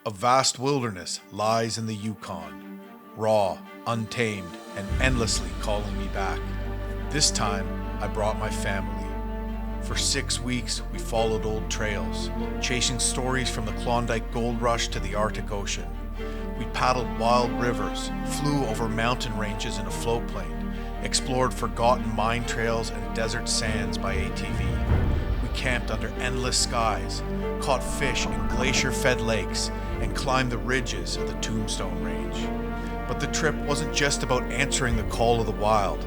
A vast wilderness lies in the Yukon, raw, untamed, and endlessly calling me back. This time, I brought my family. For 6 weeks, we followed old trails, chasing stories from the Klondike Gold Rush to the Arctic Ocean. We paddled wild rivers, flew over mountain ranges in a floatplane, explored forgotten mine trails and desert sands by ATV. We camped under endless skies, caught fish in glacier-fed lakes, and climbed the ridges of the Tombstone Range. But the trip wasn't just about answering the call of the wild.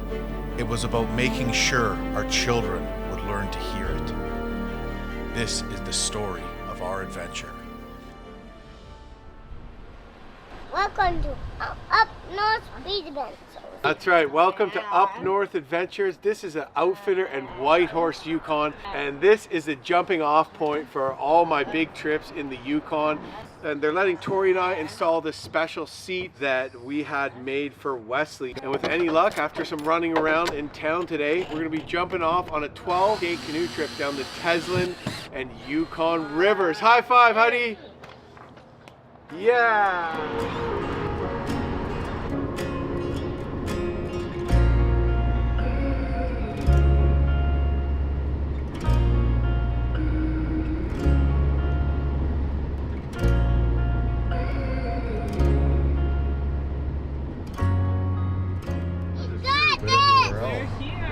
It was about making sure our children would learn to hear it. This is the story of our adventure. Welcome to Up North Beach Adventures. That's right, welcome to Up North Adventures. This is an Outfitter and Whitehorse Yukon, and this is the jumping off point for all my big trips in the Yukon. And they're letting Tori and I install this special seat that we had made for Wesley. And with any luck, after some running around in town today, we're gonna be jumping off on a 12-day canoe trip down the Teslin and Yukon Rivers. High five, Huddy! Yeah!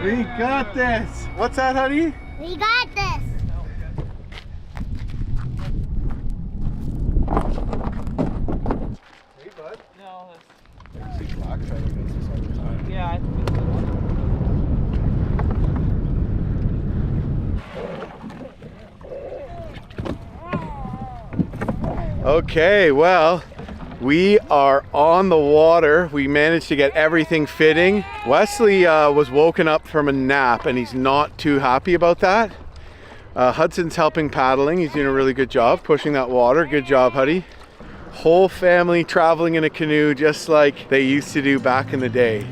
We got this! What's that, honey? We got this! Hey, bud. No, See, Blackfeather does this all the time. yeah, I think so. Okay, well, we are on the water. We managed to get everything fitting. Wesley was woken up from a nap and he's not too happy about that. Hudson's helping paddling. He's doing a really good job pushing that water. Good job, Huddy. Whole family traveling in a canoe just like they used to do back in the day.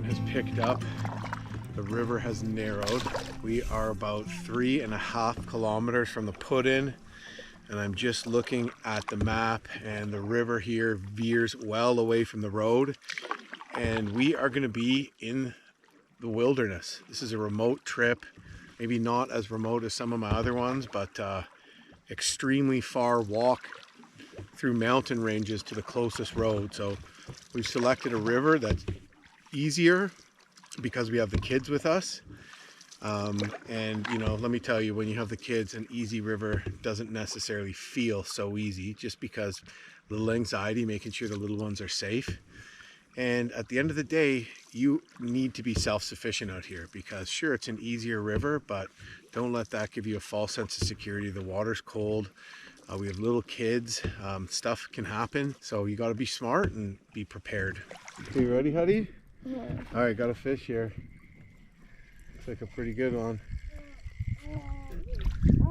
Has picked up. The river has narrowed. We are about 3.5 kilometers from the put-in, and I'm just looking at the map, and the river here veers well away from the road, and we are going to be in the wilderness. This is a remote trip, maybe not as remote as some of my other ones, but extremely far walk through mountain ranges to the closest road. So we've selected a river that's easier because we have the kids with us, and you know, let me tell you, when you have the kids, an easy river doesn't necessarily feel so easy, just because little anxiety making sure the little ones are safe. And at the end of the day, you need to be self-sufficient out here, because sure, it's an easier river, but don't let that give you a false sense of security. The water's cold, we have little kids, stuff can happen, so you got to be smart and be prepared. Are you ready, Huddy? Yeah. All right, got a fish here. Looks like a pretty good one.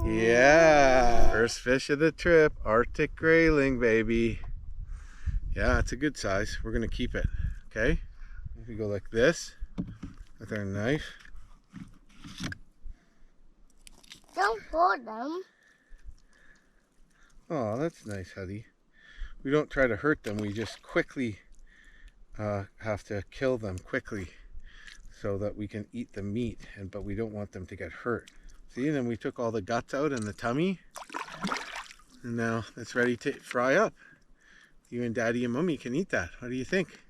Yeah, first fish of the trip, Arctic Grayling, baby. Yeah, it's a good size. We're gonna keep it, okay? We go like this with our knife. Don't hold them. Oh, that's nice, Huddy. We don't try to hurt them, we just quickly have to kill them quickly so that we can eat the meat, but we don't want them to get hurt. See, and then we took all the guts out and the tummy, and now it's ready to fry up. You and Daddy and Mommy can eat that. What do you think?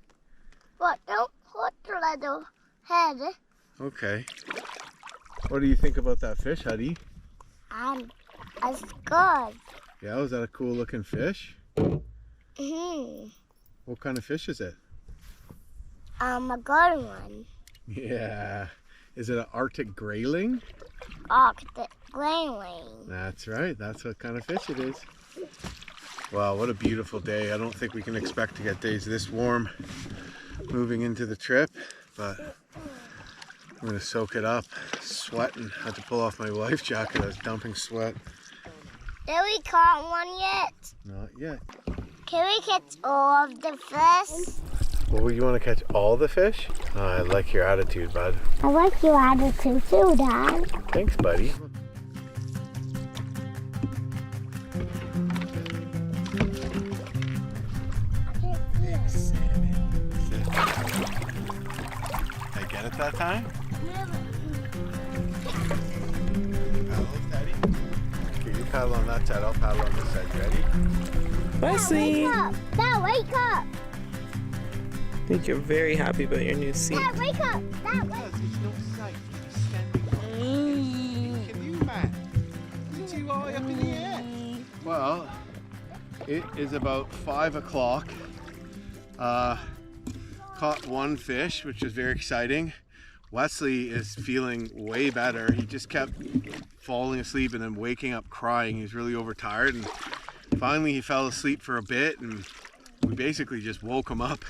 But don't hold the little head. Okay. What do you think about that fish, Huddy? It's good. Yeah, was that a cool looking fish? What kind of fish is it? A good one. Yeah. Is it an Arctic Grayling? Arctic Grayling. That's right. That's what kind of fish it is. Wow, what a beautiful day. I don't think we can expect to get days this warm moving into the trip, but I'm going to soak it up. Sweating. I had to pull off my life jacket. I was dumping sweat. Did we caught one yet? Not Yeah. Can we catch all of the fish? Well, you want to catch all the fish? Oh, I like your attitude, bud. I like your attitude too, Dad. Thanks, buddy. Big salmon. Did I get it that time? Paddle, Daddy. Okay, you paddle on that side. I'll paddle on this side. Ready? Wesley! Wake up! Dad, wake up! I think you're very happy about your new seat. Dad, wake up! Dad, wake up! There's no sight. He's standing on canoe, man. You're too high up in the air. Well, it is about 5 o'clock. Caught one fish, which was very exciting. Wesley is feeling way better. He just kept falling asleep and then waking up crying. He was really overtired, and finally he fell asleep for a bit, and we basically just woke him up.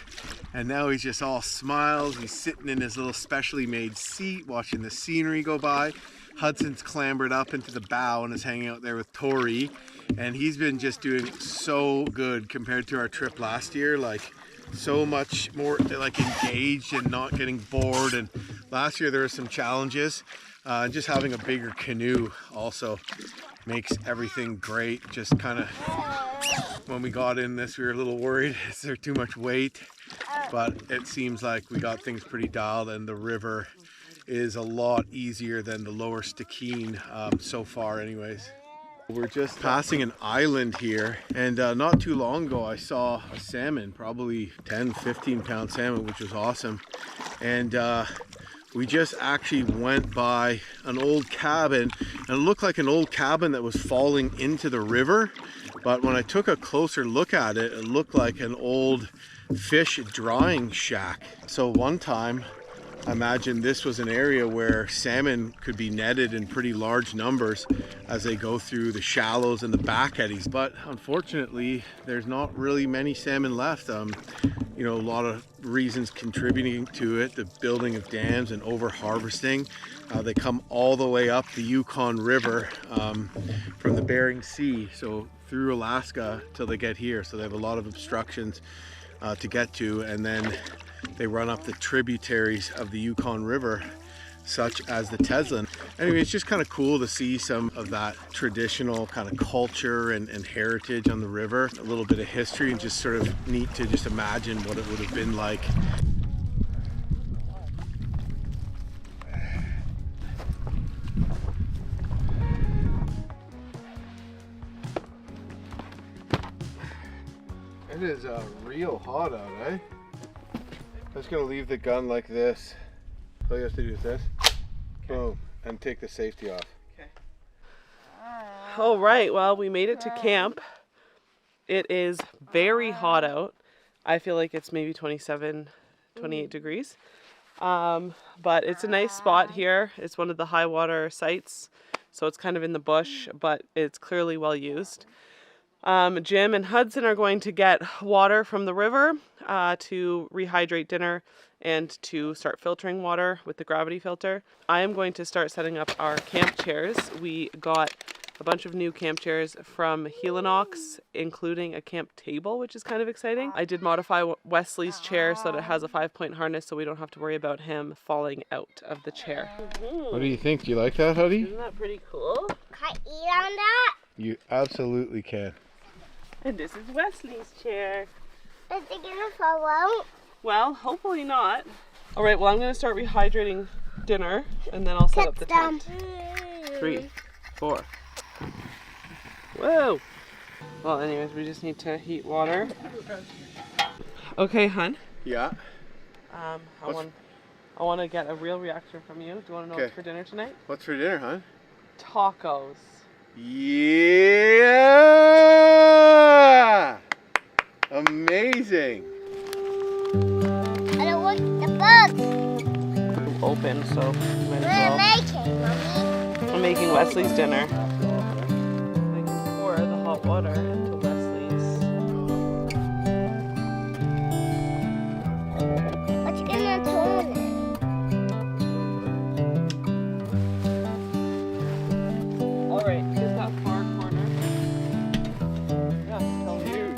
And now he's just all smiles. He's sitting in his little specially made seat watching the scenery go by. Hudson's clambered up into the bow and is hanging out there with Tori. And he's been just doing so good compared to our trip last year. Like, so much more like engaged and not getting bored. And last year there were some challenges. Just having a bigger canoe also makes everything great. Just kind of, when we got in this, we were a little worried. Is there too much weight? But it seems like we got things pretty dialed, and the river is a lot easier than the lower Stikine so far anyways. We're just passing an island here, and not too long ago I saw a salmon, probably 10-15 pound salmon, which was awesome. And we just actually went by an old cabin, and it looked like an old cabin that was falling into the river. But when I took a closer look at it, it looked like an old fish drying shack. So one time, I imagine this was an area where salmon could be netted in pretty large numbers as they go through the shallows and the back eddies. But unfortunately, there's not really many salmon left. You know, a lot of reasons contributing to it, the building of dams and over harvesting. They come all the way up the Yukon River from the Bering Sea, so through Alaska till they get here. So they have a lot of obstructions to get to, and then they run up the tributaries of the Yukon River, such as the Teslin. Anyway, it's just kind of cool to see some of that traditional kind of culture and heritage on the river, a little bit of history, and just sort of neat to just imagine what it would have been like. It is real hot out, eh? I'm just gonna leave the gun like this. All you have to do is this. Boom. And take the safety off. Okay. All right, well, we made it to camp. It is very hot out. I feel like it's maybe 27, 28 degrees. But it's a nice spot here. It's one of the high water sites. So it's kind of in the bush, but it's clearly well used. Jim and Hudson are going to get water from the river to rehydrate dinner and to start filtering water with the gravity filter. I am going to start setting up our camp chairs. We got a bunch of new camp chairs from Hootalinqua, including a camp table, which is kind of exciting. I did modify Wesley's chair so that it has a 5-point harness so we don't have to worry about him falling out of the chair. What do you think? Do you like that, Huddy? Isn't that pretty cool? Can I eat on that? You absolutely can. And this is Wesley's chair. Is it gonna fall out? Well, hopefully not. All right, well, I'm going to start rehydrating dinner, and then I'll set up the tent. 3, 4. Whoa! Well, anyways, we just need to heat water. Okay, hun. Yeah. I want to get a real reaction from you. Do you want to know what's for dinner tonight? What's for dinner, hon? Tacos. Yeah! Amazing. I don't want the bugs. Open, so might What as are you well. making, Mommy? I'm making Wesley's dinner. I can pour the hot water into Wesley's. What's gonna turn it? All right, here's that far corner. Yeah, tell me.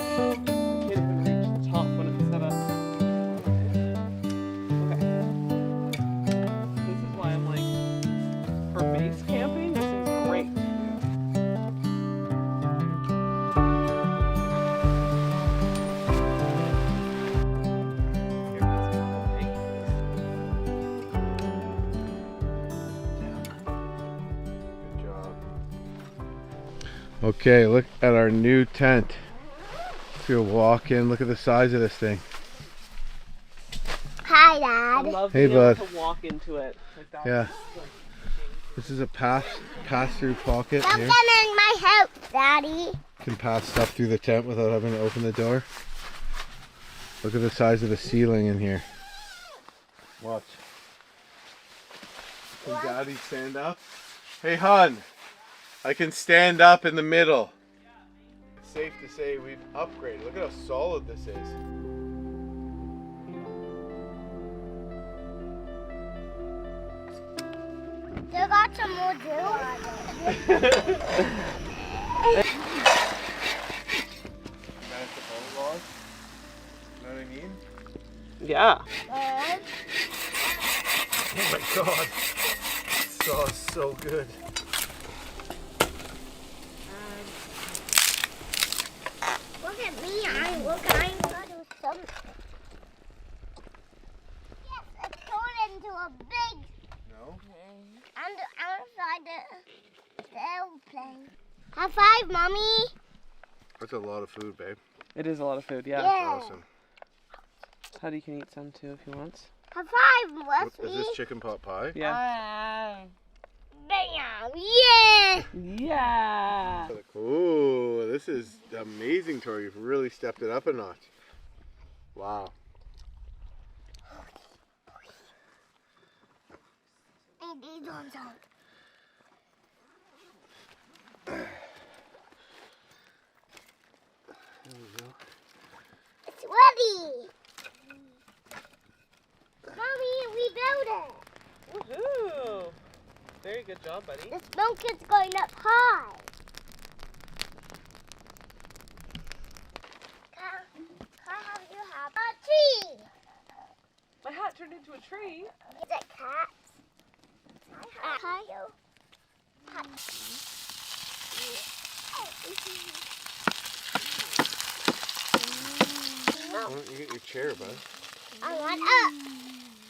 Okay, look at our new tent. If you walk in, look at the size of this thing. Hi, I Dad. love Hey, being able bud. to walk into it. Like that. Yeah. This is a pass-through pocket Don't here. get in my house, Daddy. You can pass stuff through the tent without having to open the door. Look at the size of the ceiling in here. Watch. Can Daddy stand up? Hey, hon. I can stand up in the middle. It's safe to say we've upgraded. Look at how solid this is. They got some more dew on it. That's the boat log. You know what I mean? Yeah. Oh my god. This saw is so good. Look at me. I'm gonna do something. Yes, it's turned into a big. No? And outside the airplane. High five, Mommy. That's a lot of food, babe. It is a lot of food, yeah. Yeah. Awesome. Huddy can eat some too if he wants. High five, What, Wesley. is this chicken pot pie? Yeah. Bam! Yeah! Yeah. Ooh, this is amazing, Tori. You've really stepped it up a notch. Wow. Need these ones out. There we go. It's ready! Mommy, we built it! Woohoo! Very good job, buddy. The smoke is going up high. Can I have you have a tree? My hat turned into a tree. Is it cats? Hi. Why don't you get your chair, bud? I want up.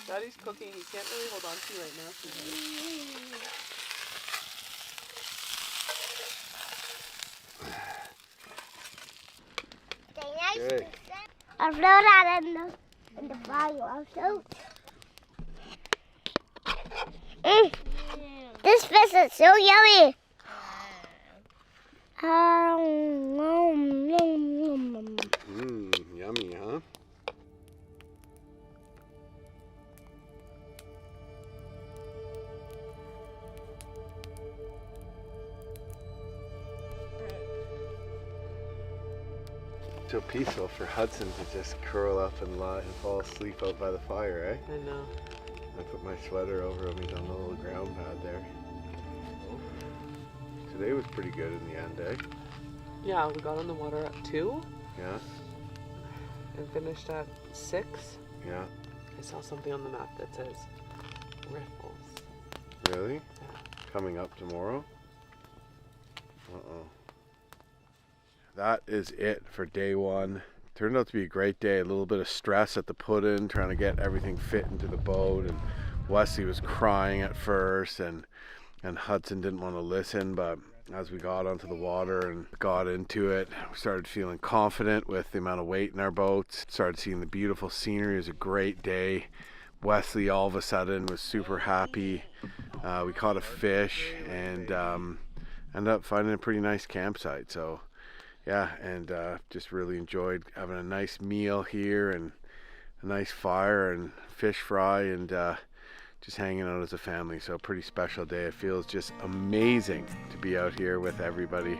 Daddy's cooking. He can't really hold on to you right now. Stay nice. Okay. I throw that in the fire also. This fish is so yummy. Yummy, huh? So peaceful for Hudson to just curl up and lie and fall asleep out by the fire, eh? I know. I put my sweater over him. He's on the little ground pad there. Today was pretty good in the end, eh? Yeah, we got on the water at 2 Yeah, and finished at 6. yeah. I saw something on the map that says Riffles. Really? Yeah. Coming up tomorrow? Uh-oh. That is it for day one. Turned out to be a great day. A little bit of stress at the put-in, trying to get everything fit into the boat, and Wesley was crying at first, and Hudson didn't want to listen, but as we got onto the water and got into it, we started feeling confident with the amount of weight in our boats. Started seeing the beautiful scenery. It was a great day. Wesley all of a sudden was super happy. We caught a fish and ended up finding a pretty nice campsite. So yeah, and just really enjoyed having a nice meal here and a nice fire and fish fry and just hanging out as a family. So a pretty special day. It feels just amazing to be out here with everybody.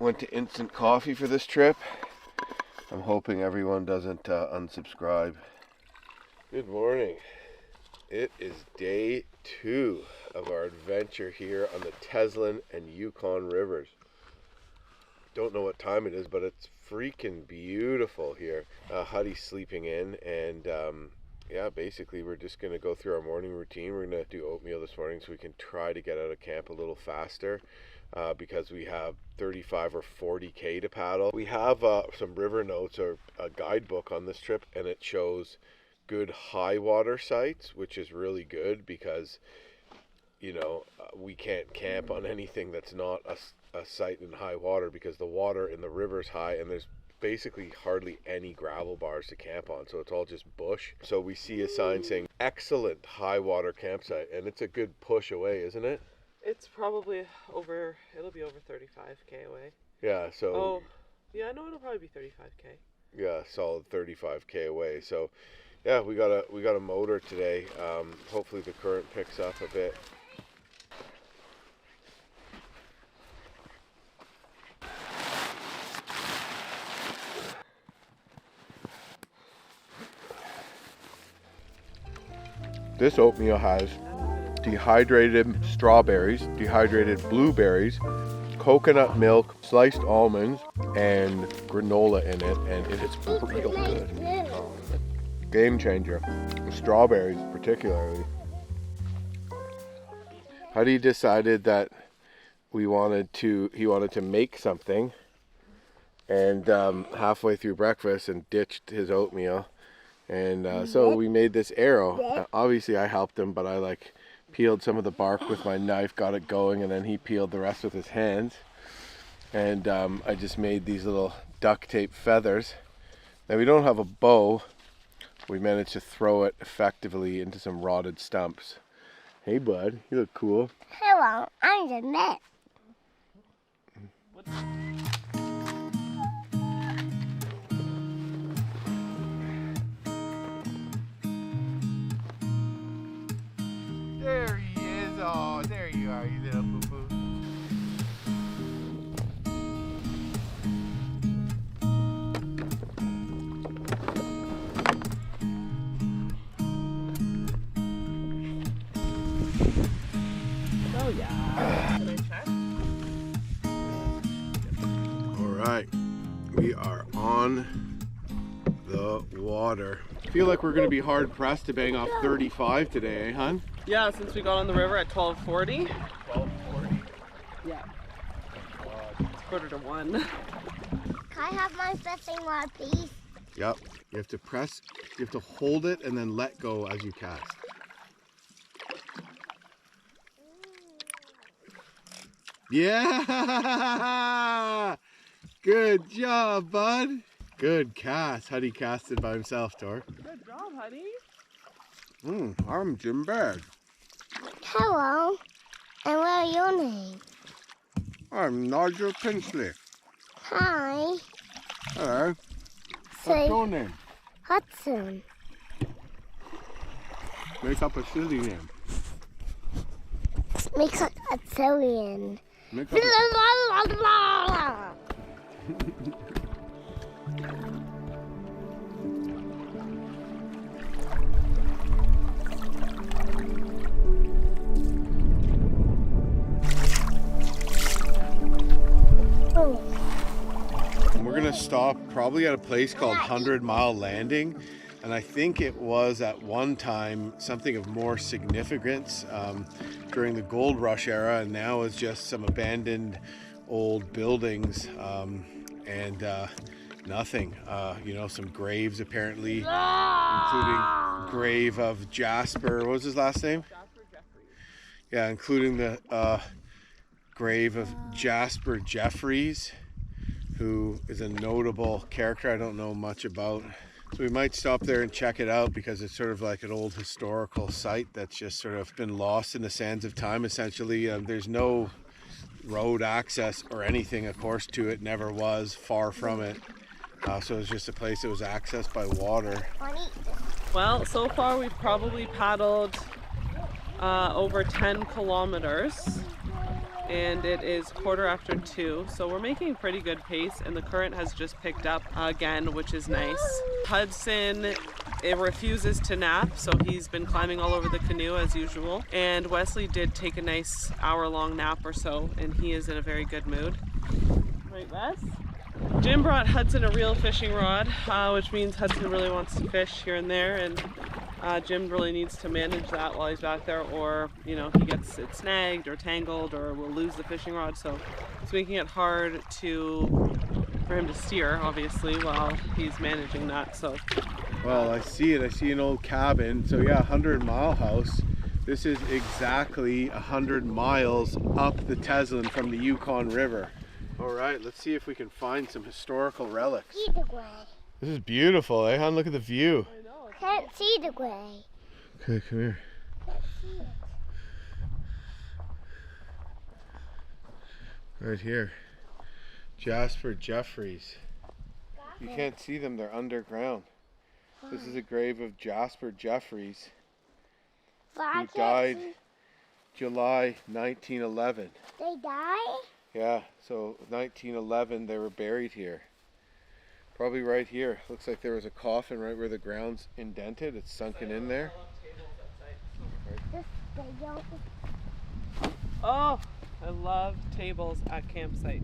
went to instant coffee for this trip. I'm hoping everyone doesn't unsubscribe. Good morning. It is day 2 of our adventure here on the Teslin and Yukon Rivers. Don't know what time it is, but it's freaking beautiful here. Huddy's sleeping in, and yeah, basically we're just going to go through our morning routine. We're going to do oatmeal this morning so we can try to get out of camp a little faster because we have 35 or 40K to paddle. We have some river notes or a guidebook on this trip, and it shows good high water sites, which is really good because, you know, we can't camp on anything that's not a site in high water because the water in the river is high and there's basically hardly any gravel bars to camp on, so it's all just bush. So we see a sign saying excellent high water campsite, and it's a good push away, isn't it? It's probably it'll be over 35K away. Yeah, so oh yeah, no, it'll probably be 35K. Yeah, solid 35K away. So yeah, we got a motor today. Hopefully the current picks up a bit. This oatmeal has dehydrated strawberries, dehydrated blueberries, coconut milk, sliced almonds, and granola in it, and it is real good. Game changer. Strawberries particularly. Huddy decided that he wanted to make something, and halfway through breakfast and ditched his oatmeal. And so we made this arrow. Obviously I helped him, but I peeled some of the bark with my knife, got it going, and then he peeled the rest with his hands. And I just made these little duct tape feathers. Now we don't have a bow. We managed to throw it effectively into some rotted stumps. Hey bud, you look cool. Hello, I'm the net. There he is. Oh, there you are, you little poo-poo. Oh yeah. Can I check? All right, we are on the water. I feel like we're going to be hard pressed to bang off 35 today, eh, hon? Yeah, since we got on the river at 12:40. 12:40. Yeah. It's 12:45. Can I have my fishing rod, please? Yep. You have to press, you have to hold it and then let go as you cast. Yeah! Good job, bud. Good cast. Huddy casted by himself, Tor. Good job, honey. I'm Jim Baird. Hello, and what are your name? I'm Nigel Pinsley. Hi. Hello. Say What's your name? Hudson. Make up a silly name. Make a zillion. Make up We're gonna stop probably at a place called 100 Mile Landing, and I think it was at one time something of more significance during the Gold Rush era, and now it's just some abandoned old buildings and nothing. You know, some graves apparently, including grave of Jasper. What was his last name? Jasper Jeffries. Yeah, including the grave of Jasper Jeffries, who is a notable character I don't know much about. So we might stop there and check it out because it's sort of like an old historical site that's just sort of been lost in the sands of time, essentially. There's no road access or anything, of course, to it. Never was, far from it. So it's just a place that was accessed by water. Well, so far we've probably paddled over 10 kilometers. and it is 2:15, so we're making pretty good pace, and the current has just picked up again, which is nice. Hudson, it refuses to nap, so he's been climbing all over the canoe as usual, and Wesley did take a nice hour-long nap or so, and he is in a very good mood. Right, Wes? Jim brought Hudson a real fishing rod, which means Hudson really wants to fish here and there, and Jim really needs to manage that while he's back there, or he gets it snagged or tangled, or will lose the fishing rod. So it's making it hard for him to steer, obviously, while he's managing that. So, well, I see it. I see an old cabin. So yeah, 100-mile house. This is exactly 100 miles up the Teslin from the Yukon River. All right, let's see if we can find some historical relics. See the gray. This is beautiful, eh, hon? Look at the view. I know. Can't see the gray. Okay, come here. Can't see it. Right here. Jasper Jeffries. You can't see them, they're underground. This is a grave of Jasper Jeffries, who died July 1911. They die? Yeah, so 1911 they were buried here. Probably right here. Looks like there was a coffin right where the ground's indented. It's sunken in there. Oh, I love tables at campsites.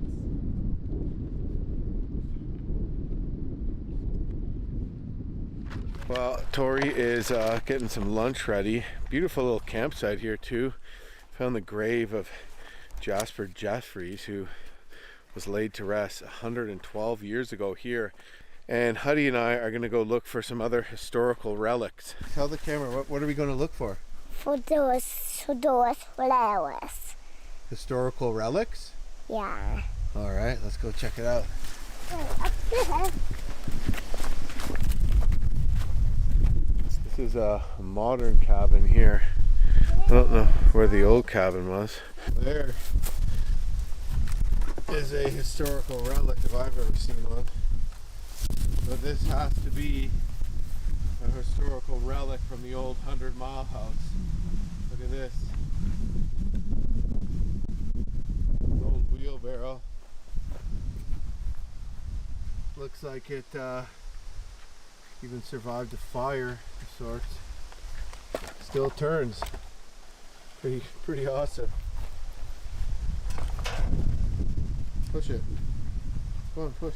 Well, Tori is getting some lunch ready. Beautiful little campsite here too. Found the grave of Jasper Jeffries, who was laid to rest 112 years ago here. And Huddy and I are going to go look for some other historical relics. Tell the camera, what are we going to look for? For those flowers. Historical relics? Yeah. All right, let's go check it out. Up there. This is a modern cabin here. I don't know where the old cabin was. There is a historical relic if I've ever seen one. But this has to be a historical relic from the old 100-mile house. Look at this. An old wheelbarrow. Looks like it even survived a fire of sorts. Still turns. Pretty awesome. Push it. Come on, push.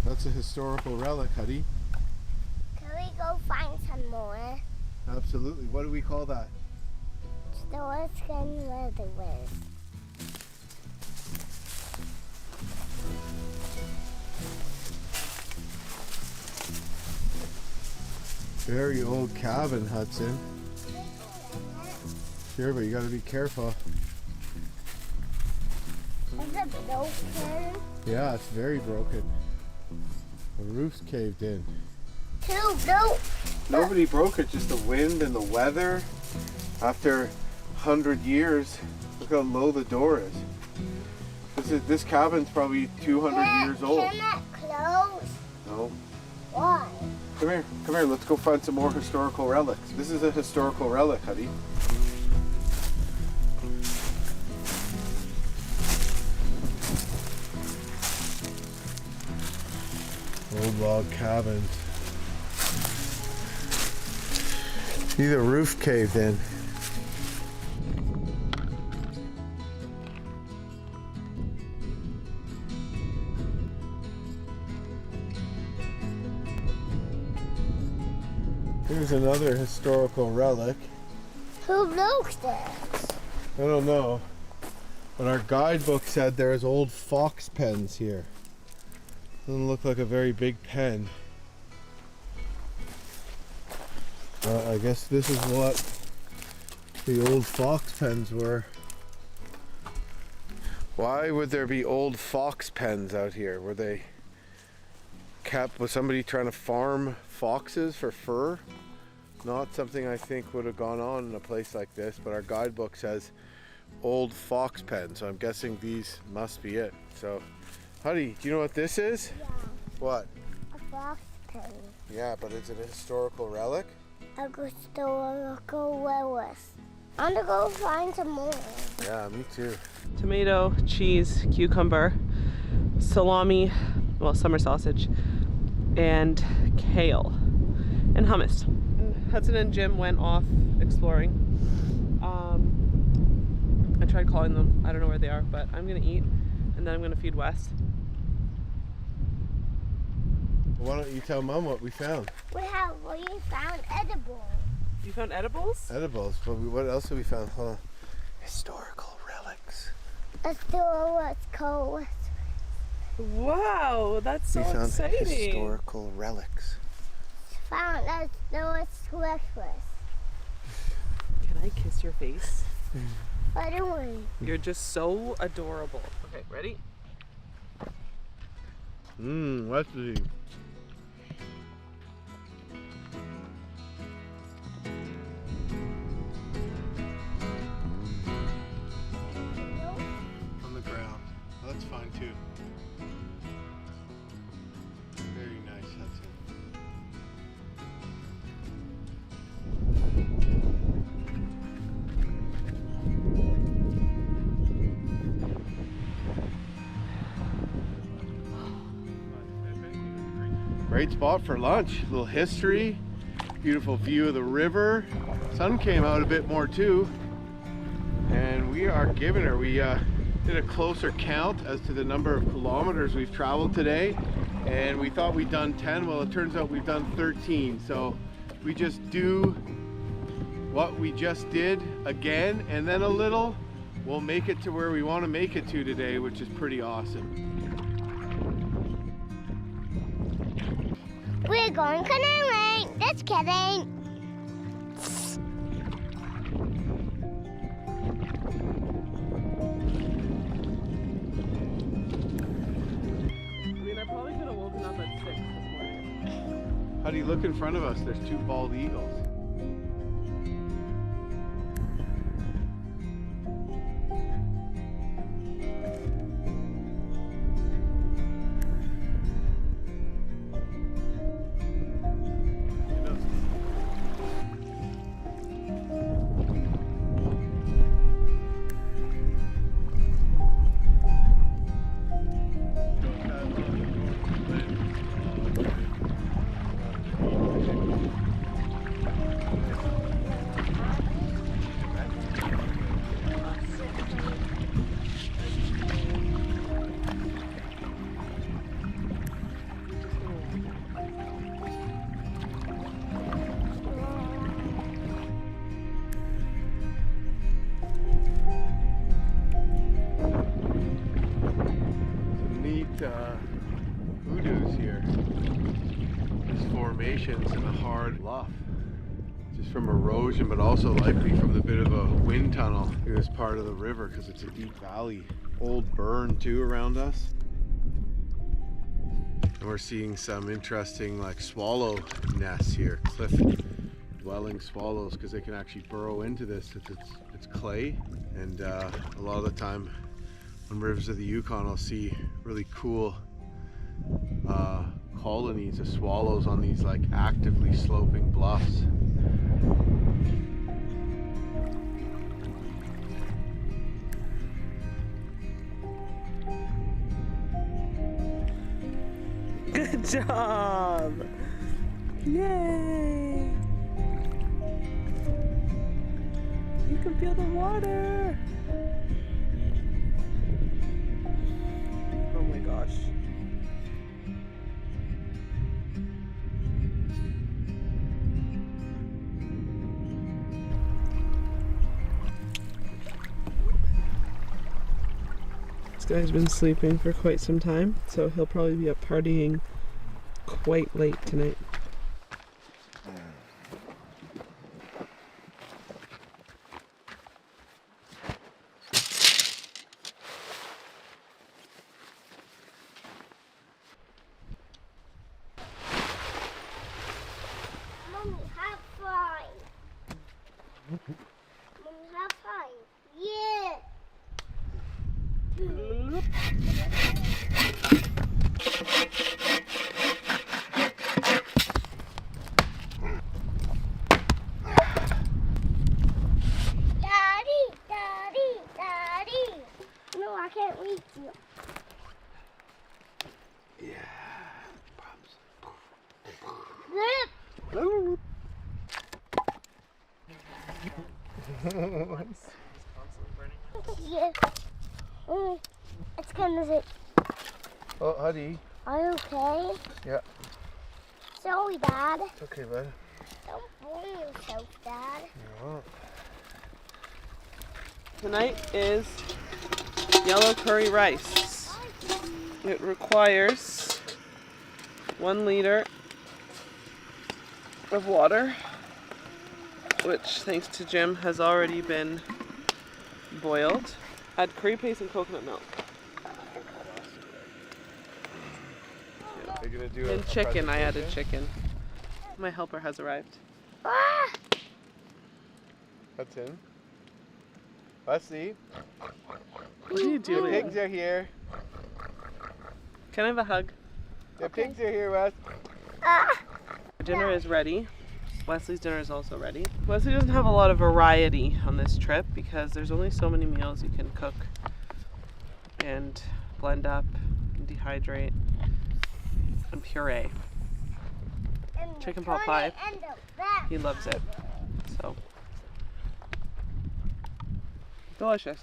That's a historical relic, Huddy. Can we go find some more? Absolutely. What do we call that? Still-Smouldering. Very old cabin, Hudson. Sure, but you gotta be careful. Is it broken? Yeah, it's very broken. The roof's caved in. Too broke. Nobody broke it, just the wind and the weather. After 100 years, look how low the door is. This cabin's probably 200 years old. Can it close? No. Why? Come here, let's go find some more historical relics. This is a historical relic, Huddy. Old log cabins. See, the roof caved in. Here's another historical relic. Who broke this? I don't know, but our guidebook said there's old fox pens here. Doesn't look like a very big pen. I guess this is what the old fox pens were. Why would there be old fox pens out here? Were they kept, was somebody trying to farm foxes for fur? Not something I think would have gone on in a place like this, but our guidebook says old fox pen, so I'm guessing these must be it. So, Huddy, do you know what this is? Yeah. What? A fox pen. Yeah, but is it a historical relic? A historical relic. I'm gonna go find some more. Yeah, me too. Tomato, cheese, cucumber, salami, well, summer sausage, and kale, and hummus. Hudson and Jim went off exploring. I tried calling them. I don't know where they are, but I'm gonna eat, and then I'm gonna feed Wes. Why don't you tell Mom what we found? We found edibles. You found edibles? Edibles, but what else have we found? Hold on. Historical relics. Let's do what's called. Wow, that's so We found exciting. historical relics. Found let's do what's breakfast. Can I kiss your face? What do we? You're just so adorable. Okay, ready? Wesley. On the ground. Oh, that's fine too. Very nice, Hudson. Great spot for lunch. A little history, beautiful view of the river. Sun came out a bit more too. And we are giving her. We did a closer count as to the number of kilometers we've traveled today. And we thought we'd done 10. Well, it turns out we've done 13. So we just do what we just did again and then a little. We'll make it to where we want to make it to today, which is pretty awesome. We're going canoeing. Just kidding. I mean, I probably could have woken up at 6 this morning. How do you look in front of us? There's two bald eagles. Udon here. These formations in the hard bluff. Just from erosion, but also likely from the bit of a wind tunnel through this part of the river because it's a deep valley. Old burn too around us. And we're seeing some interesting like swallow nests here, cliff dwelling swallows, because they can actually burrow into this. It's clay, and a lot of the time on rivers of the Yukon I'll see really cool colonies of swallows on these like actively sloping bluffs. Good job! Yay! You can feel the water! Oh my gosh. This guy's been sleeping for quite some time, so he'll probably be up partying quite late tonight. Mommy, have fun. Mommy, have fun. Yeah. Yeah. It's gonna say, Oh, Huddy. are you okay? Yeah. Sorry, Dad. It's okay, bud. Don't blame yourself, Dad. No. Tonight is yellow curry rice. It requires 1 liter of water, which, thanks to Jim, has already been boiled. Add curry paste and coconut milk. You're gonna do And chicken, I added chicken. My helper has arrived. Ah! Hudson. Wesley. What are you The doing? pigs are here. Can I have a hug? The pigs are here, Wes. Ah! Dinner is ready. Wesley's dinner is also ready. Wesley doesn't have a lot of variety on this trip because there's only so many meals you can cook and blend up and dehydrate and puree. And the Chicken pot curry pie. and the back. He loves it. So delicious.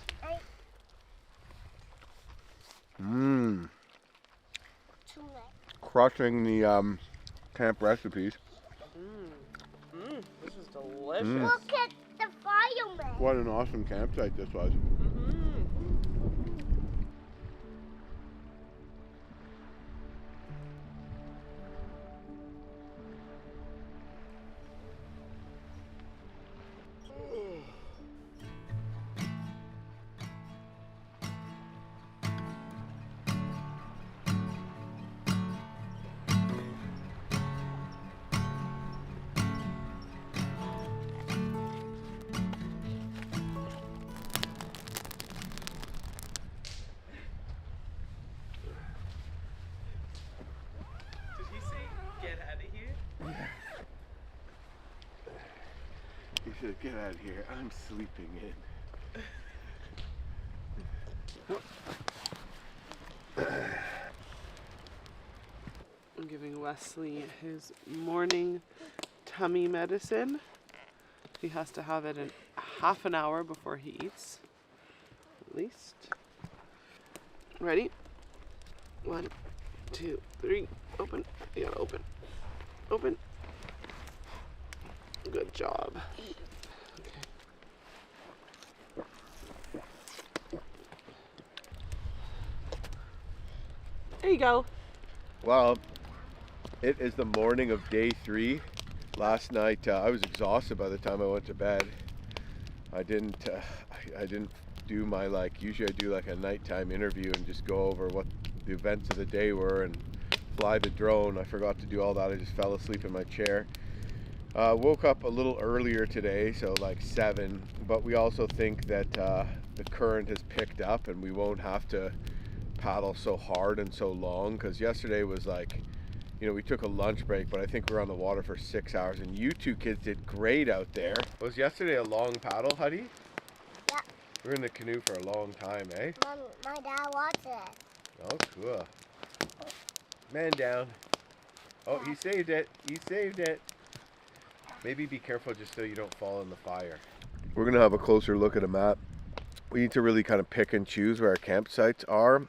Mmm. Tonight. Crushing the camp recipes. This is delicious. Look at the fireman. What an awesome campsite this was. Did he say get out of here? He said, get out of here. I'm sleeping in. I'm giving Wesley his morning tummy medicine. He has to have it in half an hour before he eats, at least. Ready? 1, 2, 3. Open. You gotta open. Open. Good job. There you go. Well, it is the morning of day 3. Last night I was exhausted by the time I went to bed. I didn't do my usually I do like a nighttime interview and just go over what the events of the day were and fly the drone. I forgot to do all that. I just fell asleep in my chair. Woke up a little earlier today, so like 7, but we also think that the current has picked up and we won't have to paddle so hard and so long, because yesterday was like, we took a lunch break, but I think we were on the water for 6 hours, and you two kids did great out there. Was yesterday a long paddle, Huddy? Yeah. We were in the canoe for a long time, eh? My dad watched it. Oh, cool. Man down. Oh, he saved it. He saved it. Maybe be careful just so you don't fall in the fire. We're going to have a closer look at a map. We need to really kind of pick and choose where our campsites are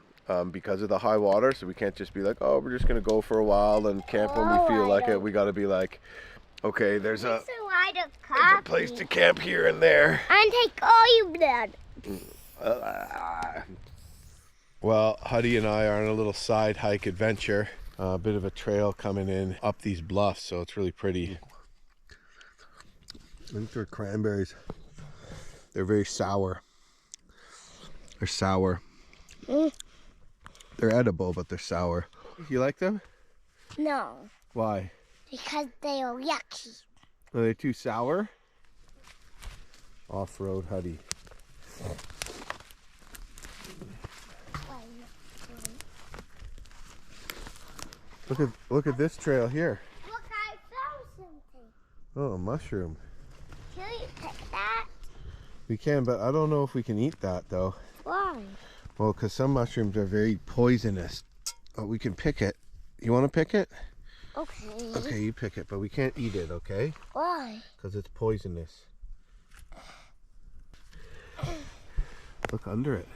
because of the high water. So we can't just be like, oh, we're just going to go for a while and camp when we feel like it. We got to be like, okay, there's a place to camp here and there. And take all you dad. Well, Huddy and I are on a little side hike adventure. A bit of a trail coming in up these bluffs, so it's really pretty. I think they're cranberries. They're very sour. They're sour. They're edible, but they're sour. You like them? No, Why? because they are yucky. Are they too sour? Off-road Huddy. Look at this trail here. Look, I found something. Oh, a mushroom. Can you pick that? We can, but I don't know if we can eat that though. Why? Well, because some mushrooms are very poisonous. Oh, we can pick it. You want to pick it? Okay. Okay, you pick it, but we can't eat it, okay? Why? Because it's poisonous. Look under it.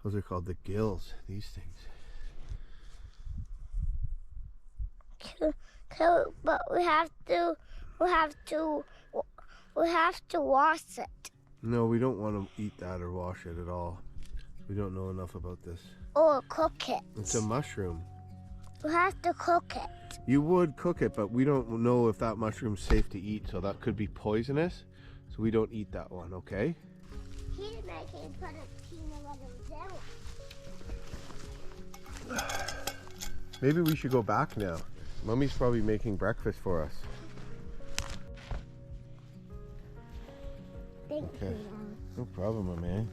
Those are called the gills, these things. But we have to wash it. No, we don't want to eat that or wash it at all. We don't know enough about this. Or cook it. It's a mushroom. We have to cook it. You would cook it, but we don't know if that mushroom's safe to eat, so that could be poisonous. So we don't eat that one, okay? He's making put a peanut butter down. Maybe we should go back now. Mummy's probably making breakfast for us. Thank Okay. you. No problem, my man.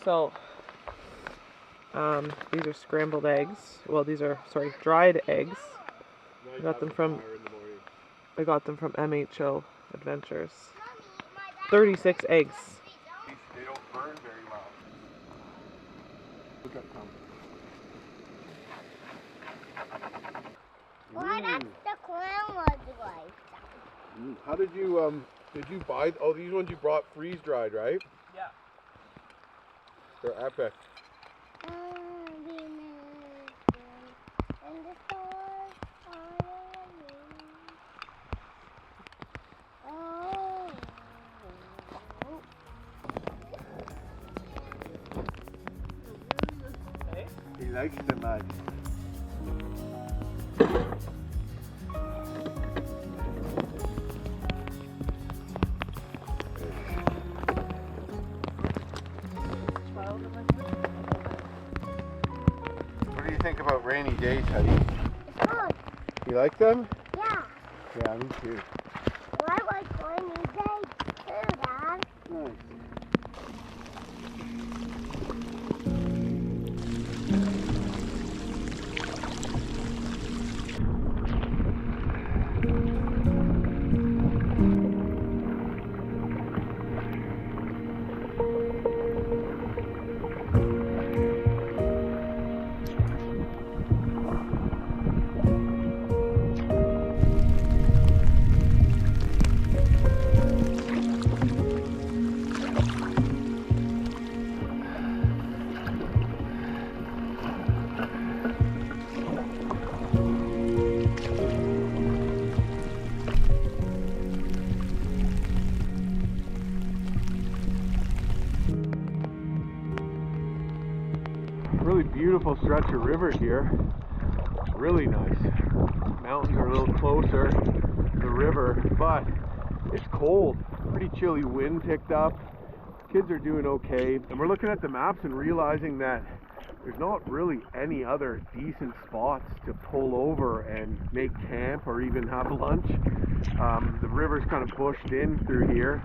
So, these are scrambled eggs. Well, these are, sorry, dried eggs. I got them from MHO Adventures. 36 eggs. They don't burn very well. Look at them. Why does the clown was like that? How did you buy, oh, these ones you brought freeze dried, right? Yeah. They're epic. He likes the mud. What do you think about rainy days, Huddy? It's good. You like them? Yeah. Yeah, me too. I like rainy days too, Dad. Nice. Really beautiful stretch of river here. Really nice. Mountains are a little closer to the river, but it's cold. Pretty chilly wind picked up. Kids are doing okay. And we're looking at the maps and realizing that there's not really any other decent spots to pull over and make camp or even have lunch. The river's kind of bushed in through here,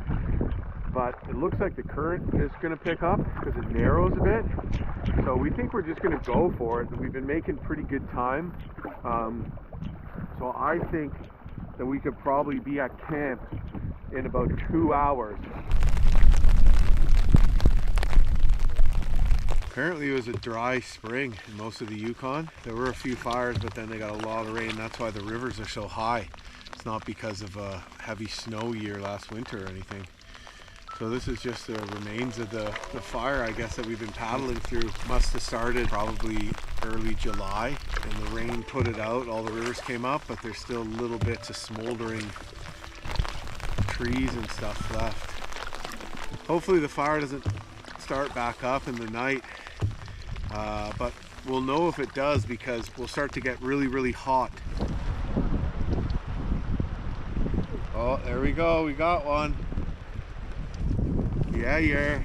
but it looks like the current is going to pick up because it narrows a bit. So we think we're just going to go for it. We've been making pretty good time. So I think that we could probably be at camp in about 2 hours. Apparently it was a dry spring in most of the Yukon. There were a few fires, but then they got a lot of rain. That's why the rivers are so high. It's not because of a heavy snow year last winter or anything. So this is just the remains of the fire, I guess, that we've been paddling through. Must have started probably early July, and the rain put it out. All the rivers came up, but there's still little bits of smoldering trees and stuff left. Hopefully the fire doesn't start back up in the night, but we'll know if it does because we'll start to get really, really hot. Oh, there we go. We got one. Yeah, yeah.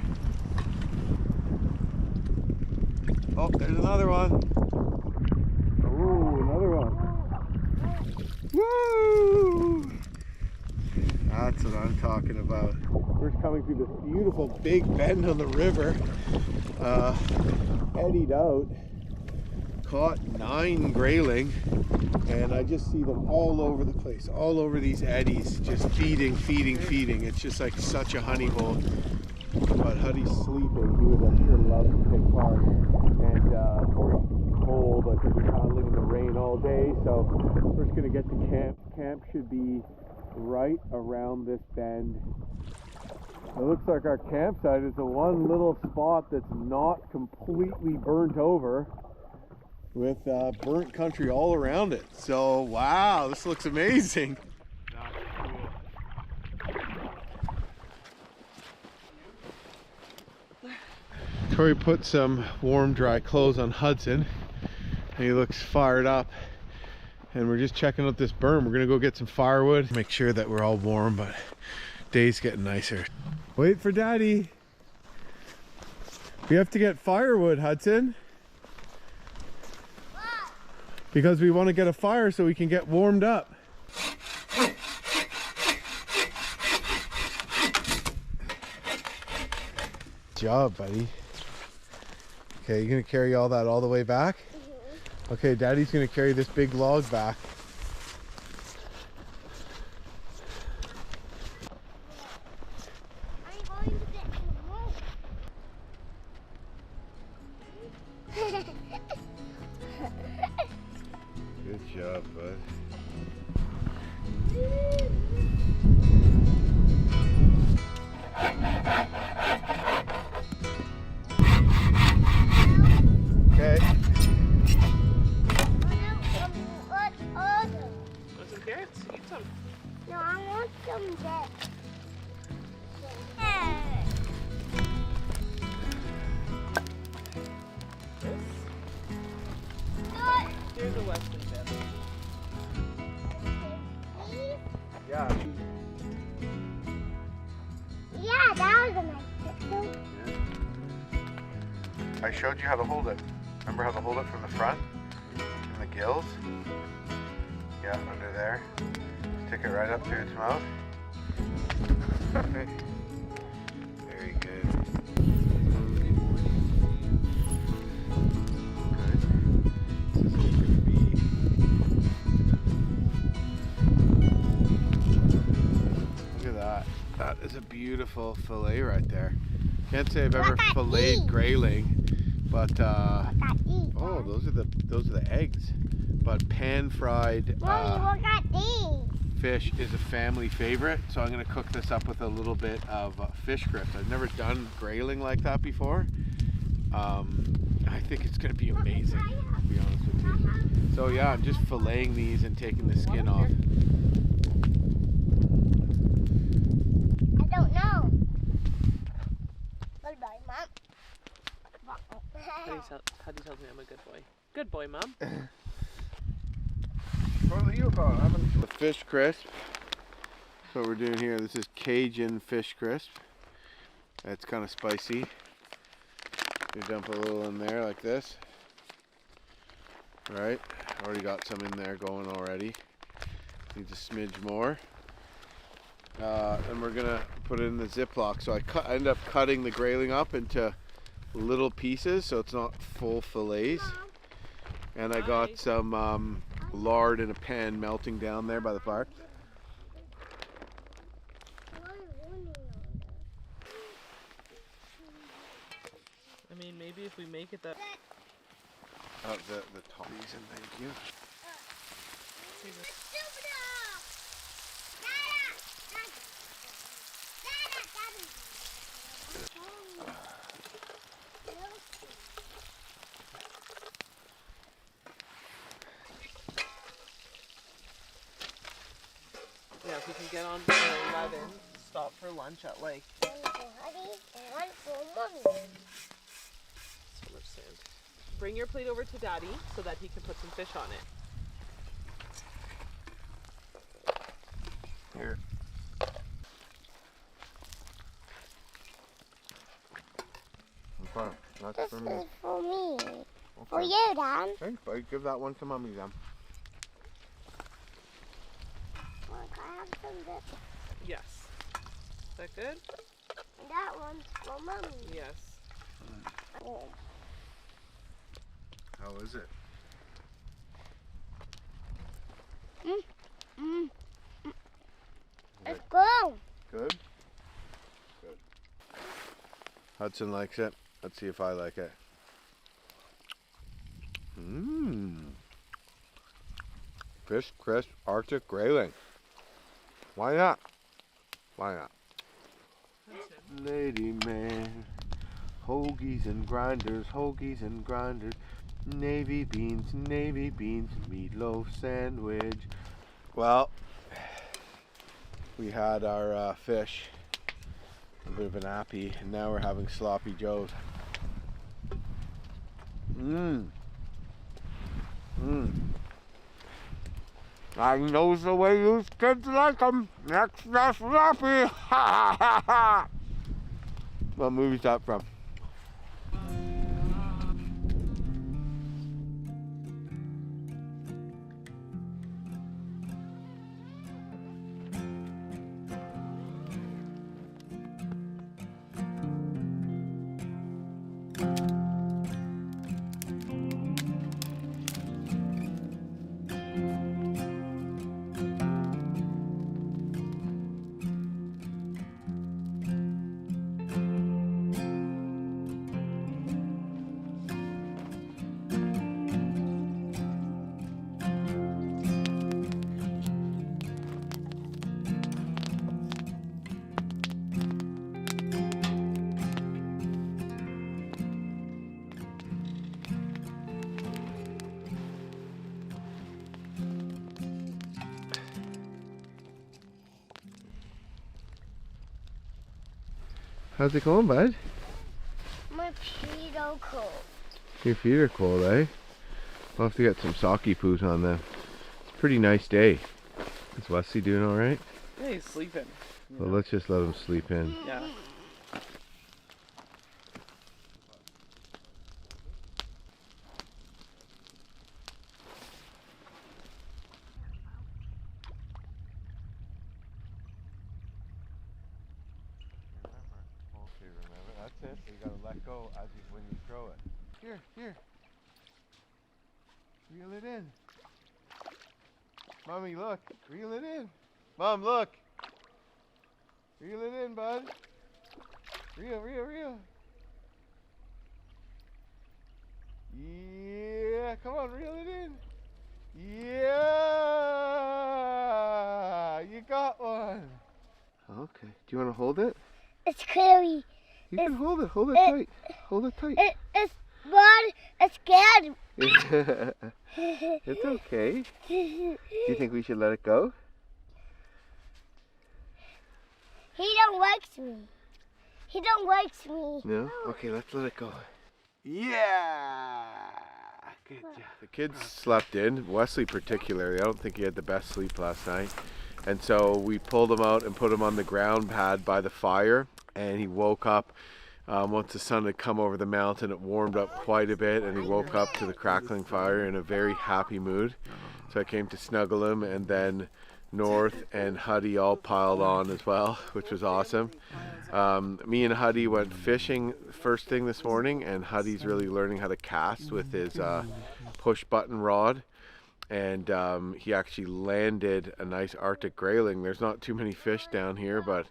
Oh, there's another one. Oh, another one. Woo! That's That's what I'm talking about. We're coming through this beautiful big bend on the river. Eddied out. Caught 9 grayling. And I just see them all over the place. All over these eddies. Just feeding. It's just like such a honey hole. But Huddy's sleeping. He would, I'm sure, love to take part. And Tori's cold. I think we're paddling in the rain all day. So we're just going to get to camp. Camp should be right around this bend. It looks like our campsite is the one little spot that's not completely burnt over, with burnt country all around it. So wow, this looks amazing. That's cool. Tori put some warm dry clothes on Hudson and he looks fired up. And we're just checking out this berm. We're gonna go get some firewood, make sure that we're all warm, but day's getting nicer. Wait for Daddy. We have to get firewood, Hudson. Because we want to get a fire so we can get warmed up. Good job, buddy. Okay, you gonna carry all that all the way back? Mm-hmm. Okay, Daddy's gonna carry this big log back. I'm going to get some more. Good job, bud. Okay. What other? Want some carrots? Eat some. No, I want some that. Here's a Wesley bed. Yeah. Yeah, that was a nice picture. I showed you how to hold it. Remember how to hold it from the front? In the gills? Yeah, under there. Stick it right up through its mouth. Okay. Very good. Good. This is going to be... Look at that. That is a beautiful fillet right there. Can't say I've ever filleted grayling. But oh, those are the eggs. But pan-fried fish is a family favorite, so I'm gonna cook this up with a little bit of fish crisps. I've never done grayling like that before. I think it's gonna be amazing, to be honest with you. So yeah, I'm just filleting these and taking the skin off. I don't know. Goodbye, Mom. Huddy tells me I'm a good boy. Good boy, Mom. What are you about? The fish crisp. That's what we're doing here. This is Cajun fish crisp. It's kind of spicy. You dump a little in there like this. Right. Already got some in there going already. Needs a smidge more. And we're gonna put it in the Ziploc. So I end up cutting the grayling up into little pieces so it's not full fillets. And I got some lard in a pan melting down there by the fire. I mean, maybe if we make it that... The top reason, thank you. Yeah, if we can get on by 11, stop for lunch at like... One for Huddy and one for Mommy. So much sand. Bring your plate over to Daddy so that he can put some fish on it. Here. Okay, that's This for me. is for me. Okay. For you, Dad. Thanks, buddy. Give that one to Mommy then. Look, I have some this. Yes. that good? That one's for Mommy. Yes. Oh. How is it? Let's go. Good? Good. Hudson likes it. Let's see if I like it. Fish crisp Arctic Grayling. Why not? Why not? Lady man, hoagies and grinders, navy beans, meatloaf sandwich. Well, we had our fish, a bit of an appy, and now we're having sloppy joes. I knows the way you kids like them. Extra sloppy. What movie's that from? How's it going, bud? My feet are cold. Your feet are cold, eh? We'll have to get some sake poos on them. It's a pretty nice day. Is Wesley doing alright? Yeah, he's sleeping. Well, let's just let him sleep in. Yeah. Remember, that's it. You gotta let go when you throw it. Here. Reel it in. Mommy, look. Reel it in. Mom, look. Reel it in, bud. Reel. Yeah, come on, reel it in. Yeah, you got one. Okay. Do you want to hold it? It's scary. You can hold it. Hold it tight. Hold it tight. It's bad. It's scared. It's okay. Do you think we should let it go? He don't like me. No? Okay, let's let it go. Yeah! Good job. The kids slept in, Wesley particularly. I don't think he had the best sleep last night. And so we pulled him out and put him on the ground pad by the fire. And he woke up once the sun had come over the mountain. It warmed up quite a bit, and he woke up to the crackling fire in a very happy mood. So I came to snuggle him, and then North and Huddy all piled on as well, which was awesome. Me and Huddy went fishing first thing this morning, and Huddy's really learning how to cast with his push button rod. And he actually landed a nice Arctic Grayling. There's not too many fish down here, but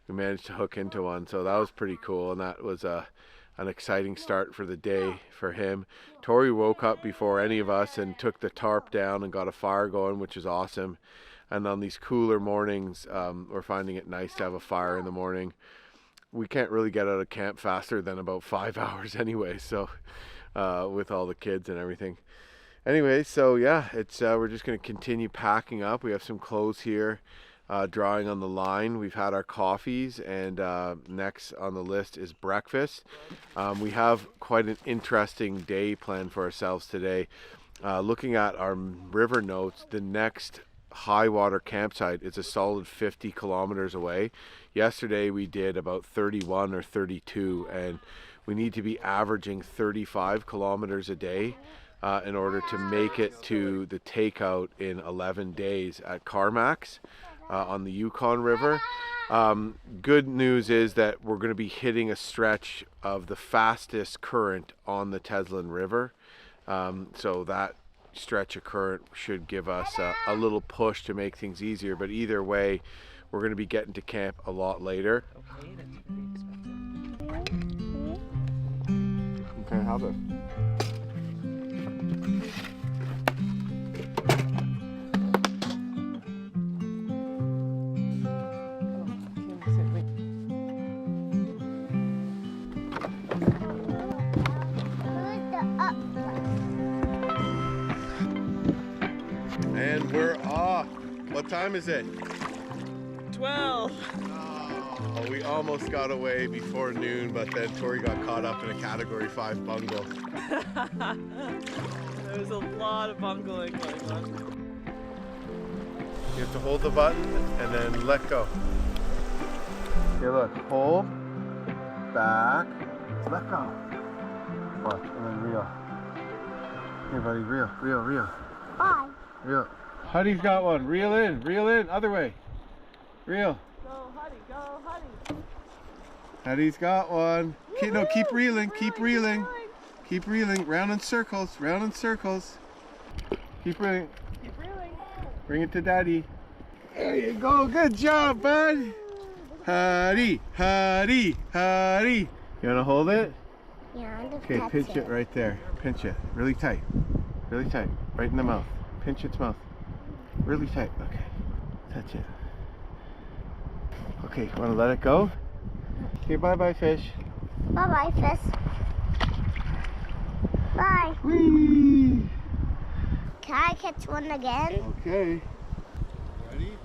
we managed to hook into one, so that was pretty cool, and that was an exciting start for the day for him. Tori woke up before any of us and took the tarp down and got a fire going, which is awesome. And on these cooler mornings, we're finding it nice to have a fire in the morning. We can't really get out of camp faster than about 5 hours anyway, so with all the kids and everything. Anyway, so yeah, it's we're just going to continue packing up. We have some clothes here. Drawing on the line. We've had our coffees, and next on the list is breakfast. We have quite an interesting day planned for ourselves today. Looking at our river notes, the next high water campsite is a solid 50 kilometers away. Yesterday we did about 31 or 32, and we need to be averaging 35 kilometers a day in order to make it to the takeout in 11 days at Carmax. On the Yukon River. Good news is that we're going to be hitting a stretch of the fastest current on the Teslin River. So that stretch of current should give us a little push to make things easier. But either way, we're going to be getting to camp a lot later. Okay, that's to be expected. Okay, how this? And we're off. What time is it? 12. Oh, we almost got away before noon, but then Tori got caught up in a Category 5 bungle. There was a lot of bungling going on. You have to hold the button and then let go. Okay, look, hold, back, let go. Watch, and then reel. Here, buddy, reel. Bye. Reel. Huddy's got one. Reel in, other way. Reel. Go, Huddy, go, Huddy. Huddy's got one. No, keep reeling. Keep reeling. Round in circles. Keep reeling. Bring it to Daddy. There you go. Good job, bud. Huddy. You want to hold it? Yeah, I'm Okay, pinch it right there. Pinch it. Really tight. Right in the mouth. Pinch its mouth. Really tight. Okay. Touch it. Okay, want to let it go? Okay, bye-bye, fish. Bye-bye, fish. Bye. Whee! Can I catch one again? Okay. Ready?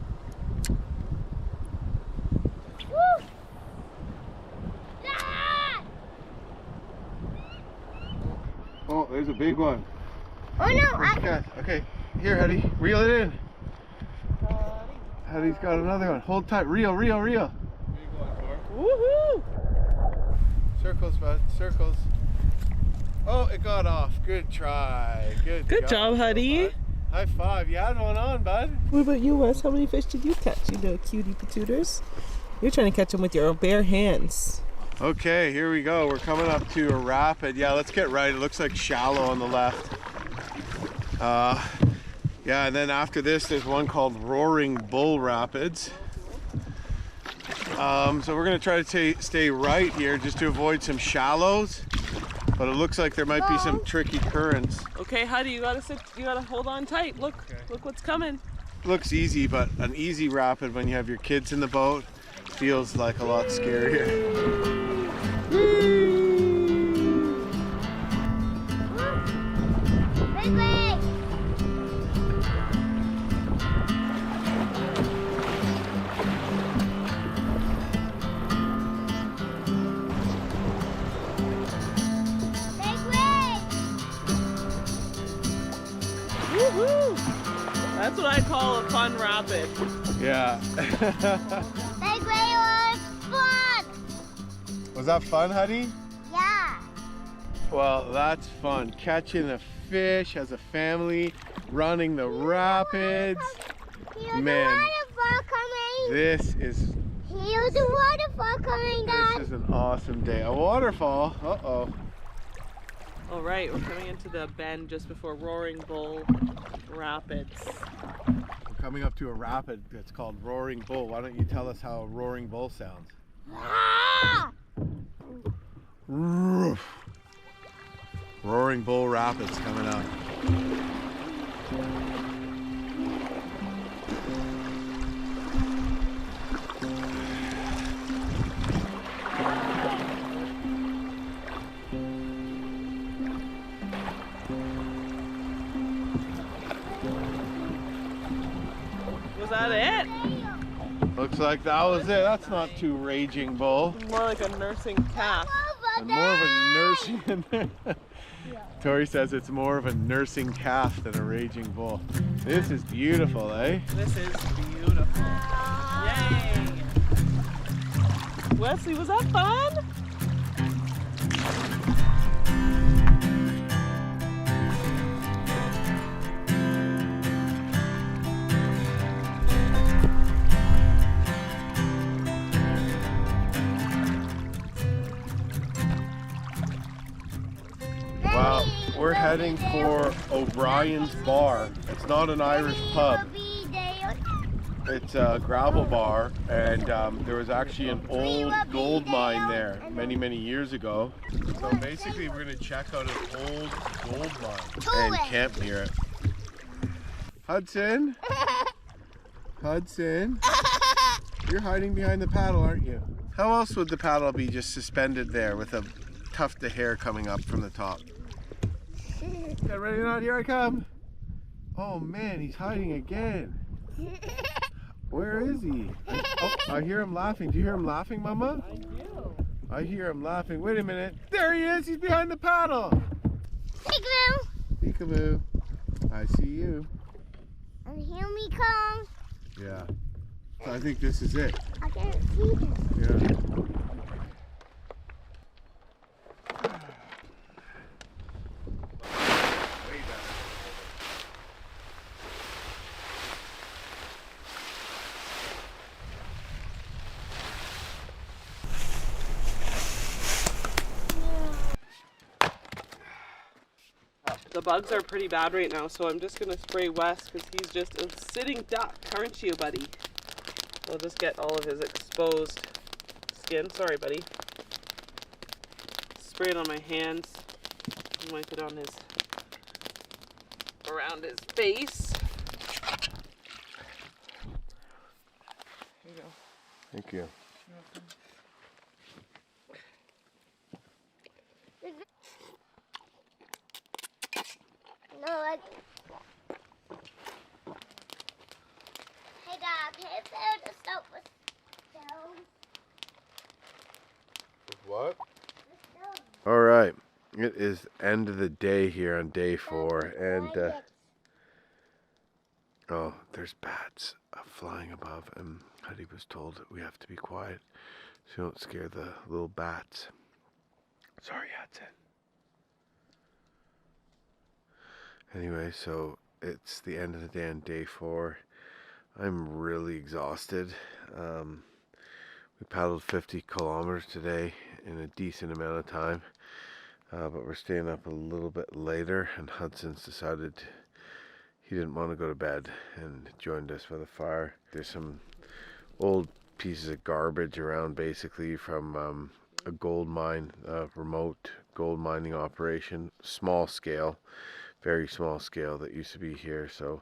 Woo! Ah! Oh, there's a big one. Oh no! Got, okay, here, Huddy. Reel it in. Huddy's got another one. Hold tight. Reel. Woohoo! Circles, bud. Circles. Oh, it got off. Good try. Good job, Huddy. Bud. High five. You had one on, bud. What about you, Wes? How many fish did you catch? You know, cutie patooters. You're trying to catch them with your bare hands. Okay, here we go. We're coming up to a rapid. Yeah, let's get right. It looks like shallow on the left. Yeah, and then after this, there's one called Roaring Bull Rapids. So we're gonna try to stay right here just to avoid some shallows. But it looks like there might be some tricky currents. Okay, Huddy, you gotta hold on tight. Look, look what's coming. Looks easy, but an easy rapid when you have your kids in the boat feels like a lot scarier. Big wave! Big wave! Woohoo! That's what I call a fun rapid. Yeah. Big wave was fun! Was that fun, Huddy? Yeah. Well, that's fun. Catching a fish as a family, running the rapids. Here's Man. the waterfall coming. This is Here's the waterfall coming, Dad. This is an awesome day. A waterfall. Uh-oh. All right, we're coming into the bend just before Roaring Bull Rapids. We're coming up to a rapid that's called Roaring Bull. Why don't you tell us how a roaring bull sounds? Ah! Roof. Roaring Bull Rapids coming up. Was that it? Looks like that was it. That's not too raging bull. More like a nursing calf. And more of a nursing. Tori says it's more of a nursing calf than a raging bull. This is beautiful, eh? This is beautiful. Yay! Wesley, was that fun? We're heading for O'Brien's Bar. It's not an Irish pub. It's a gravel bar, and there was actually an old gold mine there many years ago. So basically we're going to check out an old gold mine and camp near it. Hudson? Hudson? You're hiding behind the paddle, aren't you? How else would the paddle be just suspended there with a tuft of hair coming up from the top? Get ready or not, here I come. Oh man, he's hiding again. Where is he? I hear him laughing. Do you hear him laughing, Mama? I do. I hear him laughing. Wait a minute. There he is. He's behind the paddle. Peekaboo. Peekaboo. I see you. And here we come. Yeah. So I think this is it. I can't see him. Yeah. The bugs are pretty bad right now, so I'm just gonna spray Wes because he's just a sitting duck, aren't you, buddy? We'll just get all of his exposed skin. Sorry, buddy. Spray it on my hands. Wipe it on his, around his face. Here you go. Thank you. No, I... Hey, Dad, can I throw the soap with stones? What? All right. It is end of the day here on day 4, and oh, there's bats flying above, and Huddy was told that we have to be quiet so you don't scare the little bats. Sorry, Hudson. Anyway, so it's the end of the day on day 4. I'm really exhausted. We paddled 50 kilometers today in a decent amount of time, but we're staying up a little bit later, and Hudson's decided he didn't want to go to bed and joined us by the fire. There's some old pieces of garbage around, basically from a gold mine, remote gold mining operation, small scale, very small scale, that used to be here. So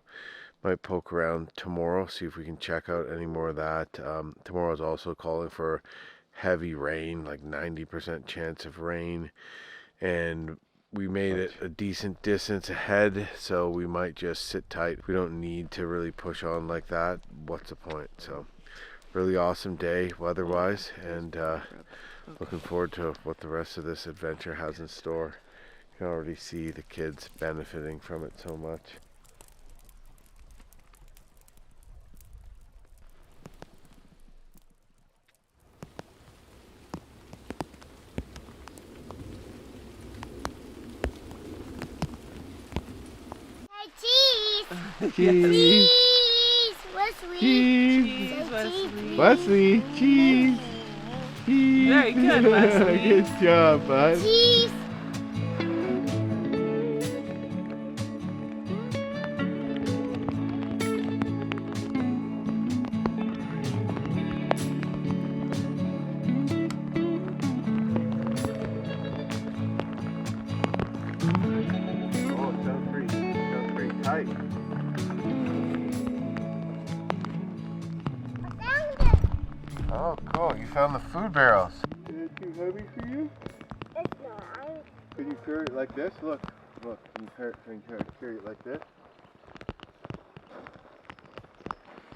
might poke around tomorrow, see if we can check out any more of that. Tomorrow's also calling for heavy rain, like 90% chance of rain, and we made it a decent distance ahead, so we might just sit tight. We don't need to really push on like that. What's the point? So really awesome day weather-wise, and looking forward to what the rest of this adventure has in store. You can already see the kids benefiting from it so much. Hey, cheese! Cheese! Cheese! Wesley! Cheese! Say Wesley. Wesley! Cheese! Cheese! Very good, Wesley. Good job, bud. Cheese! Oh, it sounds pretty tight. I found it! Oh, cool. You found the food barrels. Is it too heavy for you? It's not. Can you carry it like this? Look. Look. Can you carry it like this?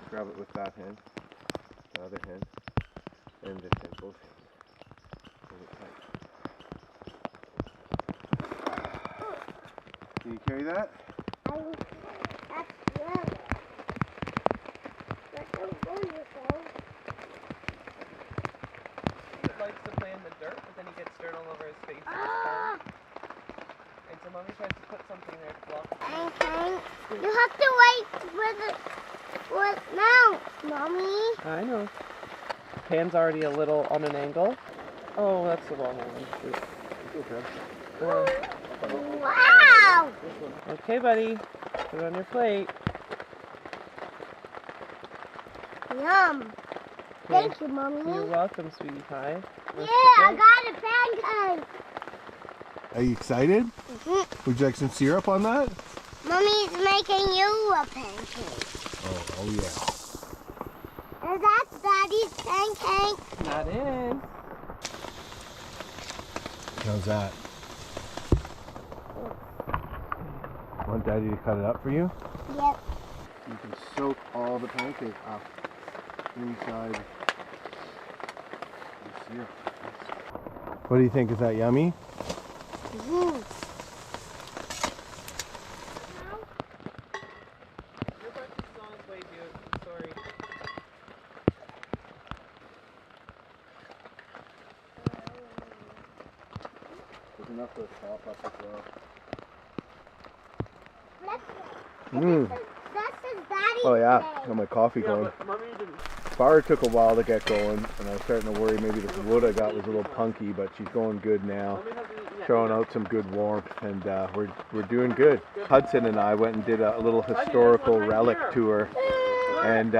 Grab it with that hand. The other hand. And this hand. Both hands. Hold it tight. Can you carry that? That's yellow. But don't go yourself. He likes to play in the dirt, but then he gets dirt all over his face and his Ah! tongue. And so mommy tries to put something there to block it. Okay. You have to wait for it mounts, Mommy. I know. Pan's already a little on an angle. Oh, that's the wrong one. Shoot. It's okay. Wow! Okay, buddy. Put it on your plate. Yum. Thank you, Mommy. You're welcome, sweetie pie. Yeah, I got a pancake. Are you excited? Mm-hmm. Would you like some syrup on that? Mommy's making you a pancake. Oh yeah. Is that Daddy's pancake? That is. How's that? Want Daddy to cut it up for you? Yep. You can soak all the pancake up inside the syrup. What do you think? Is that yummy? Mm-hmm. Your breakfast is on its way, dude. Sorry. There's enough to top up as well. That's Daddy's Oh yeah, plate. got my coffee Yeah, going. but Mommy didn't. Fire took a while to get going, and I was starting to worry maybe the wood I got was a little punky, but she's going good now. Mommy hasn't eaten yet. Throwing out some good warmth, and we're doing good. Hudson and I went and did a little historical relic tour, and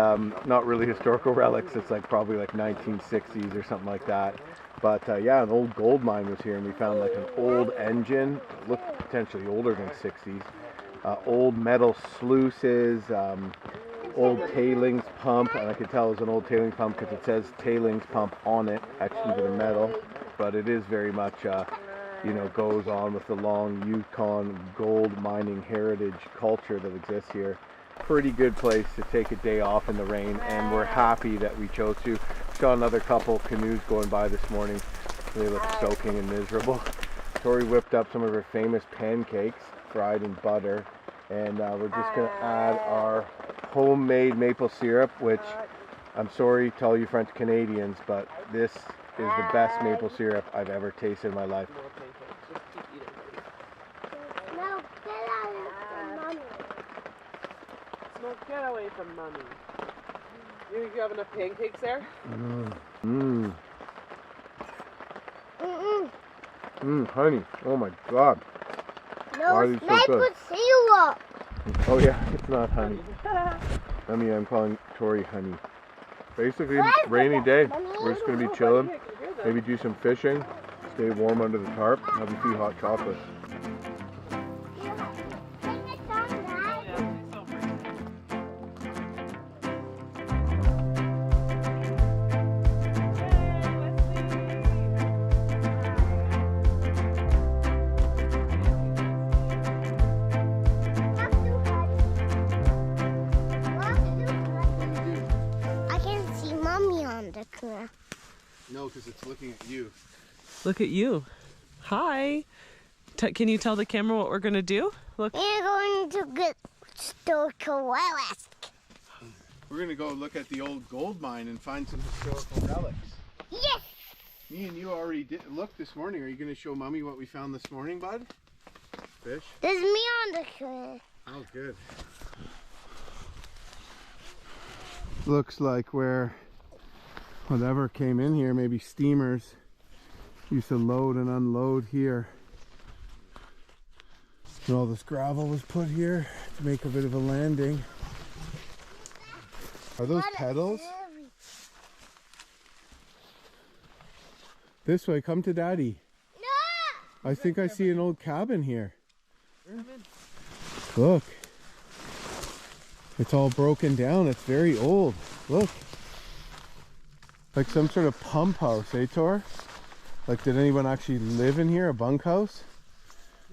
not really historical relics. It's like probably like 1960s or something like that. But yeah, an old gold mine was here, and we found like an old engine, looked potentially older than 60s. Old metal sluices, old tailings pump, and I could tell it was an old tailings pump because it says tailings pump on it, etched into the metal. But it is very much, you know, goes on with the long Yukon gold mining heritage culture that exists here. Pretty good place to take a day off in the rain, and we're happy that we chose to. Saw another couple canoes going by this morning. They look soaking and miserable. Tori whipped up some of her famous pancakes, fried in butter, and we're just going to add our homemade maple syrup, which I'm sorry to all you French Canadians, but this is the best maple syrup I've ever tasted in my life. No, get out of Mommy. Smoke, get away from Mommy. You think you have enough pancakes there? Mm-mm. Honey, oh my God. No, Why are these so maple good? syrup. Oh yeah, it's not honey. I mean, I'm calling Tori honey. Basically, rainy day. We're just going to be chilling, maybe do some fishing, stay warm under the tarp, have a few hot chocolates. No, because it's looking at you. Look at you. Hi. Can you tell the camera what we're going to do? Look. We're going to get historical relics. We're going to go look at the old gold mine and find some historical relics. Yes! Me and you already did look this morning. Are you going to show Mommy what we found this morning, bud? Fish? There's me on the camera. Oh, good. Looks like where whatever came in here, maybe steamers, used to load and unload here. And all this gravel was put here to make a bit of a landing. Are those pedals? This way, come to Daddy. No! I think I see an old cabin here. Look. It's all broken down. It's very old. Look. Like some sort of pump house, eh, Tor? Like, did anyone actually live in here, a bunkhouse?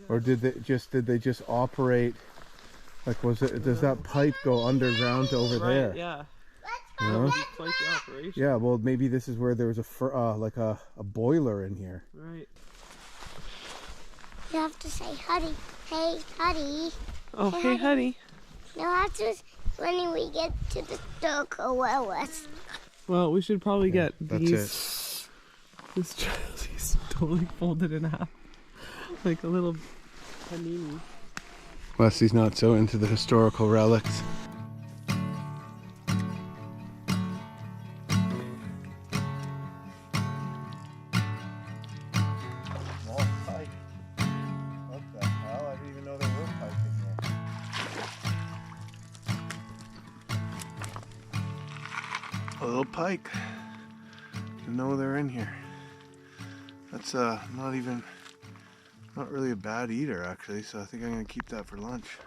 Or did they just operate? Like, does that pipe go underground to over there? Yeah. You know? Quite the operation. Yeah. Well, maybe this is where there was like a boiler in here. Right. You have to say, Huddy. Hey, Huddy. Oh, hey, honey. You have to when we get to the historical relics. Well, we should probably get That's these. These totally folded in half, like a little panini. Wesley's not so into the historical relics. Small Pike. Love that. A little pike. To know they're in here. That's not really a bad eater actually, so I think I'm gonna keep that for lunch.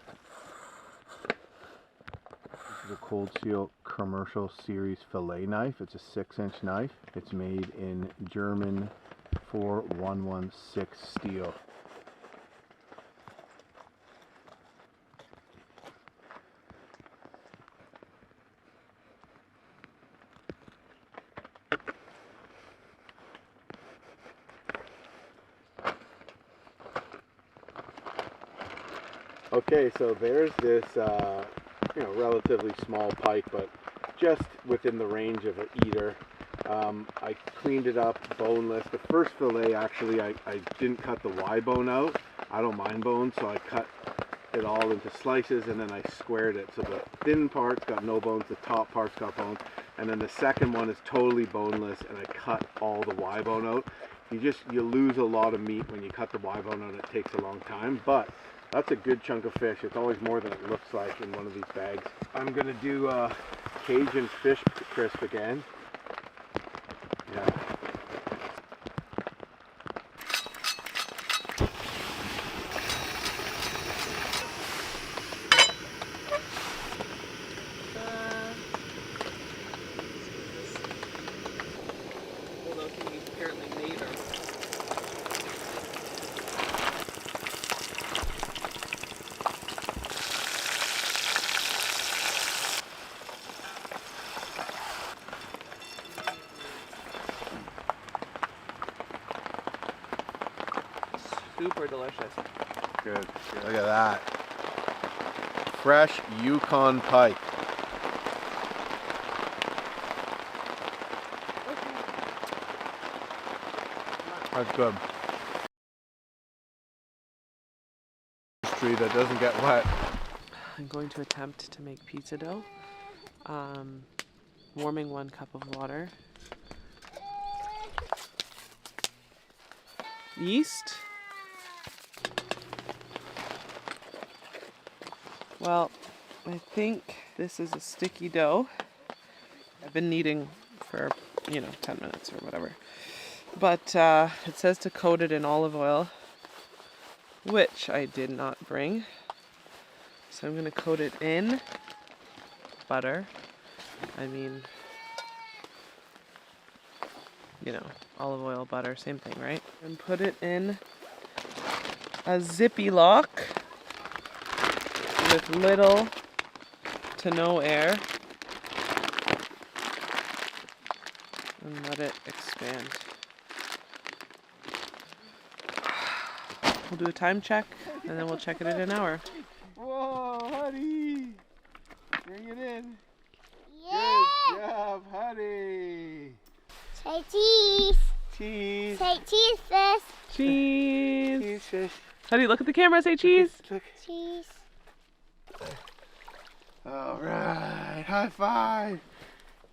This is a Cold Steel Commercial Series fillet knife. It's a 6-inch knife. It's made in German 4116 steel. Okay, so there's this, relatively small pike, but just within the range of an eater. I cleaned it up, boneless. The first fillet, actually, I didn't cut the Y bone out. I don't mind bones, so I cut it all into slices, and then I squared it. So the thin part's got no bones, the top part's got bones, and then the second one is totally boneless, and I cut all the Y bone out. You lose a lot of meat when you cut the Y bone out. It takes a long time, but that's a good chunk of fish. It's always more than it looks like in one of these bags. I'm gonna do Cajun fish crisp again. Yeah. Super delicious. Good. Look at that. Fresh Yukon pike. That's good. Tree that doesn't get wet. I'm going to attempt to make pizza dough. Warming 1 cup of water. Yeast. Well, I think this is a sticky dough. I've been kneading for, 10 minutes or whatever. But it says to coat it in olive oil, which I did not bring. So I'm going to coat it in butter. Olive oil, butter, same thing, right? And put it in a zippy lock with little to no air and let it expand. We'll do a time check and then we'll check it in an hour. Whoa, honey! Bring it in. Yeah. Good job, honey. Say cheese. Cheese. Say cheese fish. Cheese. Cheese fish. Honey, look at the camera, say cheese. Look. Cheese. All right, high five.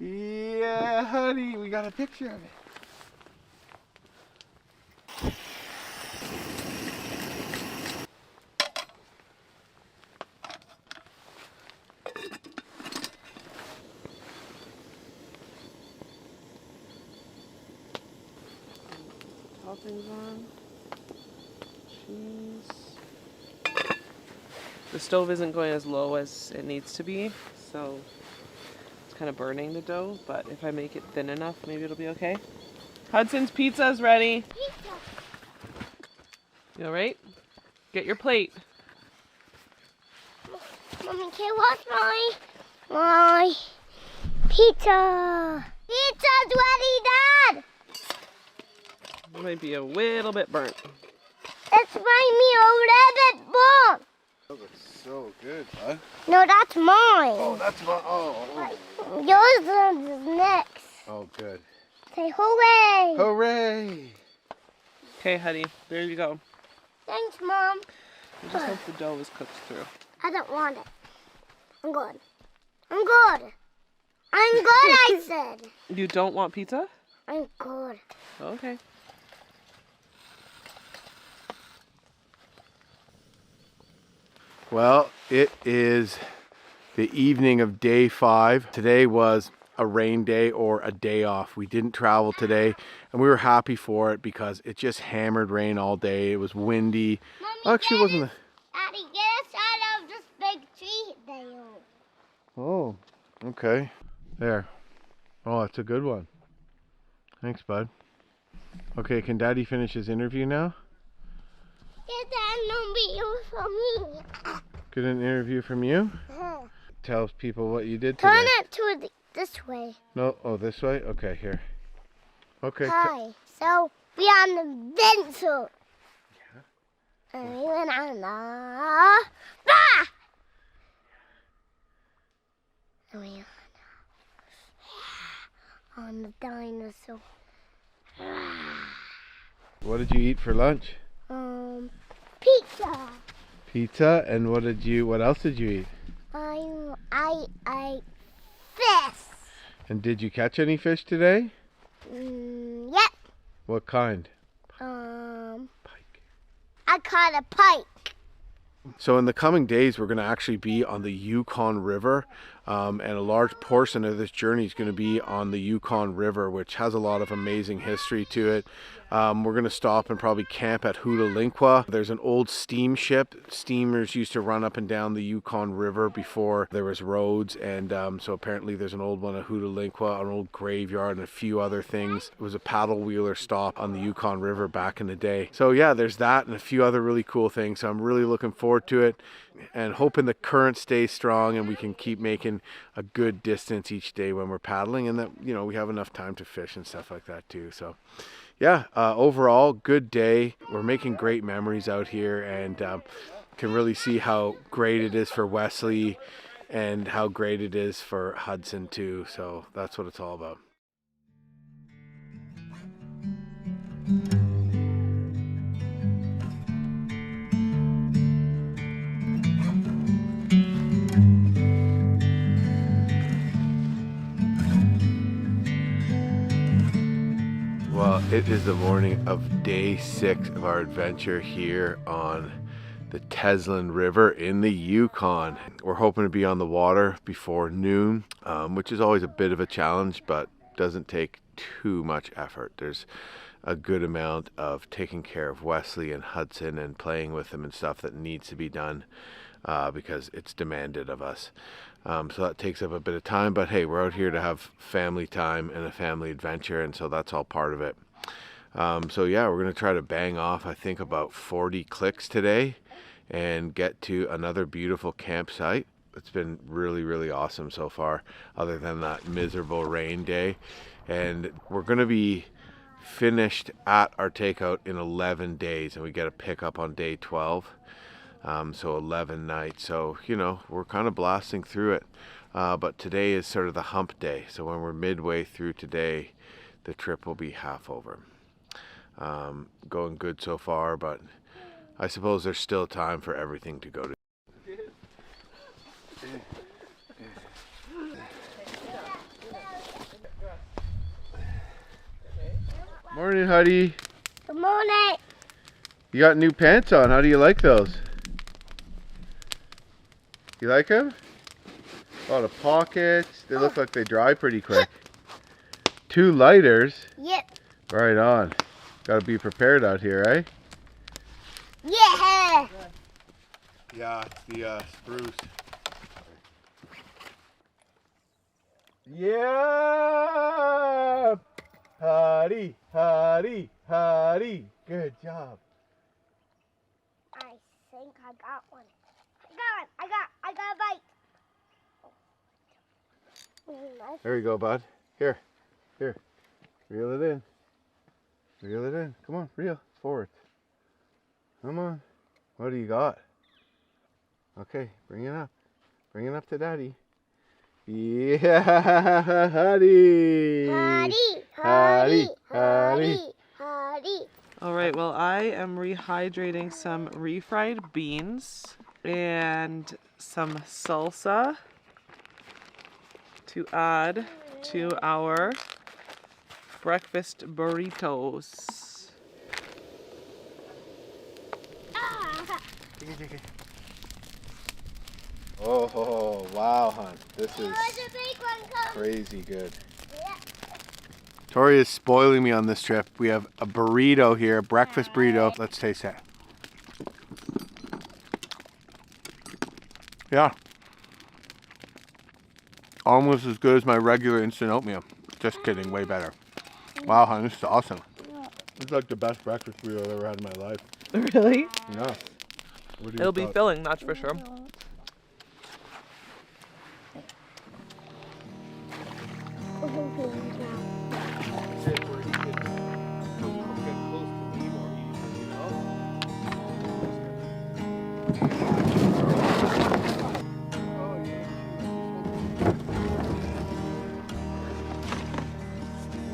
Yeah, honey, we got a picture of it. Toppings on. Cheese. The stove isn't going as low as it needs to be, so it's kind of burning the dough, but if I make it thin enough, maybe it'll be okay. Hudson's pizza's ready. Pizza. You all right? Get your plate. Mommy, can you watch my pizza? Pizza's ready, Dad. It might be a little bit burnt. It's made me a little bit burnt. That looks so good, bud. No, that's mine. Oh, that's my. Oh. Yours is next. Oh, good. Say hooray. Hooray! Okay, honey, there you go. Thanks, Mom. I just hope the dough is cooked through. I don't want it. I'm good. I'm good. I'm good, I said. You don't want pizza? I'm good. Okay. Well, it is the evening of day 5. Today was a rain day or a day off. We didn't travel today, and we were happy for it because it just hammered rain all day. It was windy. Mommy, Actually, it wasn't. Daddy, get us out of this big tree there. Oh, okay. There. Oh, that's a good one. Thanks, bud. Okay, can Daddy finish his interview now? Get that number from me. Get an interview from you? Tell people what you did today. Turn it to this way. No, oh, this way? Okay, here. Okay. Hi. So, we on the adventure. Yeah. And we went on the... Ah! And we on the dinosaur. What did you eat for lunch? Pizza. Pizza, and what else did you eat? I ate fish. And did you catch any fish today? Yep. What kind? Pike. I caught a pike. So in the coming days, we're going to actually be on the Yukon River, and a large portion of this journey is going to be on the Yukon River, which has a lot of amazing history to it. We're going to stop and probably camp at Hootalinqua. There's an old steamship. Steamers used to run up and down the Yukon River before there was roads, and so apparently there's an old one at Hootalinqua, an old graveyard, and a few other things. It was a paddle wheeler stop on the Yukon River back in the day. So yeah, there's that and a few other really cool things. So I'm really looking forward to it and hoping the current stays strong and we can keep making a good distance each day when we're paddling, and that, you know, we have enough time to fish and stuff like that too. So yeah, overall, good day. We're making great memories out here, and can really see how great it is for Wesley and how great it is for Hudson too. So that's what it's all about. Well, it is the morning of day 6 of our adventure here on the Teslin River in the Yukon. We're hoping to be on the water before noon, which is always a bit of a challenge, but doesn't take too much effort. There's a good amount of taking care of Wesley and Hudson and playing with them and stuff that needs to be done because it's demanded of us. So that takes up a bit of time, but hey, we're out here to have family time and a family adventure, and so that's all part of it. So yeah, we're going to try to bang off, I think, about 40 clicks today and get to another beautiful campsite. It's been really, really awesome so far, other than that miserable rain day. And we're going to be finished at our takeout in 11 days, and we get a pickup on day 12. So 11 nights. So, you know, we're kind of blasting through it. But today is sort of the hump day. So when we're midway through today, the trip will be half over. Going good so far, but I suppose there's still time for everything to go to. Morning, Huddy. Good morning. You got new pants on. How do you like those? You like them? A lot of pockets. They look like they dry pretty quick. 2 lighters. Yep. Right on. Got to be prepared out here, eh? Yeah. Yeah, it's the spruce. Yeah! Huddy, Huddy, Huddy. Good job. I think I got one. I got a bite. There you go, bud. Here. Reel it in. Reel it in. Come on, reel. Forward. Come on. What do you got? Okay, bring it up. Bring it up to Daddy. Yeah, Huddy. Huddy. All right, well, I am rehydrating some refried beans and some salsa to add to our breakfast burritos. Oh, wow, hon. This is There's a big one coming. crazy good. Yeah. Tori is spoiling me on this trip. We have a burrito here, a breakfast burrito. Let's taste it. Yeah. Almost as good as my regular instant oatmeal. Just kidding, way better. Wow, hon, this is awesome. It's like the best breakfast burrito I've ever had in my life. Really? Yeah. It'll be filling, that's for sure.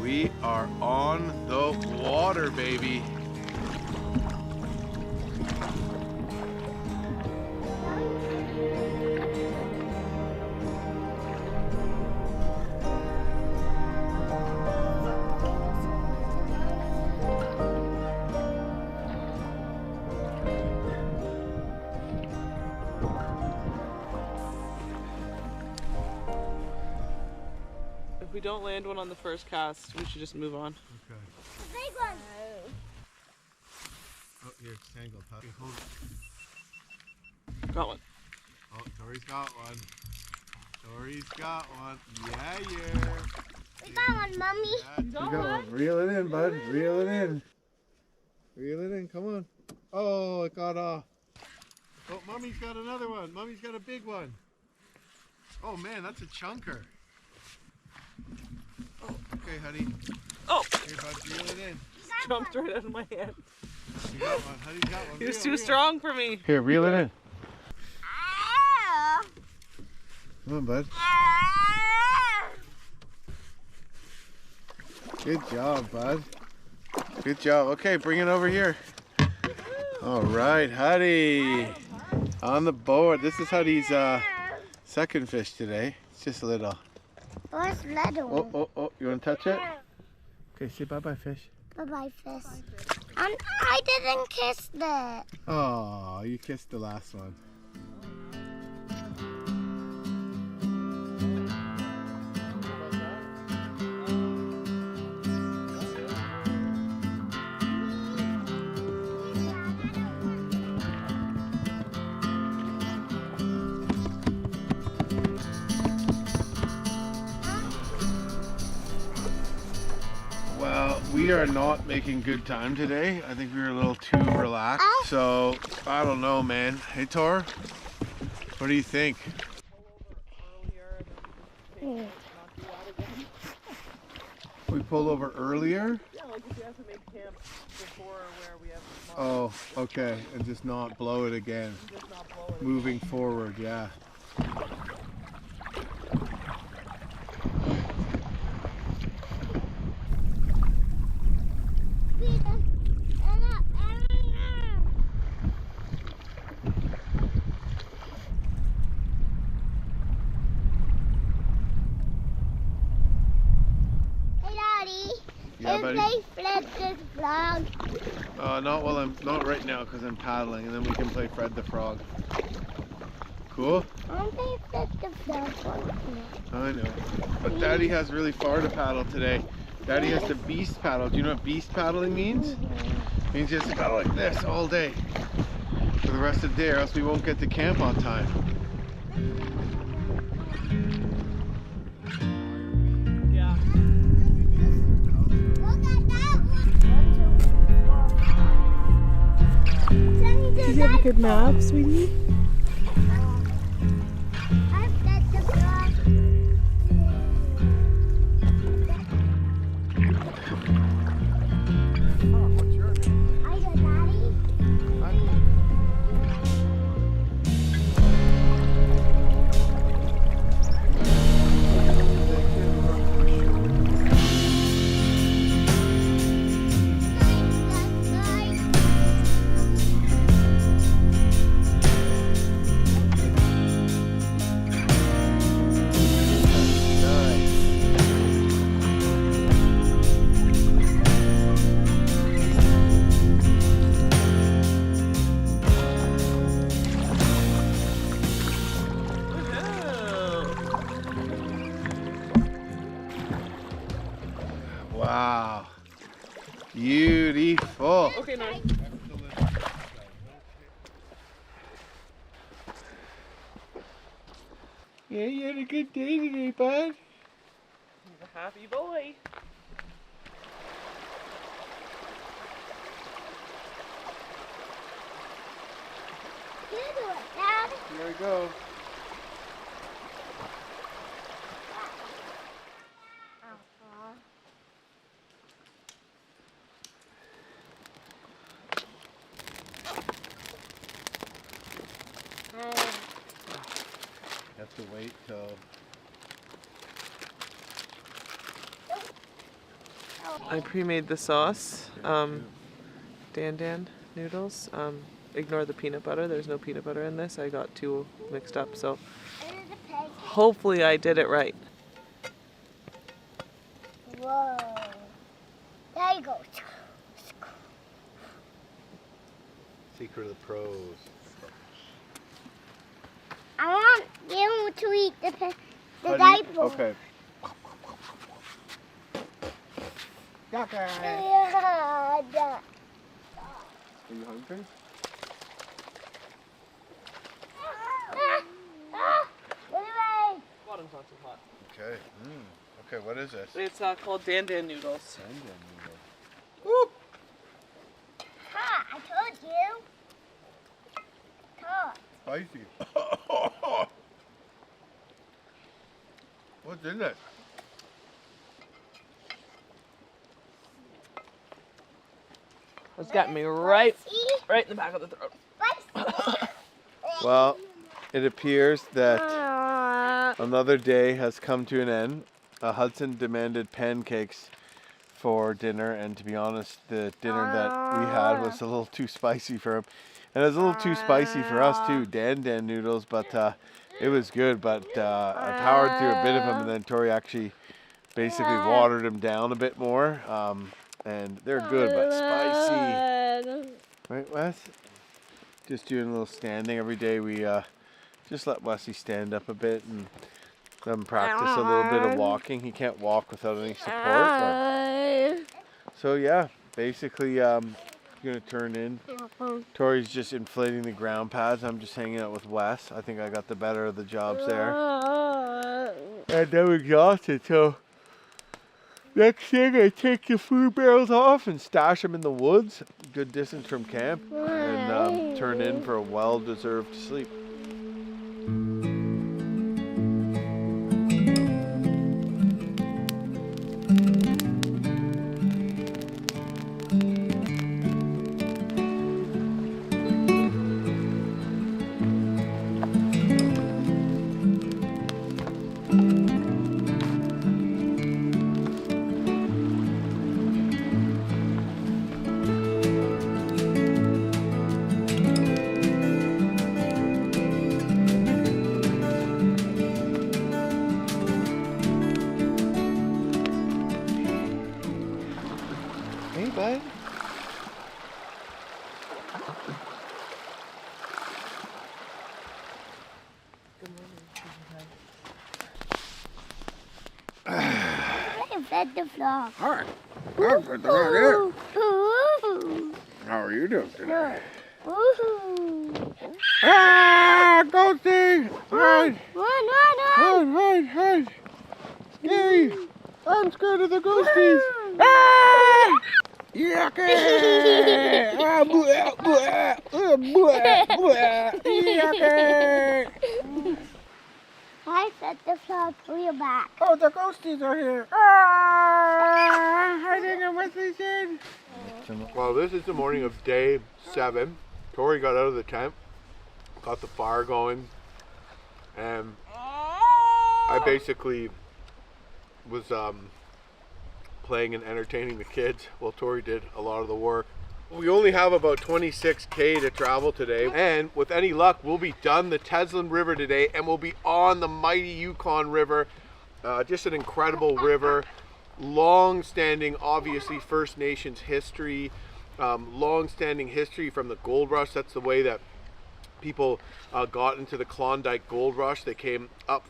We are on the water, baby. If we don't land one on the first cast, we should just move on. Okay. Big one. Oh, here, it's tangled. Huh? Hold it. Got one. Oh, Tori's got one. Tori's got one. Yeah. We got one, Mommy. You got one. Reel it in, bud. Reel it in. Reel it in. Come on. Oh, it got off. Oh, Mommy's got another one. Mommy's got a big one. Oh, man, that's a chunker. Oh, okay, honey. Oh! Here, bud, reel it in. Jumped right out of my hand. You got one. Honey's got one. He was too strong for me. Here, reel it in. Ah. Come on, bud. Ah. Good job, bud. Good job. Okay, bring it over here. All right, Huddy. On the board. This is Huddy's second fish today. It's just a little. Where's little? Oh. You want to touch it? Okay, say bye-bye, fish. Bye-bye, fish. And I didn't kiss that. Oh, you kissed the last one. We are not making good time today. I think we were a little too relaxed. So, I don't know, man. Hey, Tor, what do you think? We pull over earlier? Yeah, like if you have to make camp before where we have Oh, okay. And just not blow it again. just not blow it. Moving forward, yeah. Yeah, buddy. If they flip this frog. Not right now because I'm paddling, and then we can play Fred the Frog. Cool? Won't they flip the frog? I know. But Daddy has really far to paddle today. Daddy has to beast paddle. Do you know what beast paddling means? It means you have to paddle like this all day for the rest of the day, or else we won't get to camp on time. Yeah. Look at that one. Did you have a good nap, sweetie? I flipped the frog. What's your name? I got Daddy. Beautiful. Okay, no. Yeah, you had a good day today, bud. He's a happy boy. You do it, Dad. Here we go. Have to wait till. I pre-made the sauce. Dan noodles. Ignore the peanut butter. There's no peanut butter in this. I got two mixed up, so hopefully I did it right. Whoa. There you go. Secret of the pros. I want you to eat the How do you- diaper. Okay. Yeah, Are you hungry? Bottom's not too hot. Okay. Okay, what is this? It's called Dan noodles. Ha, I told you. Talk. Spicy. What's in it? It's got me right See? in the back of the throat. Spicy. Well, it appears that another day has come to an end. Hudson demanded pancakes for dinner, and to be honest, the dinner that we had was a little too spicy for him. And it was a little too spicy for us too, Dan noodles, but it was good. But I powered through a bit of them, and then Tori actually basically watered them down a bit more. And they're good, but spicy. Right, Wes? Just doing a little standing every day. We just let Wesley stand up a bit and let him practice a little bit of walking. He can't walk without any support. So yeah, basically gonna turn in. Tori's just inflating the ground pads. I'm just hanging out with Wes. I think I got the better of the jobs there. And I'm exhausted, so next thing I take the food barrels off and stash them in the woods, good distance from camp, and turn in for a well-deserved sleep. Hey, bud. I fed the frog. Hi. I'm fed the frog here. How are you doing today? Woohoo! Ah, Ghosty! Hide! Run! Hide! Scary! I'm scared of the ghosties! Ah! Yucky! Ah, bleh, bleh, bleh, bleh, yucky! I fed the frog for your back. Oh, the ghosties are here! Ah! Hiding in Wesley's head! Well, this is the morning of day 7. Tori got out of the tent, got the fire going, and I basically was playing and entertaining the kids while Tori did a lot of the work. We only have about 26K to travel today, and with any luck we'll be done the Teslin River today, and we'll be on the mighty Yukon River. Just an incredible river, long-standing, obviously First Nations history, long-standing history from the gold rush. That's the way that people got into the Klondike Gold Rush. They came up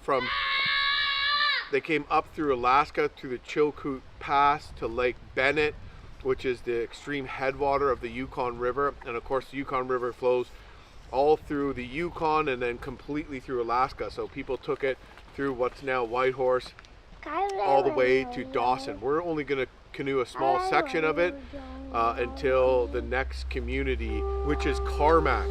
through Alaska, through the Chilkoot Pass to Lake Bennett, which is the extreme headwater of the Yukon River. And of course, the Yukon River flows all through the Yukon and then completely through Alaska. So people took it through what's now Whitehorse all the way to Dawson. We're only going to canoe a small section of it until the next community, which is Carmax.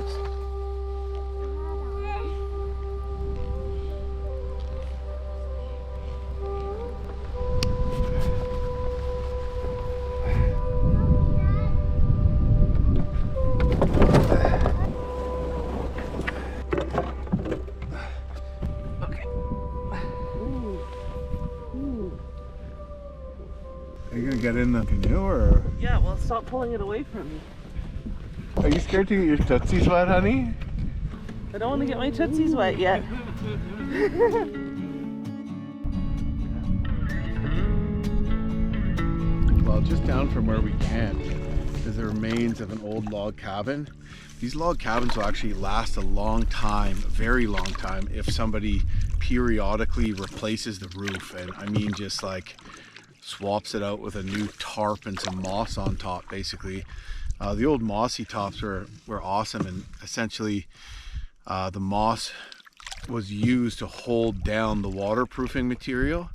Are you gonna get in the canoe or? Yeah, well, stop pulling it away from me. Are you scared to get your tootsies wet, honey? I don't want to get my tootsies wet yet. Well, just down from where we camped is the remains of an old log cabin. These log cabins will actually last a long time, a very long time, if somebody periodically replaces the roof. And I mean just like swaps it out with a new tarp and some moss on top, basically. The old mossy tops were awesome, and essentially the moss was used to hold down the waterproofing material.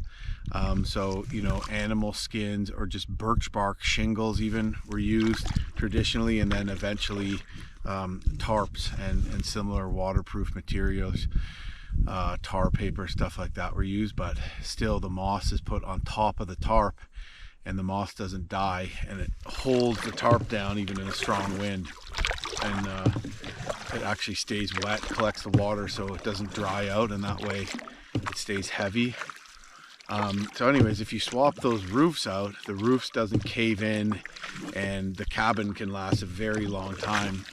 So, you know, animal skins or just birch bark shingles even were used traditionally, and then eventually tarps and similar waterproof materials. Tar paper, stuff like that were used, but still the moss is put on top of the tarp and the moss doesn't die, and it holds the tarp down even in a strong wind, and it actually stays wet, collects the water so it doesn't dry out, and that way it stays heavy. So anyways, if you swap those roofs out, the roofs doesn't cave in and the cabin can last a very long time.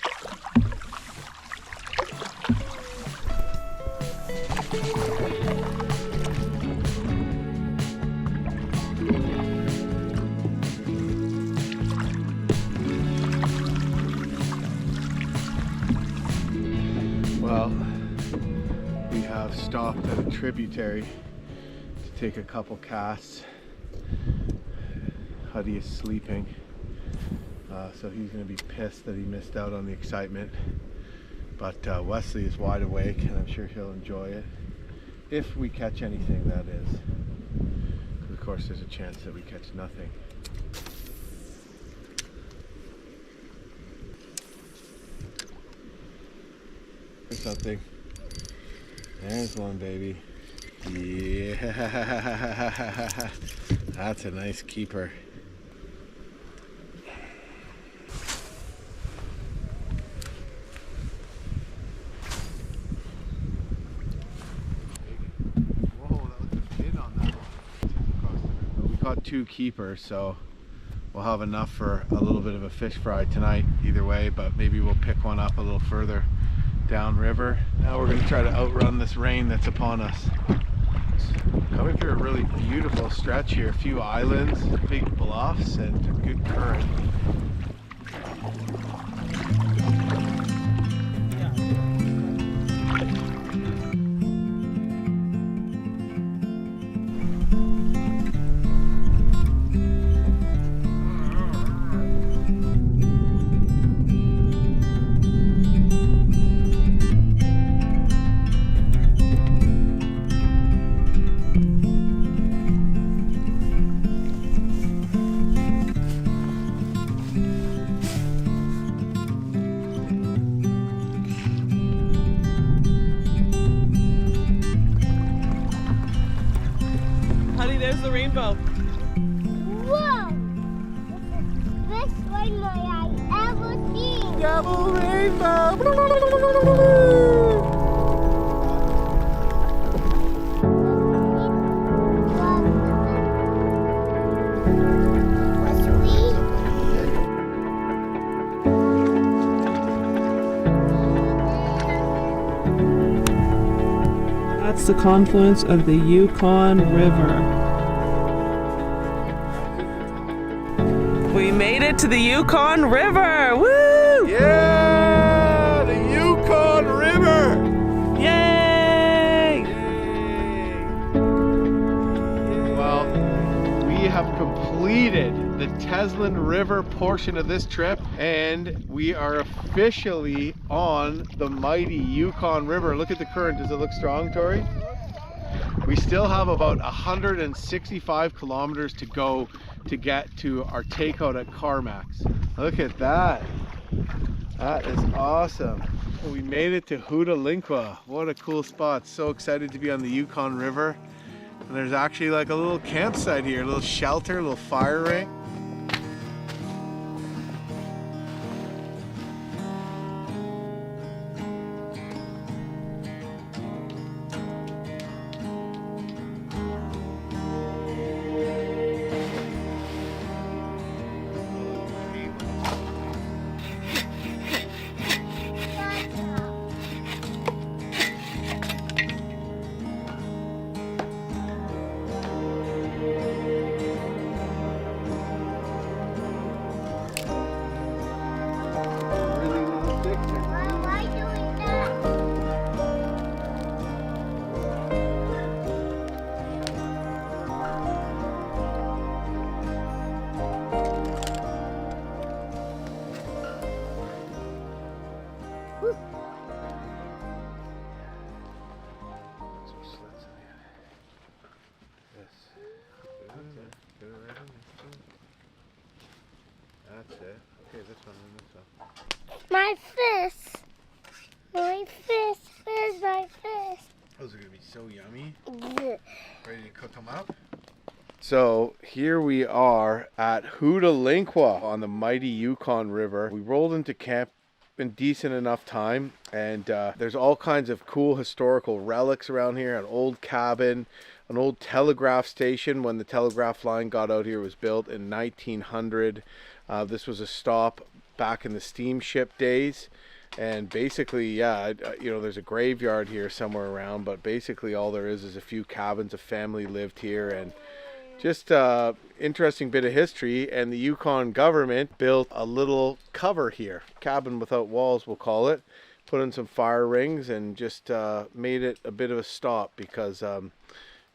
Well, we have stopped at a tributary to take a couple casts. Huddy is sleeping, so he's going to be pissed that he missed out on the excitement. But Wesley is wide awake, and I'm sure he'll enjoy it. If we catch anything, that is. Of course, there's a chance that we catch nothing. There's something. There's one, baby. Yeah, that's a nice keeper. Whoa, that was a fin on that one. We caught 2 keepers, so we'll have enough for a little bit of a fish fry tonight either way, but maybe we'll pick one up a little further downriver. Now we're going to try to outrun this rain that's upon us. Coming through a really beautiful stretch here, a few islands, big bluffs, and a good current. There's the rainbow. Whoa! This is the best rainbow I ever seen. Double rainbow. That's the confluence of the Yukon River. We made it to the Yukon River! Woo! Yeah, the Yukon River! Yay! Well, we have completed the Teslin River portion of this trip, and we are officially on the mighty Yukon River. Look at the current. Does it look strong, Tori? We still have about 165 kilometers to go to get to our takeout at Carmack's. Look at that. That is awesome. We made it to Hootalinqua. What a cool spot. So excited to be on the Yukon River. And there's actually like a little campsite here, a little shelter, a little fire ring. That's it. Okay, this one and this one. My fist. My fist. Where's my fist? Those are gonna be so yummy. Ugh. Ready to cook them up? So here we are at Hootalinqua on the mighty Yukon River. We rolled into camp in decent enough time, and there's all kinds of cool historical relics around here. An old cabin, an old telegraph station. When the telegraph line got out here, it was built in 1900. This was a stop back in the steamship days. And basically, yeah, you know, there's a graveyard here somewhere around, but basically all there is a few cabins. A family lived here, and just interesting bit of history. And the Yukon government built a little cover here, cabin without walls, we'll call it. Put in some fire rings and just made it a bit of a stop, because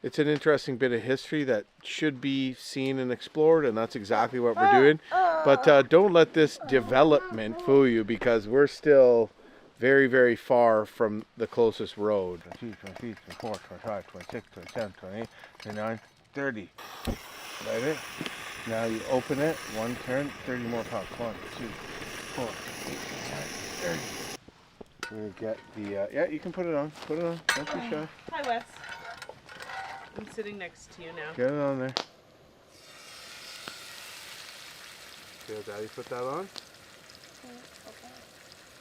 it's an interesting bit of history that should be seen and explored, and that's exactly what we're doing. But don't let this development fool you, because we're still very, very far from the closest road. 23, 24, 25, 26, 27, 28, 29, 30. Right it. Now you open it, one turn, 30 more pounds. 1, 2, 4, 8, 9, 30. We're gonna get the, yeah, you can put it on. Put it on. Don't be shy. Hi, Wes. I'm sitting next to you now. Get it on there. Okay, Daddy, put that on.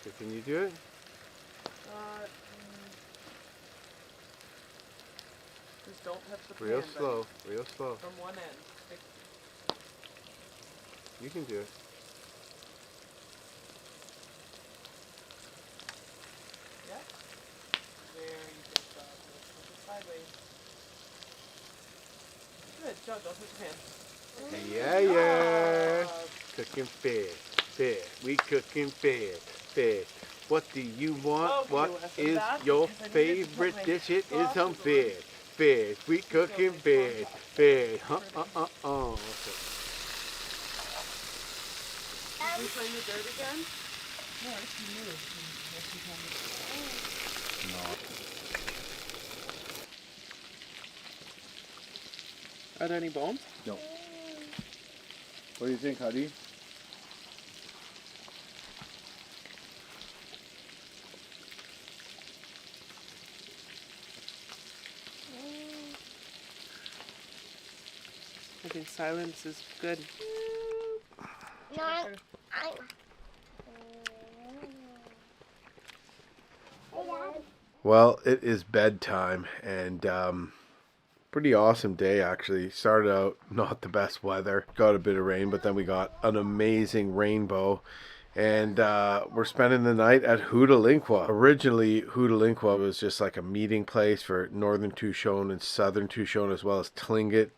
Okay, can you do it? Just don't touch the pan. Real slow, real slow. From one end. You can do it. Yeah? Very good job. Let's put it sideways. Good job, don't touch the pan. Yeah, yeah. Cooking fish, fish. We cooking fish, fish. What do you want? Okay, What Wes, is I'm back your because I needed to put favorite my dish? It is sauces some on. fish, fish. We cooking fish, fish. Okay. Did we find the dirt again? No, it's new. Are there any bones? No. What do you think, Huddy? I think silence is good. No, Well, it is bedtime, and pretty awesome day actually. Started out not the best weather, got a bit of rain, but then we got an amazing rainbow, and we're spending the night at Hootalinqua. Originally, Hootalinqua was just like a meeting place for Northern Tushone and Southern Tushone, as well as Tlingit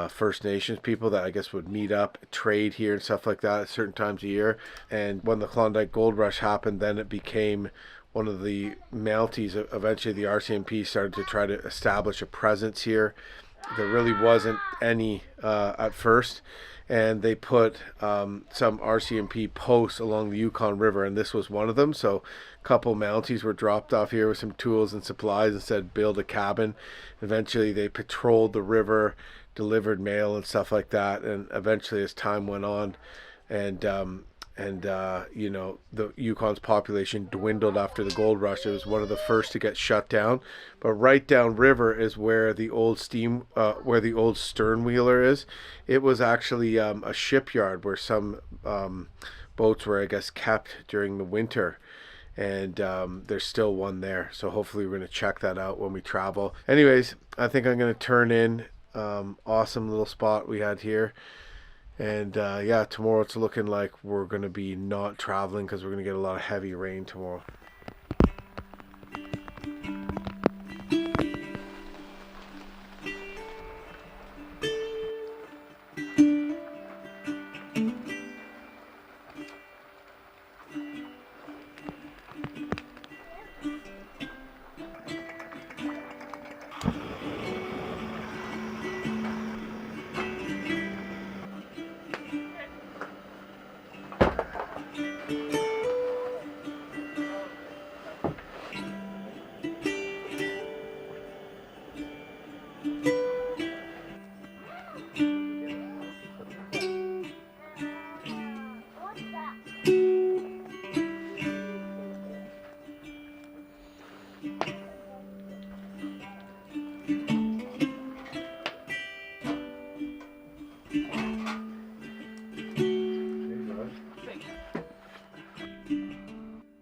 First Nations people that I guess would meet up, trade here and stuff like that at certain times of year. And when the Klondike Gold Rush happened, then it became one of the Mounties. Eventually the RCMP started to try to establish a presence here. There really wasn't any at first, and they put some RCMP posts along the Yukon River, and this was one of them. So a couple Mounties were dropped off here with some tools and supplies and said build a cabin. Eventually they patrolled the river, delivered mail and stuff like that, and eventually as time went on and you know, the Yukon's population dwindled after the gold rush. It was one of the first to get shut down. But right downriver is where the old sternwheeler is. It was actually a shipyard where some boats were, I guess, kept during the winter. And there's still one there. So hopefully we're going to check that out when we travel. Anyways, I think I'm going to turn in. Awesome little spot we had here. And yeah, tomorrow it's looking like we're going to be not traveling because we're going to get a lot of heavy rain tomorrow.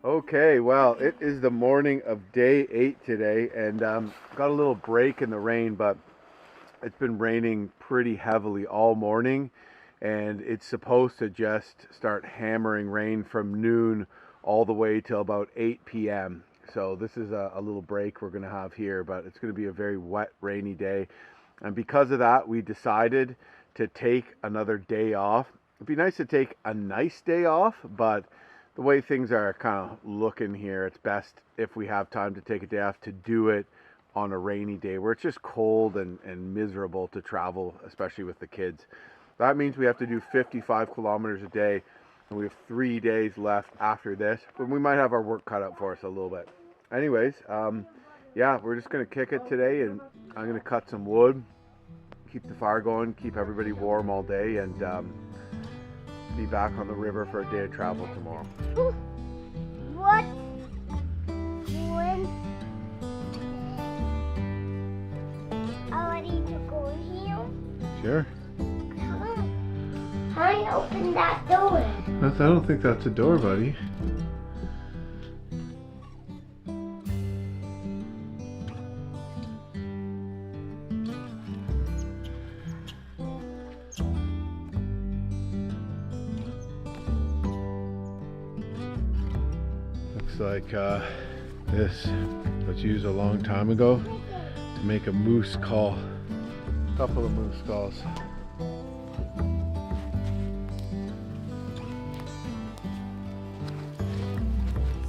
Okay, well, it is the morning of day 8 today, and got a little break in the rain, but it's been raining pretty heavily all morning, and it's supposed to just start hammering rain from noon all the way till about 8 p.m. So this is a little break we're going to have here, but it's going to be a very wet, rainy day. And because of that, we decided to take another day off. It'd be nice to take a nice day off, but the way things are kind of looking here, it's best if we have time to take a day off to do it on a rainy day where it's just cold and miserable to travel, especially with the kids. That means we have to do 55 kilometers a day, and we have 3 days left after this, but we might have our work cut out for us a little bit. Anyways, yeah, we're just going to kick it today, and I'm going to cut some wood, keep the fire going, keep everybody warm all day, and be back on the river for a day of travel tomorrow. What? When? Are ready to go here? Sure. Come on. I open that door. I don't think that's a door, buddy. Like this was used a long time ago to make a moose call. A couple of moose calls.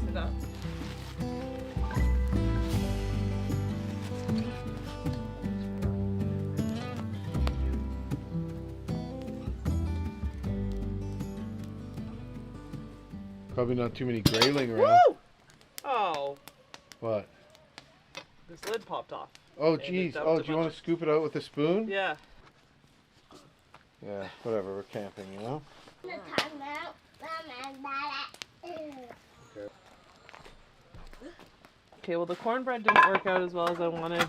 Sit up. Probably not too many grayling around. Woo! Oh. What? This lid popped off. Oh, geez. Oh, do you want to scoop it out with a spoon? Yeah. Yeah, whatever. We're camping, you know? Okay, well the cornbread didn't work out as well as I wanted,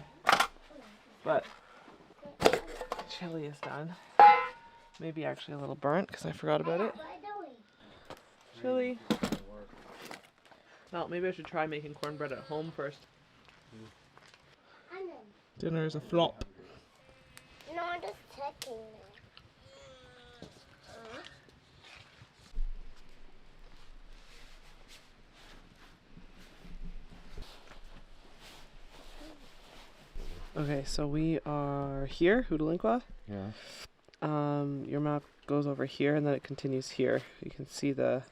but chili is done. Maybe actually a little burnt because I forgot about it. Chili. Well, maybe I should try making cornbread at home first. Dinner is a flop. No, I'm just checking. Okay, so we are here, Hootalinqua. Yeah. Your map goes over here and then it continues here. You can see the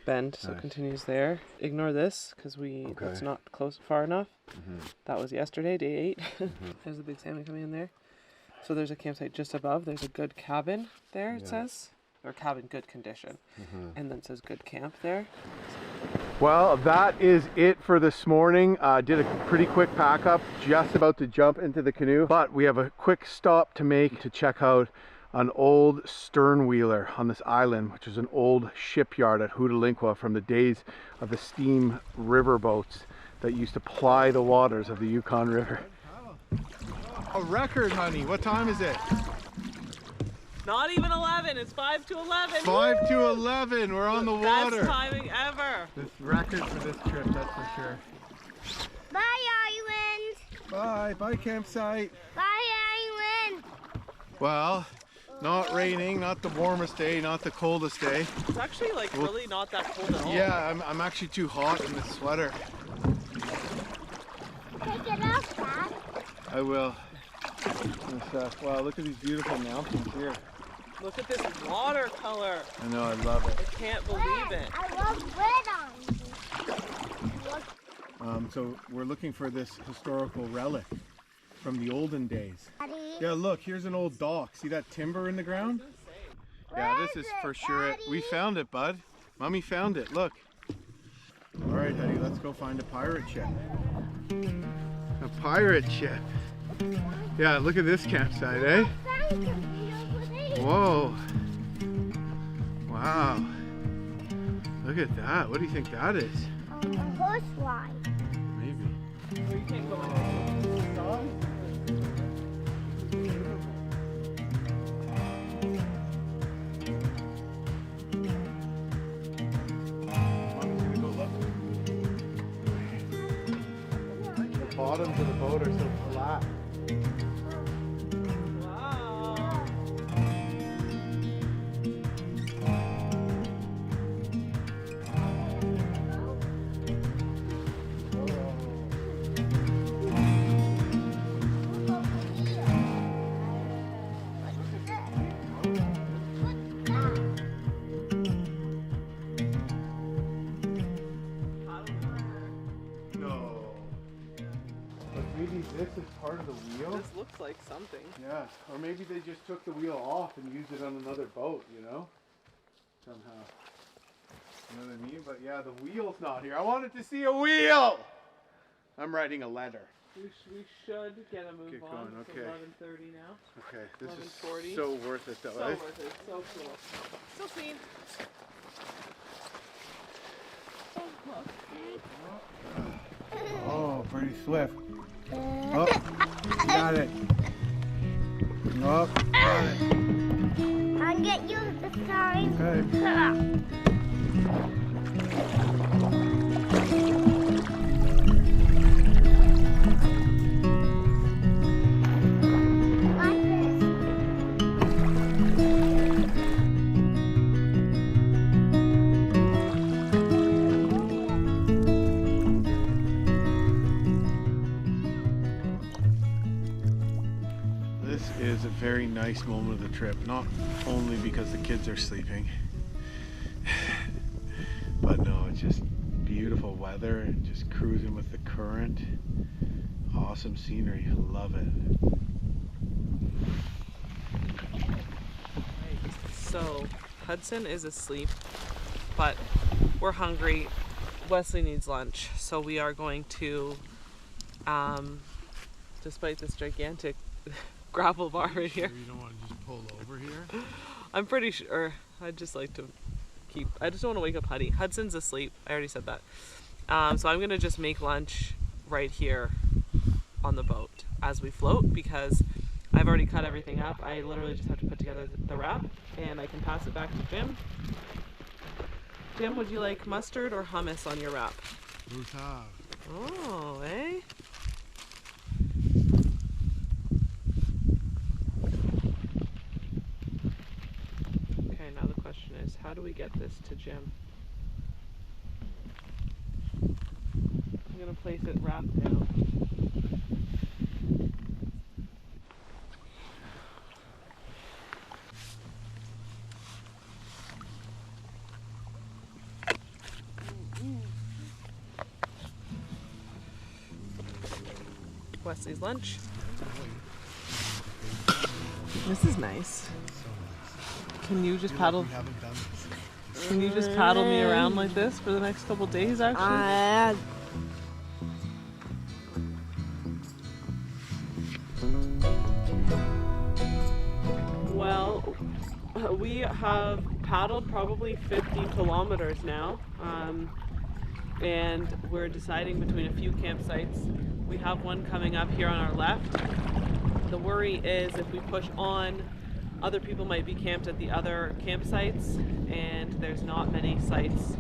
bend, so Nice. it continues there. Ignore this because it's not close far enough. That was yesterday, day 8. There's the big salmon coming in there. So there's a campsite just above. There's a good cabin there, it says. Or cabin, good condition. And then it says good camp there. Well, that is it for this morning. Did a pretty quick pack up, just about to jump into the canoe. But we have a quick stop to make to check out an old sternwheeler on this island, which is an old shipyard at Hootalinqua from the days of the steam river boats that used to ply the waters of the Yukon River. A record, honey. What time is it? Not even 11. It's 5 to 11. 5 to 11. We're on the water. Best timing ever. This record for this trip, that's for sure. Bye, island. Bye. Bye, campsite. Bye, island. Well, not raining, not the warmest day, not the coldest day. It's actually like really not that cold at all. Yeah, I'm actually too hot in this sweater. Take it off, Dad. I will. Wow, look at these beautiful mountains here. Look at this watercolor. I know, I love it. I can't believe it. I love red on you. So we're looking for this historical relic from the olden days. Daddy. Yeah, look, here's an old dock. See that timber in the ground? Yeah, this is for sure it. We found it, bud. Mommy found it, look. All right, honey, let's go find a pirate ship. A pirate ship. Yeah, look at this campsite, eh? Whoa. Wow. Look at that. What do you think that is? A horse ride. Maybe. You can't go in. The bottoms of the boat are so flat. This is part of the wheel? This looks like something. Yeah, or maybe they just took the wheel off and used it on another boat, you know? Somehow. You know what I mean? But yeah, the wheel's not here. I wanted to see a wheel! I'm writing a letter. We should get a move Get on. going, It's okay. 11:30 now. Okay, this 11:40. is so worth it though, So eh? worth it. So cool. So clean. Oh, pretty swift. Oh, got it. Oh, got it. I'll get you this time. Okay. Like this. This is a very nice moment of the trip, not only because the kids are sleeping, but no, it's just beautiful weather and just cruising with the current. Awesome scenery, I love it. So Hudson is asleep, but we're hungry. Wesley needs lunch, so we are going to, despite this gigantic gravel bar right here. You don't want to just pull over here? I'm pretty sure I'd just like to I just don't want to wake up Huddy. Hudson's asleep. I already said that. So I'm going to just make lunch right here on the boat as we float because I've already cut everything up. I literally just have to put together the wrap and I can pass it back to Jim. Jim, would you like mustard or hummus on your wrap? Oh, eh? Okay, now the question is, how do we get this to Jim? I'm gonna place it wrapped down. Wesley's lunch. This is nice. Can you just paddle? We haven't done this. Can you just paddle me around like this for the next couple days, actually? Well, we have paddled probably 50 kilometers now, and we're deciding between a few campsites. We have one coming up here on our left. The worry is if we push on, other people might be camped at the other campsites, and there's not many sites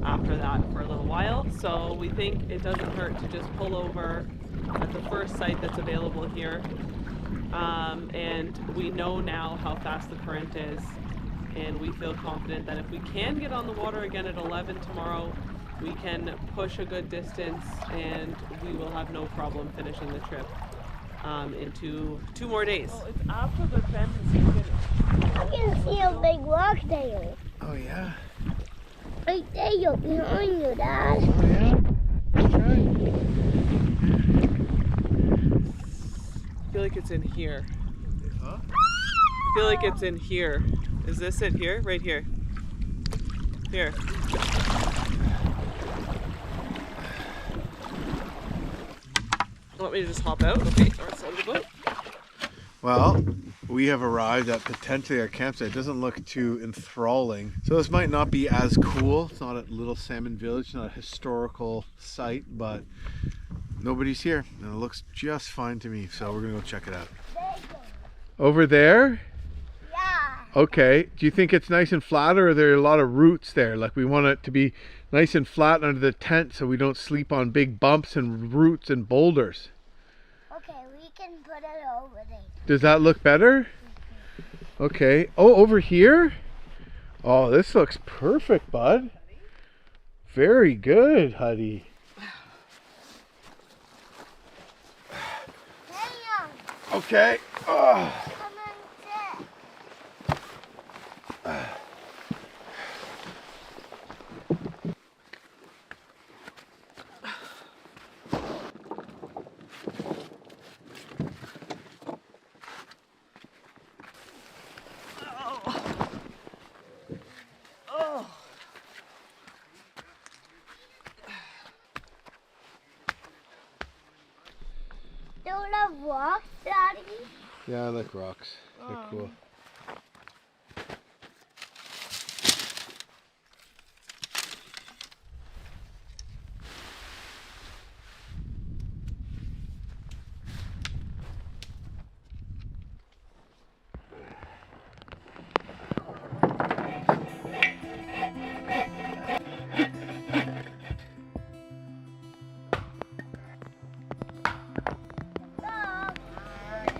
after that for a little while. So we think it doesn't hurt to just pull over at the first site that's available here. And we know now how fast the current is, and we feel confident that if we can get on the water again at 11 tomorrow, we can push a good distance and we will have no problem finishing the trip in two more days. Well, it's after the bend. I can see a big rock there. Oh yeah? Right there, behind you, Dad. Oh yeah? Okay. I feel like it's in here. Huh? I feel like it's in here. Is this it here? Right here. Here. Want me to just hop out? Okay, let's on the boat. Well, we have arrived at potentially our campsite. It doesn't look too enthralling. So this might not be as cool. It's not a little salmon village, not a historical site, but nobody's here. And it looks just fine to me. So we're gonna go check it out. Over there? Yeah. Okay. Do you think it's nice and flat, or are there a lot of roots there? Like, we want it to be nice and flat under the tent so we don't sleep on big bumps and roots and boulders. Okay, we can put it over there. Does that look better? Okay. Oh, over here? Oh, this looks perfect, bud. Very good, Huddy. Hang on. Okay. Oh. Come and sit. Don't love rocks, Daddy? Yeah, I like rocks. They're cool.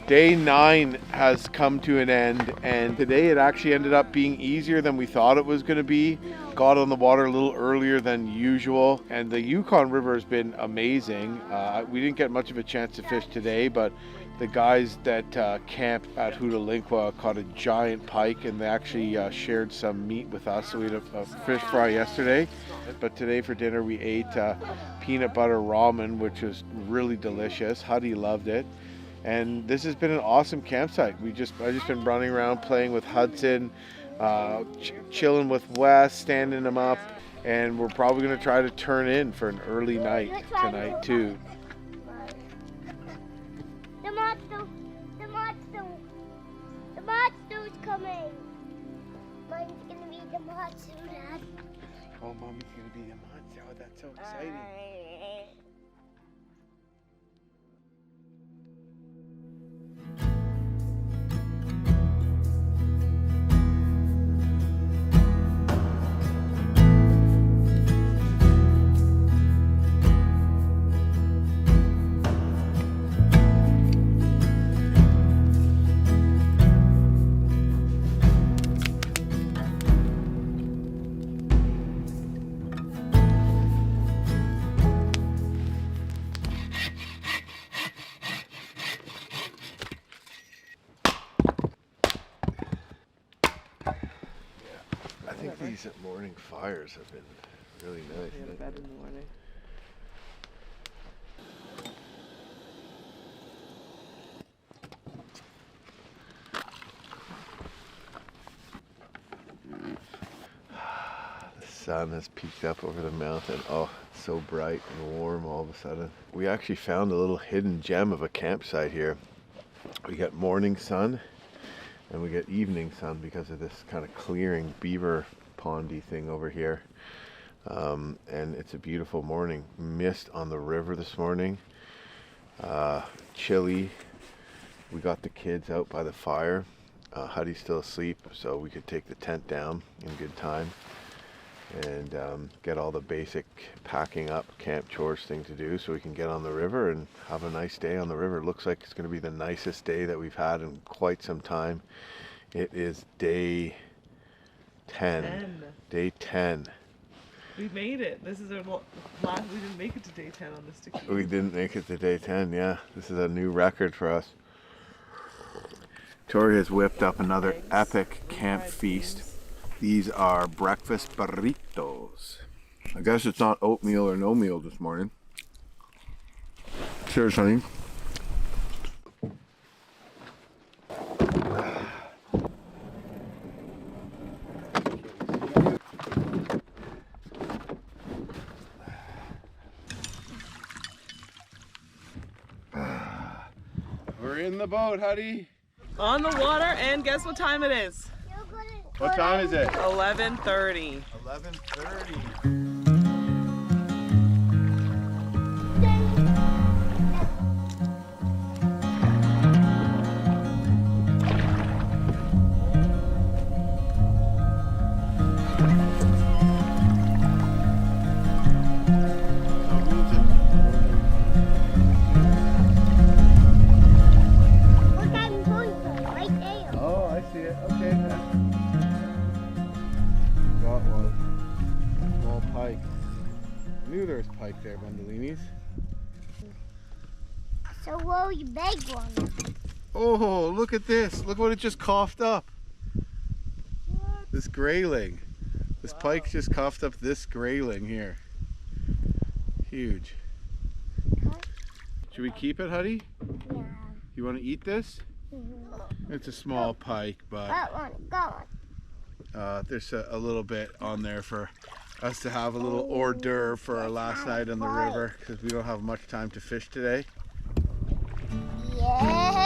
Day 9 has come to an end, and today it actually ended up being easier than we thought it was going to be. Got on the water a little earlier than usual, and the Yukon River has been amazing. We didn't get much of a chance to fish today, but the guys that camped at Hootalinqua caught a giant pike, and they actually shared some meat with us. So we had a fish fry yesterday, but today for dinner we ate peanut butter ramen, which was really delicious. Huddy loved it. And this has been an awesome campsite. I've just been running around playing with Hudson, chilling with Wes, standing him up, and we're probably going to try to turn in for an early night tonight too. The monster's coming. Mine's gonna be the monster, Dad. Oh, Mommy's going to be the monster. Oh, that's so exciting. These morning fires have been really nice. We had a bed in the morning. sun has peeked up over the mountain. Oh, it's so bright and warm all of a sudden. We actually found a little hidden gem of a campsite here. We got morning sun and we get evening sun because of this kind of clearing beaver pondy thing over here. And it's a beautiful morning. Mist on the river this morning. Chilly. We got the kids out by the fire. Huddy's still asleep, so we could take the tent down in good time and get all the basic packing up camp chores thing to do so we can get on the river and have a nice day on the river. Looks like it's going to be the nicest day that we've had in quite some time. It is day 10. Day 10. We made it. This is our last. We didn't make it to day 10 on this tequila. We didn't make it to day 10, yeah. This is a new record for us. Tori has whipped up another epic camp feast. These are breakfast burritos. I guess it's not oatmeal or no meal this morning. Cheers, honey. We're in the boat, Huddy. On the water, and guess what time it is? What time is it? 11:30. 11:30. Pike there, Bundolinis. So where you big one? Oh, look at this. Look what it just coughed up. What? This grayling. This pike just coughed up this grayling here. Huge. Should we keep it, Huddy? Yeah. You want to eat this? Mm-hmm. It's a small pike, but That one, go on. there's a little bit on there for us to have a little hors d'oeuvre for our last night on the river because we don't have much time to fish today. Yeah.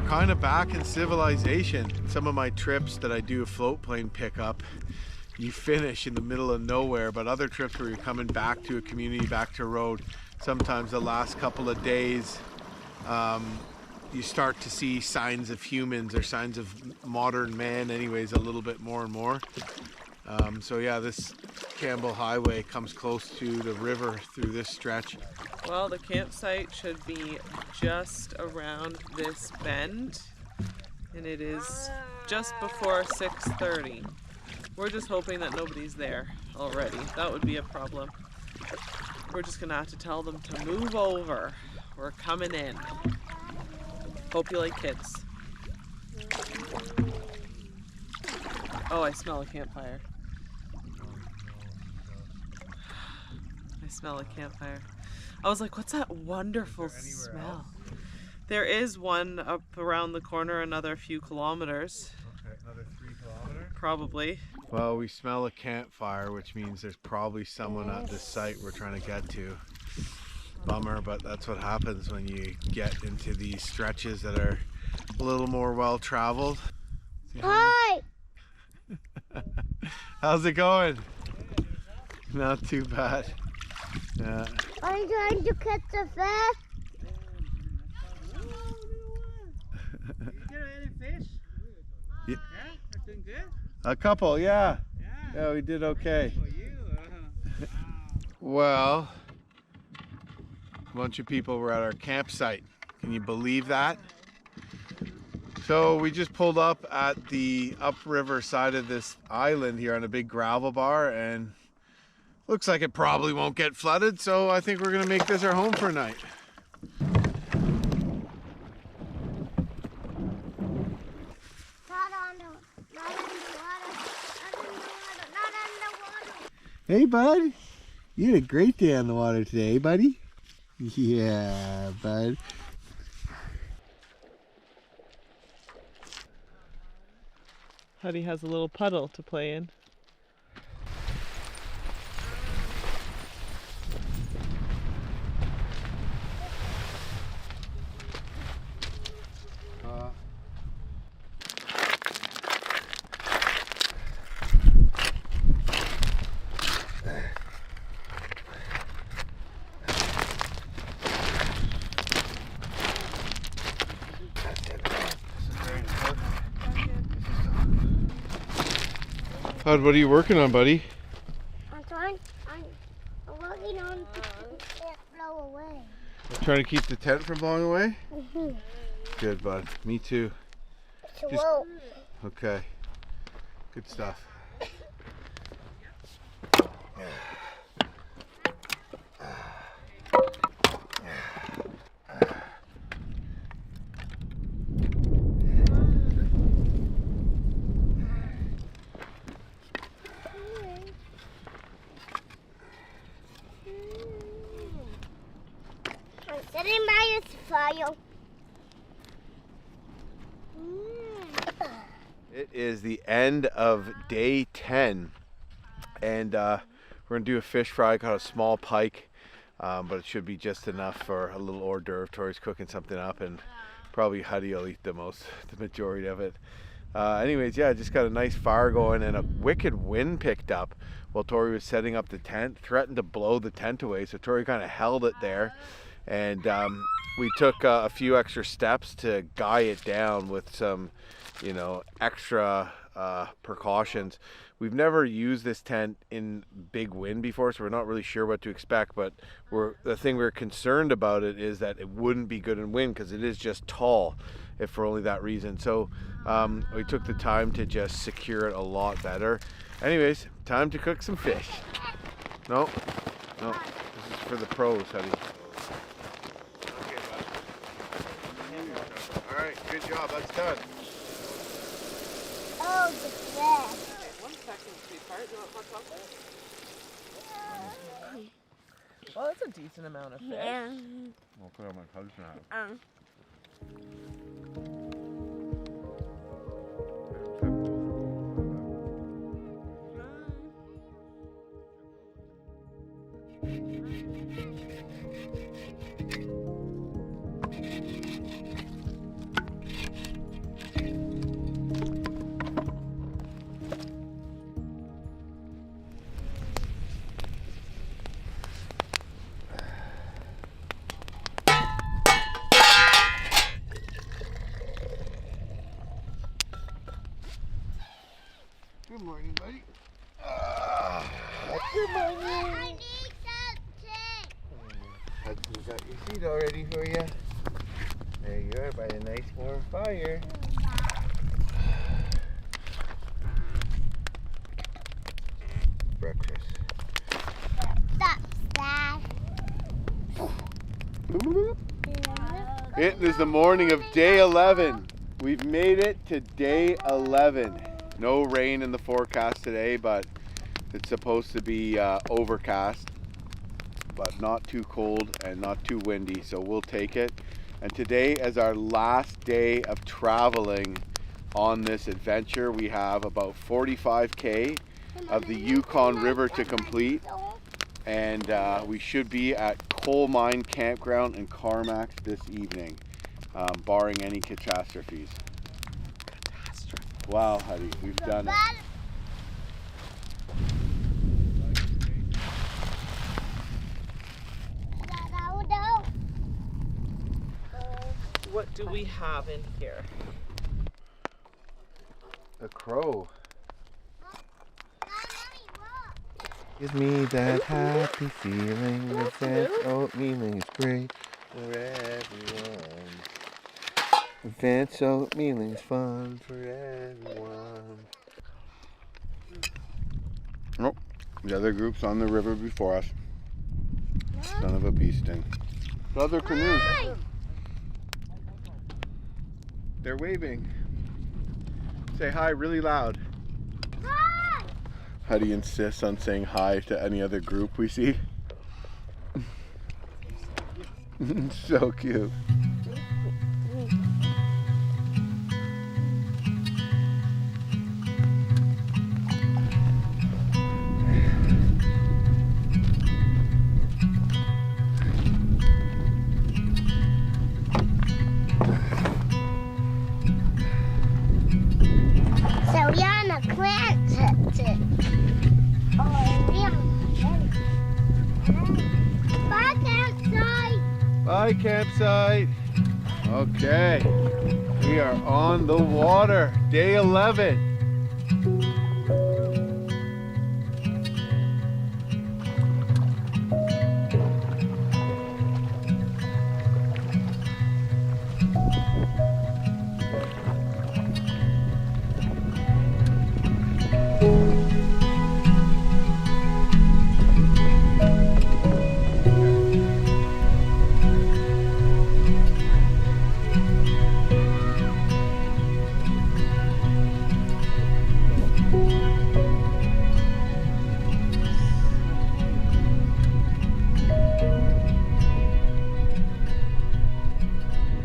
Kind of back in civilization. Some of my trips that I do a floatplane pickup, you finish in the middle of nowhere, but other trips where you're coming back to a community, back to a road, sometimes the last couple of days you start to see signs of humans or signs of modern man anyways a little bit more and more. So yeah, this Campbell Highway comes close to the river through this stretch. Well, the campsite should be just around this bend, and it is just before 6:30. We're just hoping that nobody's there already. That would be a problem. We're just gonna have to tell them to move over. We're coming in. Hope you like kids. Oh, I smell a campfire. I smell a campfire. I was like, what's that wonderful smell? There is one up around the corner, another few kilometers. Okay, another 3 kilometers? Probably. Well, we smell a campfire, which means there's probably someone at this site we're trying to get to. Bummer, but that's what happens when you get into these stretches that are a little more well-traveled. Hi. How's it going? Not too bad. Yeah. Are you trying to catch a fish? A couple, yeah. Yeah, we did okay. Well, a bunch of people were at our campsite. Can you believe that? So we just pulled up at the upriver side of this island here on a big gravel bar, and looks like it probably won't get flooded, so I think we're gonna make this our home for a night. Hey, bud. You had a great day on the water today, buddy. Yeah, bud. Huddy has a little puddle to play in. Bud, what are you working on, buddy? I'm working on to keep the tent blow away. Trying to keep the tent from blowing away? Mm-hmm. Good, bud. Me too. It's a rope. Okay. Good stuff. I'm sitting by this fire. It is the end of day 10, and we're going to do a fish fry. Caught a small pike, but it should be just enough for a little hors d'oeuvre. Tori's cooking something up, and probably Huddy will eat the majority of it. Anyways, yeah, just got a nice fire going, and a wicked wind picked up while Tori was setting up the tent, threatened to blow the tent away, so Tori kind of held it there, and we took a few extra steps to guy it down with some, extra precautions. We've never used this tent in big wind before, so we're not really sure what to expect, but the thing we're concerned about it is that it wouldn't be good in wind because it is just tall, if for only that reason. So we took the time to just secure it a lot better. Anyways, time to cook some fish. No, this is for the pros, honey. Okay, bud. All right, good job, that's done. Oh, the best. Okay, 1 second, sweetheart. You want hot chocolate? Well, that's a decent amount of fish. Yeah. I'll put on my Hudson hat. Good morning, buddy. Good morning. I need something. Hudson's got your seat all ready for you. There you are by the nice warm fire. Breakfast. Stop, Dad. It is the morning of day 11. We've made it to day 11. No rain in the forecast today, but it's supposed to be overcast, but not too cold and not too windy, so we'll take it. And today is our last day of traveling on this adventure. We have about 45K of the Yukon River to complete, and we should be at Coal Mine Campground in Carmack this evening, barring any catastrophes. Wow, Huddy, we've done it. What do we have in here? A crow. Give me that happy feeling that oatmeal is great for everyone. Advanced oatmeal is fun for everyone. Oh, the other group's on the river before us. Son of a bee sting. The other canoes. They're waving. Say hi really loud. Hi! Huddy insists on saying hi to any other group we see. So cute. So we're on a plant trip. Oh, we're on Bye, campsite. Bye, campsite. Okay, we are on the water. Day 11.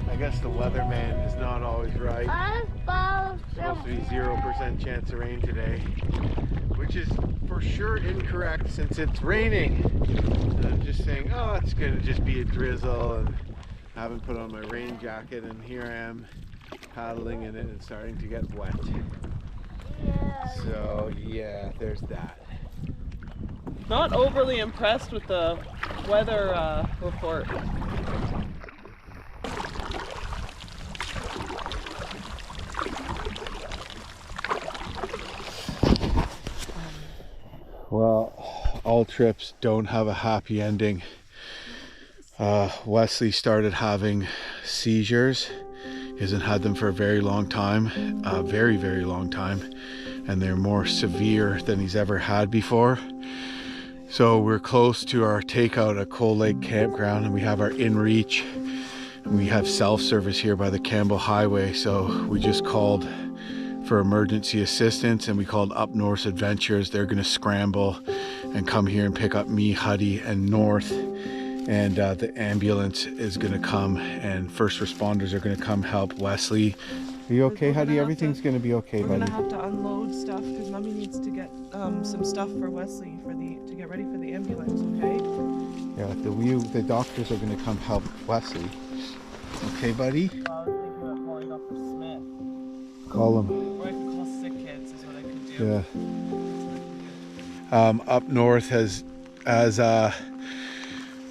I guess the weatherman is not always right. Supposed to be 0% chance of rain today, which is for sure incorrect since it's raining. And I'm just saying, oh, it's gonna just be a drizzle, and I haven't put on my rain jacket, and here I am paddling in it and starting to get wet. So yeah, there's that. Not overly impressed with the weather report. Well, all trips don't have a happy ending. Wesley started having seizures. He hasn't had them for a very long time, very, very long time. And they're more severe than he's ever had before. So we're close to our takeout at Cold Lake Campground, and we have our in-reach. And we have self-service here by the Campbell Highway. So we just called for emergency assistance, and we called Up North Adventures. They're gonna scramble and come here and pick up me, Huddy, and North. And the ambulance is gonna come, and first responders are gonna come help Wesley. Are you okay, Huddy? Everything's gonna be okay, buddy. We're gonna have to unload stuff because Mommy needs to get some stuff for Wesley to get ready for the ambulance. Okay? Yeah, the doctors are gonna come help Wesley. Okay, buddy? I was thinking about calling Dr. Smith. Call him. Or I could call sick kids is what I could do. Yeah. Up North has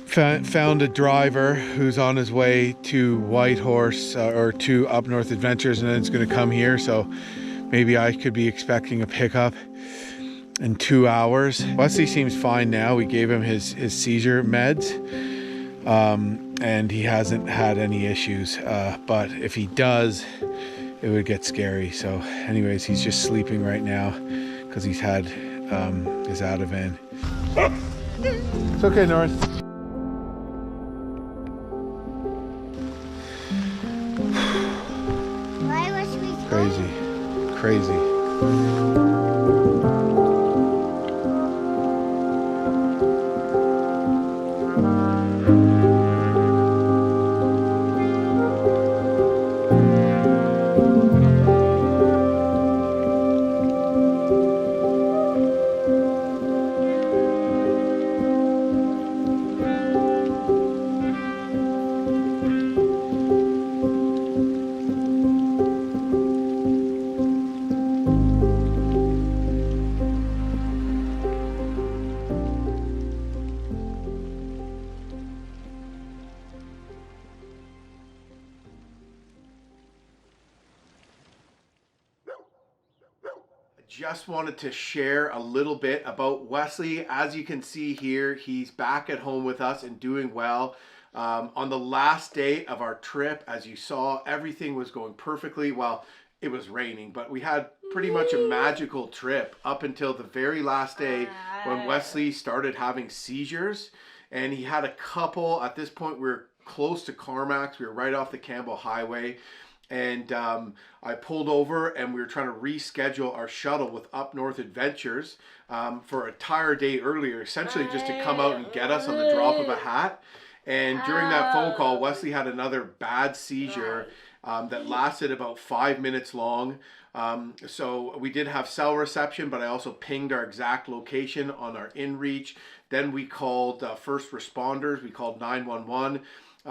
found a driver who's on his way to Whitehorse or to Up North Adventures, and then it's going to come here. So maybe I could be expecting a pickup in 2 hours. Wesley seems fine now. We gave him his seizure meds, and he hasn't had any issues. But if he does, it would get scary. So anyways, he's just sleeping right now because he's had his Ativan. It's okay, North. Why was we Crazy. just wanted to share a little bit about Wesley. As you can see here, he's back at home with us and doing well. On the last day of our trip, as you saw, everything was going perfectly. Well, it was raining, but we had pretty much a magical trip up until the very last day when Wesley started having seizures. And he had a couple. At this point, we were close to Carmax. We were right off the Campbell Highway. And I pulled over and we were trying to reschedule our shuttle with Up North Adventures for a tire day earlier, essentially just to come out and get us on the drop of a hat. And during that phone call, Wesley had another bad seizure that lasted about 5 minutes long. So we did have cell reception, but I also pinged our exact location on our inReach. Then we called first responders. We called 911.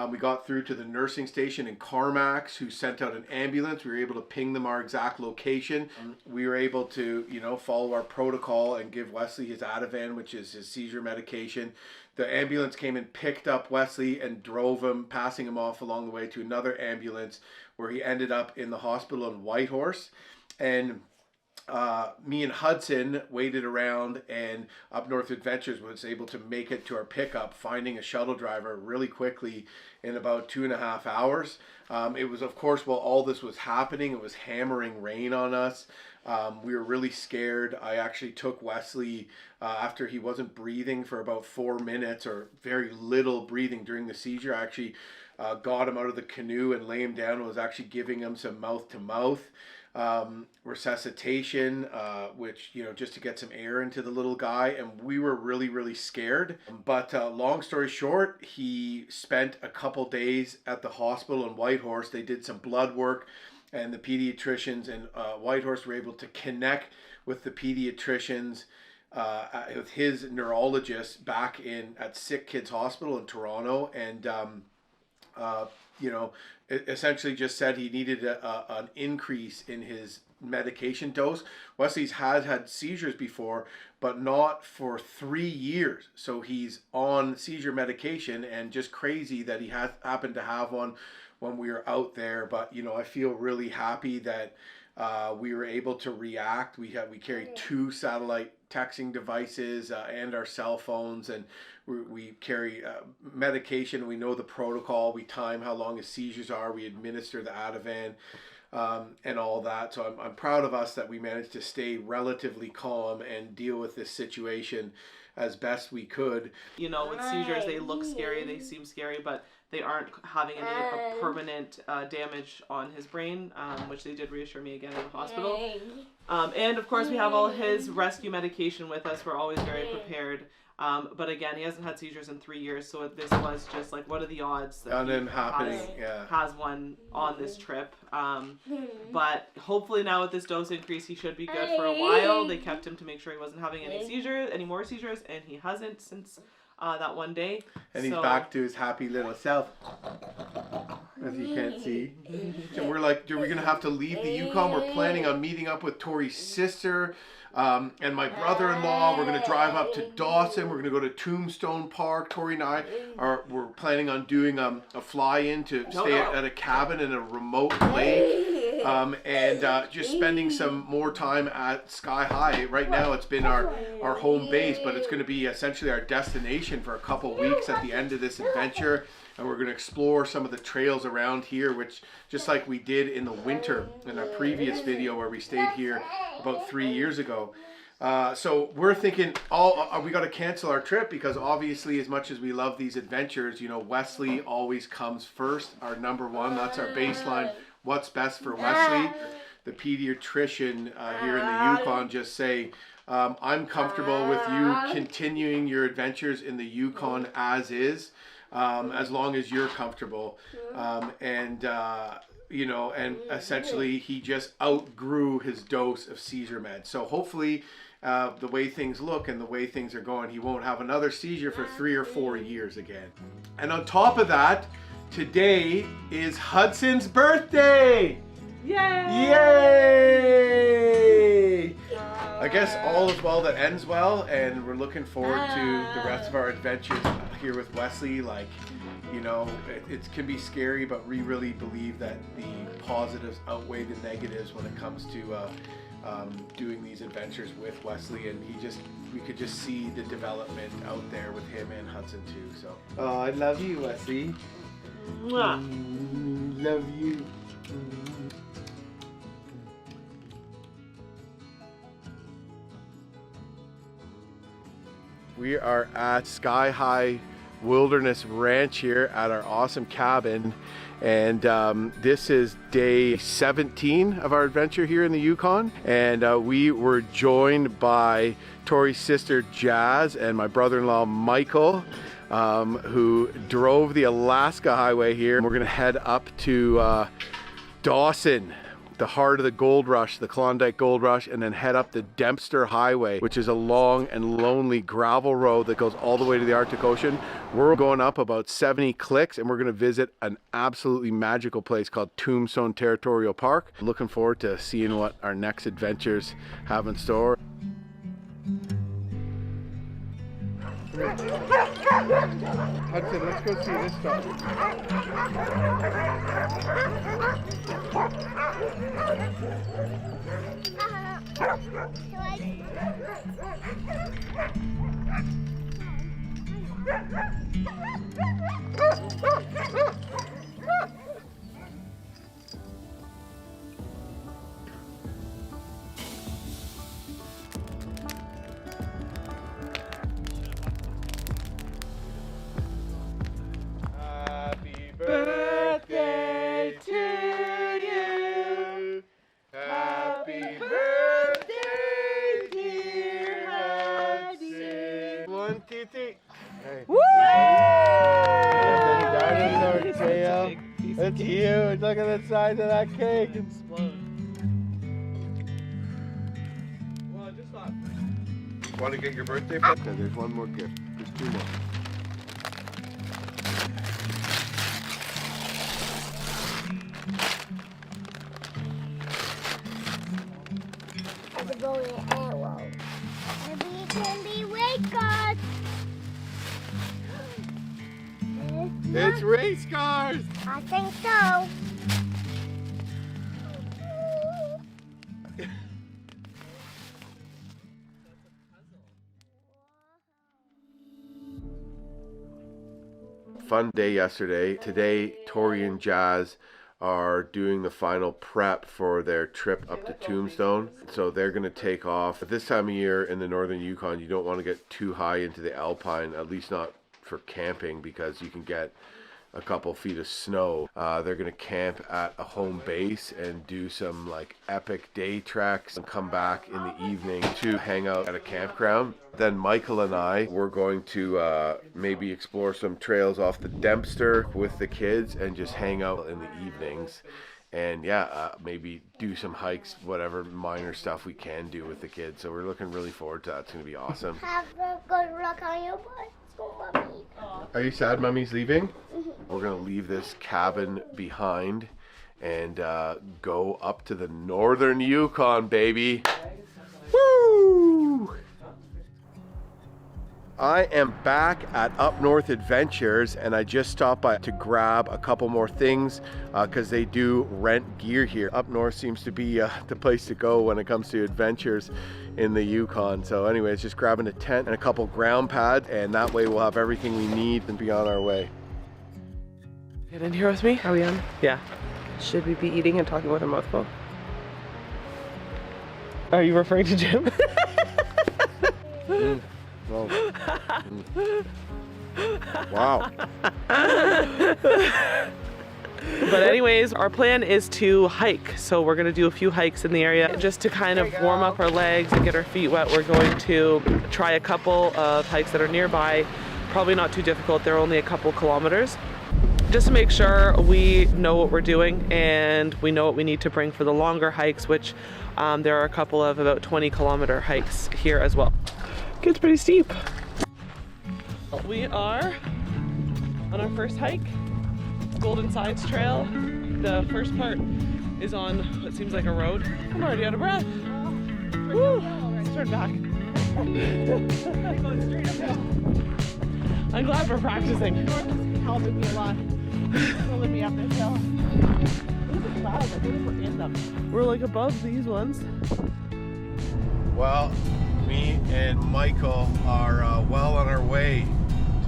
We got through to the nursing station in Carmax, who sent out an ambulance. We were able to ping them our exact location. We were able to, follow our protocol and give Wesley his Ativan, which is his seizure medication. The ambulance came and picked up Wesley and drove him, passing him off along the way to another ambulance where he ended up in the hospital in Whitehorse. And me and Hudson waited around, and Up North Adventures was able to make it to our pickup, finding a shuttle driver really quickly in about 2.5 hours. It was, of course, while all this was happening, it was hammering rain on us. We were really scared. I actually took Wesley after he wasn't breathing for about 4 minutes, or very little breathing during the seizure. I actually got him out of the canoe and lay him down and was actually giving him some mouth-to-mouth resuscitation, which, just to get some air into the little guy. And we were really, really scared. But long story short, he spent a couple days at the hospital in Whitehorse. They did some blood work, and the pediatricians in Whitehorse were able to connect with the pediatricians with his neurologist back at Sick Kids Hospital in Toronto. And it essentially just said he needed an increase in his medication dose. Wesley's had seizures before, but not for 3 years. So he's on seizure medication, and just crazy that he happened to have one when we were out there. But, I feel really happy that we were able to react. We carry 2 satellite texting devices and our cell phones, and we carry medication. We know the protocol. We time how long his seizures are. We administer the Ativan and all that. So I'm proud of us that we managed to stay relatively calm and deal with this situation as best we could. With seizures, they look scary, they seem scary, but they aren't having any permanent damage on his brain, which they did reassure me again in the hospital. And of course, we have all his rescue medication with us. We're always very prepared. But again, he hasn't had seizures in 3 years, so this was just like, what are the odds that him happening? Has one on this trip. But hopefully now with this dose increase, he should be good for a while. They kept him to make sure he wasn't having any more seizures, and he hasn't since that one day. And he's back to his happy little self, as you can't see. And we're like, are we gonna have to leave the Yukon? We're planning on meeting up with Tori's sister and my brother-in-law. We're gonna drive up to Dawson. We're gonna go to Tombstone Park. Tori and I we're planning on doing a fly-in to stay at a cabin in a remote lake. And just spending some more time at Sky High. Right now it's been our home base, but it's going to be essentially our destination for a couple weeks at the end of this adventure. And we're going to explore some of the trails around here, which, just like we did in the winter in our previous video where we stayed here about 3 years ago. So we're thinking, we got to cancel our trip, because obviously, as much as we love these adventures, Wesley always comes first, our number one. That's our baseline. What's best for Wesley? The pediatrician here in the Yukon just say, I'm comfortable with you continuing your adventures in the Yukon as is, as long as you're comfortable. And essentially he just outgrew his dose of seizure meds. So hopefully the way things look and the way things are going, he won't have another seizure for 3 or 4 years again. And on top of that, today is Hudson's birthday! Yay! Yay! I guess all is well that ends well, and we're looking forward to the rest of our adventures here with Wesley. Like, it can be scary, but we really believe that the positives outweigh the negatives when it comes to doing these adventures with Wesley, and we could just see the development out there with him and Hudson too. So, oh, I love you, Wesley. Love you. We are at Sky High Wilderness Ranch here at our awesome cabin, and this is day 17 of our adventure here in the Yukon, and we were joined by Tori's sister Jazz and my brother-in-law Michael, who drove the Alaska Highway here. We're gonna head up to Dawson, the heart of the gold rush, the Klondike Gold Rush, and then head up the Dempster Highway, which is a long and lonely gravel road that goes all the way to the Arctic Ocean. We're going up about 70 clicks, and we're going to visit an absolutely magical place called Tombstone Territorial Park. Looking forward to seeing what our next adventures have in store. Hudson, let's go see this stuff. Birthday to you. Happy birthday, dear Hudson. 1, 2, 3. Hey. Woo! It's huge. Look at the size of that cake. Explode. Well, I just thought. Want to get your birthday present? There's one more gift. There's 2 more. Arrow. Maybe it can be weight guards. It's race cars! I think so. Fun day yesterday. Today, Tori and Jazz are doing the final prep for their trip up to Tombstone. So they're going to take off. At this time of year in the northern Yukon, you don't want to get too high into the alpine, at least not for camping, because you can get a couple feet of snow. They're going to camp at a home base and do some like epic day treks and come back in the evening to hang out at a campground. Then Michael and I, we're going to maybe explore some trails off the Dempster with the kids and just hang out in the evenings. And yeah, maybe do some hikes, whatever minor stuff we can do with the kids. So we're looking really forward to that. It's going to be awesome. Have a good look on your butt. Mommy. Are you sad Mommy's leaving? Mm-hmm. We're going to leave this cabin behind and go up to the northern Yukon, baby. Woo! I am back at Up North Adventures, and I just stopped by to grab a couple more things because they do rent gear here. Up North seems to be the place to go when it comes to adventures in the Yukon. So anyways, just grabbing a tent and a couple ground pads, and that way we'll have everything we need and be on our way. Get in here with me? Are we on? Yeah. Should we be eating and talking with our mouth full? Are you referring to Jim? Wow. But anyways, our plan is to hike. So we're gonna do a few hikes in the area just to kind of warm up our legs and get our feet wet. We're going to try a couple of hikes that are nearby. Probably not too difficult. They're only a couple kilometers. Just to make sure we know what we're doing and we know what we need to bring for the longer hikes, which there are a couple of about 20-kilometer hikes here as well. Gets pretty steep. We are on our first hike, Golden Sides Trail. The first part is on what seems like a road. I'm already out of breath. Woo! Let's turn back. I'm glad we're practicing. Helping me a lot. Pulling me up this hill. Look at the clouds. I think we're in them. We're like above these ones. Well, me and Michael are well on our way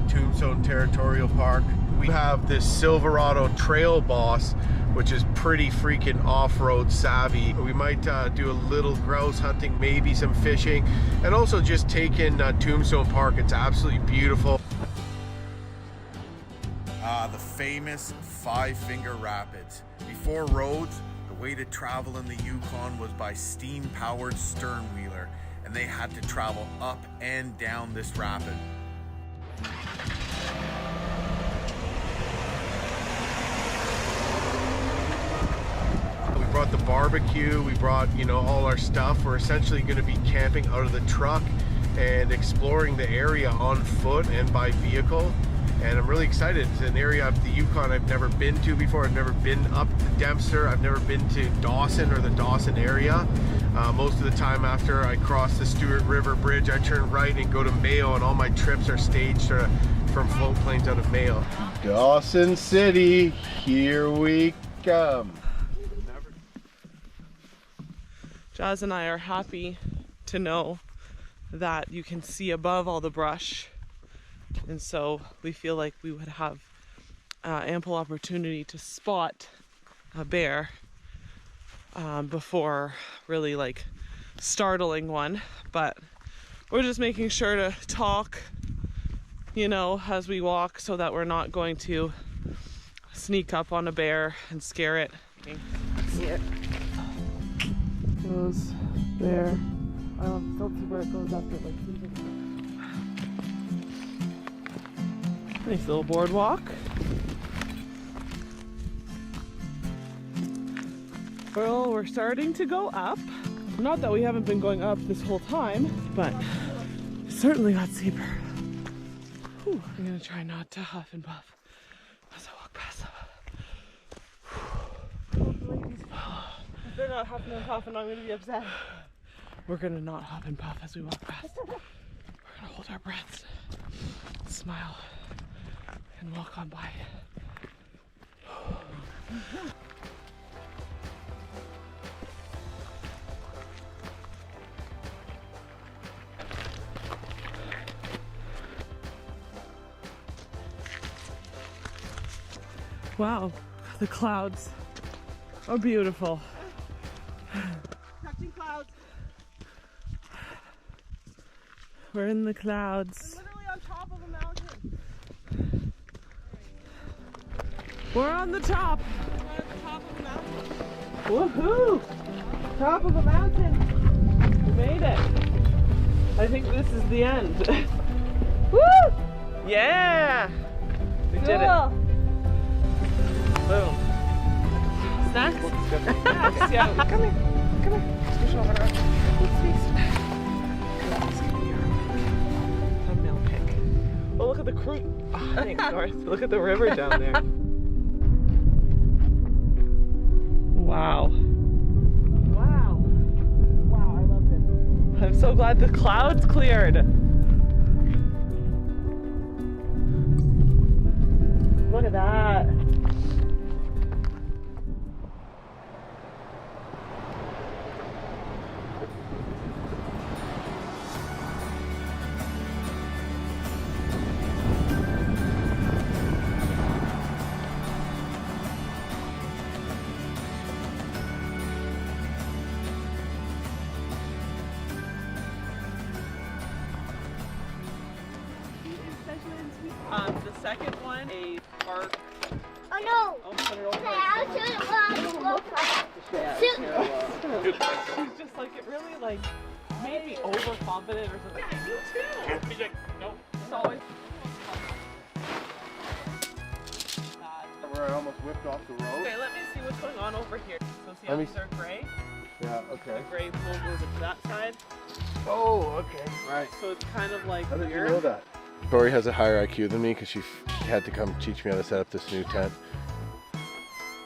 to Tombstone Territorial Park. We have this Silverado Trail Boss, which is pretty freaking off-road savvy. We might do a little grouse hunting, maybe some fishing, and also just take in Tombstone Park. It's absolutely beautiful. The famous Five Finger Rapids. Before roads, the way to travel in the Yukon was by steam-powered sternwheeler, and they had to travel up and down this rapid. We brought the barbecue, we brought, you know, all our stuff. We're essentially going to be camping out of the truck and exploring the area on foot and by vehicle. And I'm really excited. It's an area of the Yukon I've never been to before. I've never been up to Dempster. I've never been to Dawson or the Dawson area. Most of the time after I cross the Stewart River Bridge, I turn right and go to Mayo, and all my trips are staged from floatplanes out of Mayo. Dawson City, here we come. Jazz and I are happy to know that you can see above all the brush. And so we feel like we would have ample opportunity to spot a bear before really like startling one. But we're just making sure to talk, you know, as we walk so that we're not going to sneak up on a bear and scare it. Yeah. Goes there. I don't see where it goes after like. Nice little boardwalk. Well, we're starting to go up. Not that we haven't been going up this whole time, but it certainly got steeper. Whew. I'm gonna try not to huff and puff as I walk past them. If they're not huffing and puffing, I'm gonna be upset. We're gonna not huff and puff as we walk past. We're gonna hold our breaths, smile, and walk on by. Wow, the clouds are beautiful. Touching clouds. We're in the clouds. We're literally on top of a mountain. We're on the top. We're at the top of a mountain. Woohoo! Top of a mountain. We made it. I think this is the end. Woo! Yeah! We did it. Boom. Snacks? Snacks, yeah. Come here. Come here. Squish over there. Thumbnail pic. Oh, look at the crew. Oh, thanks, North. Look at the river down there. Wow. Wow. Wow, I loved it. I'm so glad the clouds cleared. Look at that. The second one, a park. Oh no! Oh, put it over. I'll shoot it while She's just like, it really like made me overconfident or something. Yeah, you too. He's like, nope. It's always. Where I almost whipped off the road. Okay, let me see what's going on over here. So see how Let me these are gray? Yeah, okay. The gray pole goes to that side. Oh, okay. Right. So it's kind of like How did you weird. know that? Tori has a higher IQ than me because she had to come teach me how to set up this new tent.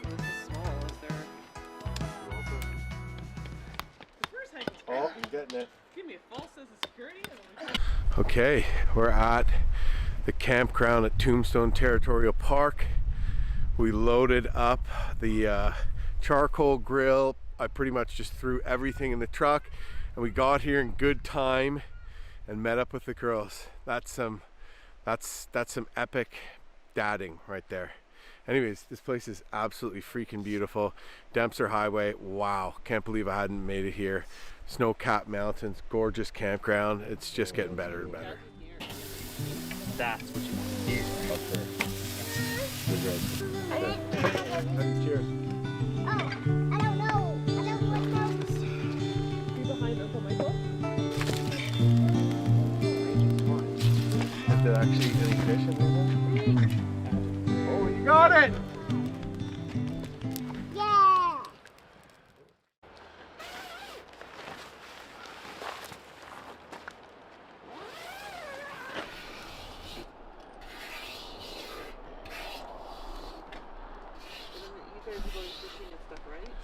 This is small. Is there? Where's Hank? Oh, I'm getting it. Give me a false sense of security. Okay, we're at the campground at Tombstone Territorial Park. We loaded up the charcoal grill. I pretty much just threw everything in the truck, and we got here in good time and met up with the girls. That's some epic dadding right there. Anyways, this place is absolutely freaking beautiful. Dempster Highway, wow, can't believe I hadn't made it here. Snow-capped mountains, gorgeous campground. It's just getting better and better. That's what you need up there. Cheers. Oh, I don't know. I don't want those. Be behind Uncle Michael. Is there actually any fish in there? Oh, you got it! Yeah.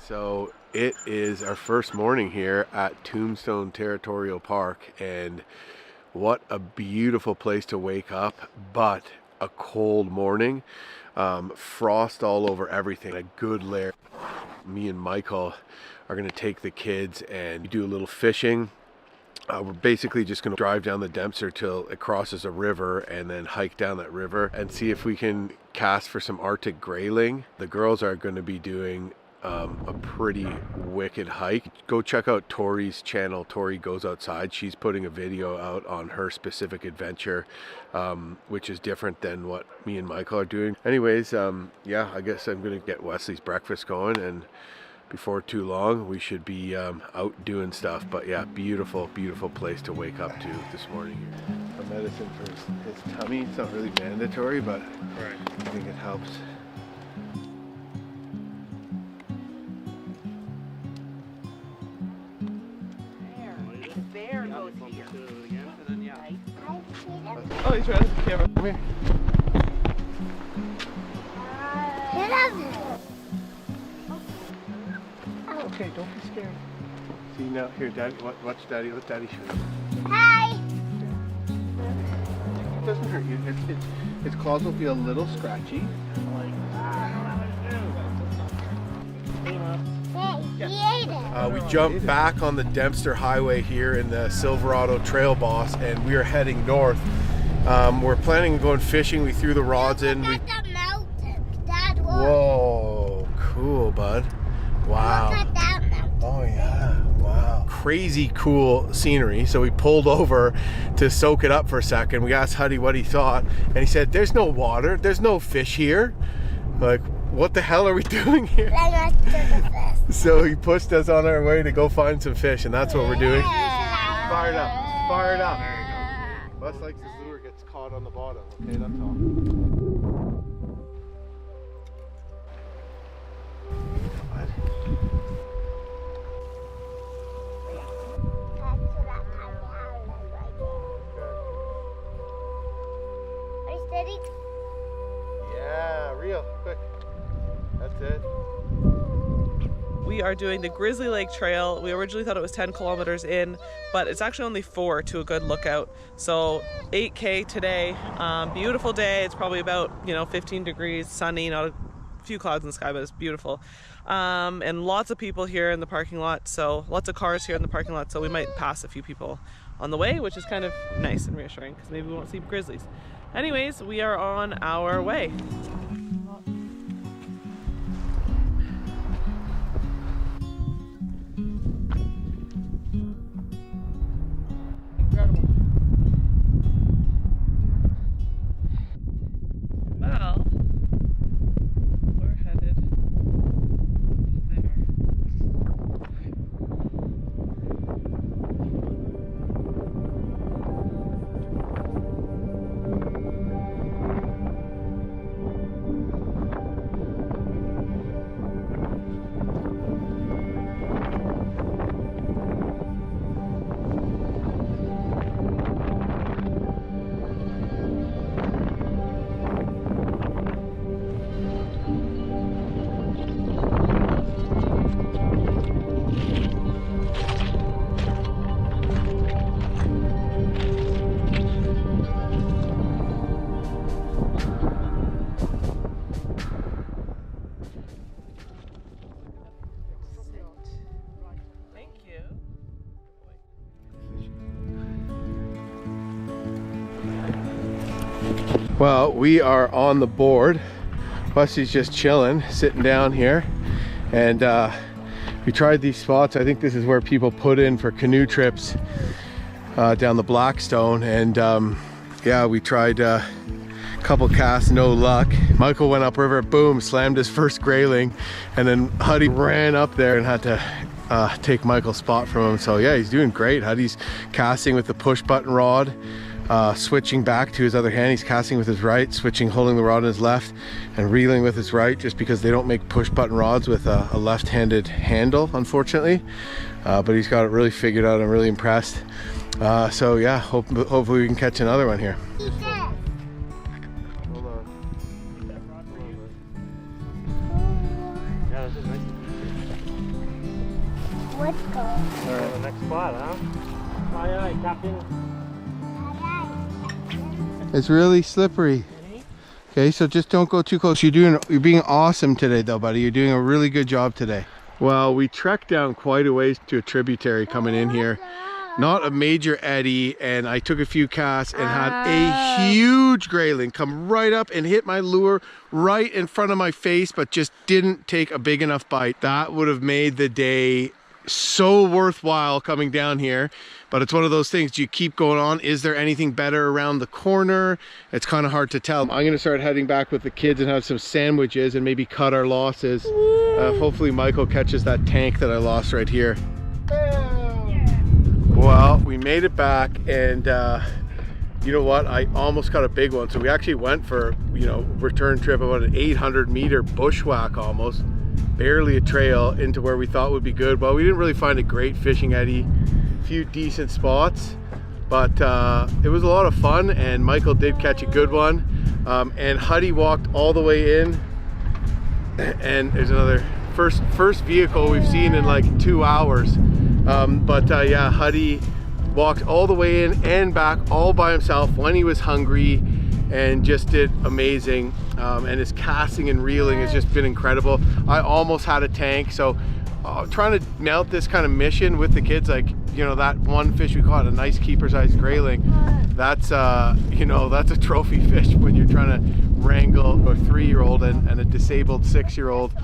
So it is our first morning here at Tombstone Territorial Park, and what a beautiful place to wake up, but a cold morning. Frost all over everything, a good layer. Me and Michael are going to take the kids and do a little fishing. We're basically just going to drive down the Dempster till it crosses a river and then hike down that river and see if we can cast for some Arctic Grayling. The girls are going to be doing a pretty wicked hike. Go check out Tori's channel. Tori Goes Outside. She's putting a video out on her specific adventure, which is different than what me and Michael are doing. Anyways, yeah, I guess I'm gonna get Wesley's breakfast going, and before too long we should be out doing stuff. But yeah, beautiful place to wake up to this morning here. A medicine for his tummy. It's not really mandatory, but I think it helps. There goes here. Oh, he's right at the camera. Come here. Get up. Okay, don't be scared. See now, here, Daddy, watch Daddy. Let Daddy show you. Hi. It doesn't hurt you. Its claws will be a little scratchy. Hey, he ate it. We jumped back on the Dempster Highway here in the Silverado Trail Boss, and we are heading north. We're planning on going fishing. We threw the rods in. Look at the mountain. That one. Whoa, cool, bud. Wow. Look at that mountain. Oh yeah, wow. Crazy cool scenery. So we pulled over to soak it up for a second. We asked Huddy what he thought, and he said, "There's no water, there's no fish here." Like, what the hell are we doing here? Let's do the fish. So he pushed us on our way to go find some fish, and that's what we're doing. Yeah. Fire it up, fire it up. Wes likes his lure gets caught on the bottom, okay, that's all. Are you steady? Yeah, reel, quick. That's it. We are doing the Grizzly Lake Trail. We originally thought it was 10 kilometers in, but it's actually only 4 to a good lookout. So 8K today. Beautiful day. It's probably about 15 degrees, sunny, not a few clouds in the sky, but it's beautiful. And lots of people here in the parking lot. So lots of cars here in the parking lot. So we might pass a few people on the way, which is kind of nice and reassuring because maybe we won't see grizzlies. Anyways, we are on our way. Well, we're headed there. Well, we are on the board. Wesley's just chilling, sitting down here, and we tried these spots. I think this is where people put in for canoe trips down the Blackstone, and yeah, we tried a couple casts, no luck. Michael went upriver, boom, slammed his first grayling, and then Huddy ran up there and had to take Michael's spot from him. So yeah, he's doing great. Huddy's casting with the push button rod, switching back to his other hand. He's casting with his right, switching, holding the rod in his left, and reeling with his right, just because they don't make push button rods with a left-handed handle, unfortunately. But he's got it really figured out. I'm really impressed. So yeah, hopefully we can catch another one here. Hold on. Yeah, this is nice. Let's go. All right, the next spot, huh? Aye, aye, Captain. It's really slippery. Okay, so just don't go too close. You're being awesome today though, buddy. You're doing a really good job today. Well, we trekked down quite a ways to a tributary coming in here. Not a major eddy, and I took a few casts and had a huge grayling come right up and hit my lure right in front of my face, but just didn't take a big enough bite. That would have made the day so worthwhile coming down here. But it's one of those things, do you keep going on? Is there anything better around the corner? It's kind of hard to tell. I'm gonna start heading back with the kids and have some sandwiches and maybe cut our losses. Hopefully Michael catches that tank that I lost right here. Well, we made it back, and you know what? I almost got a big one. So we actually went for, you know, return trip about an 800-meter bushwhack almost. Barely a trail into where we thought would be good. Well, we didn't really find a great fishing eddy. Few decent spots, but it was a lot of fun, and Michael did catch a good one. And Huddy walked all the way in, and there's another first vehicle we've seen in like 2 hours. Yeah, Huddy walked all the way in and back all by himself when he was hungry, and just did amazing. And his casting and reeling has just been incredible. I almost had a tank, so trying to mount this kind of mission with the kids, like, you know, that one fish we caught, a nice keeper-sized grayling, that's you know, that's a trophy fish when you're trying to wrangle a 3-year-old and a disabled 6-year-old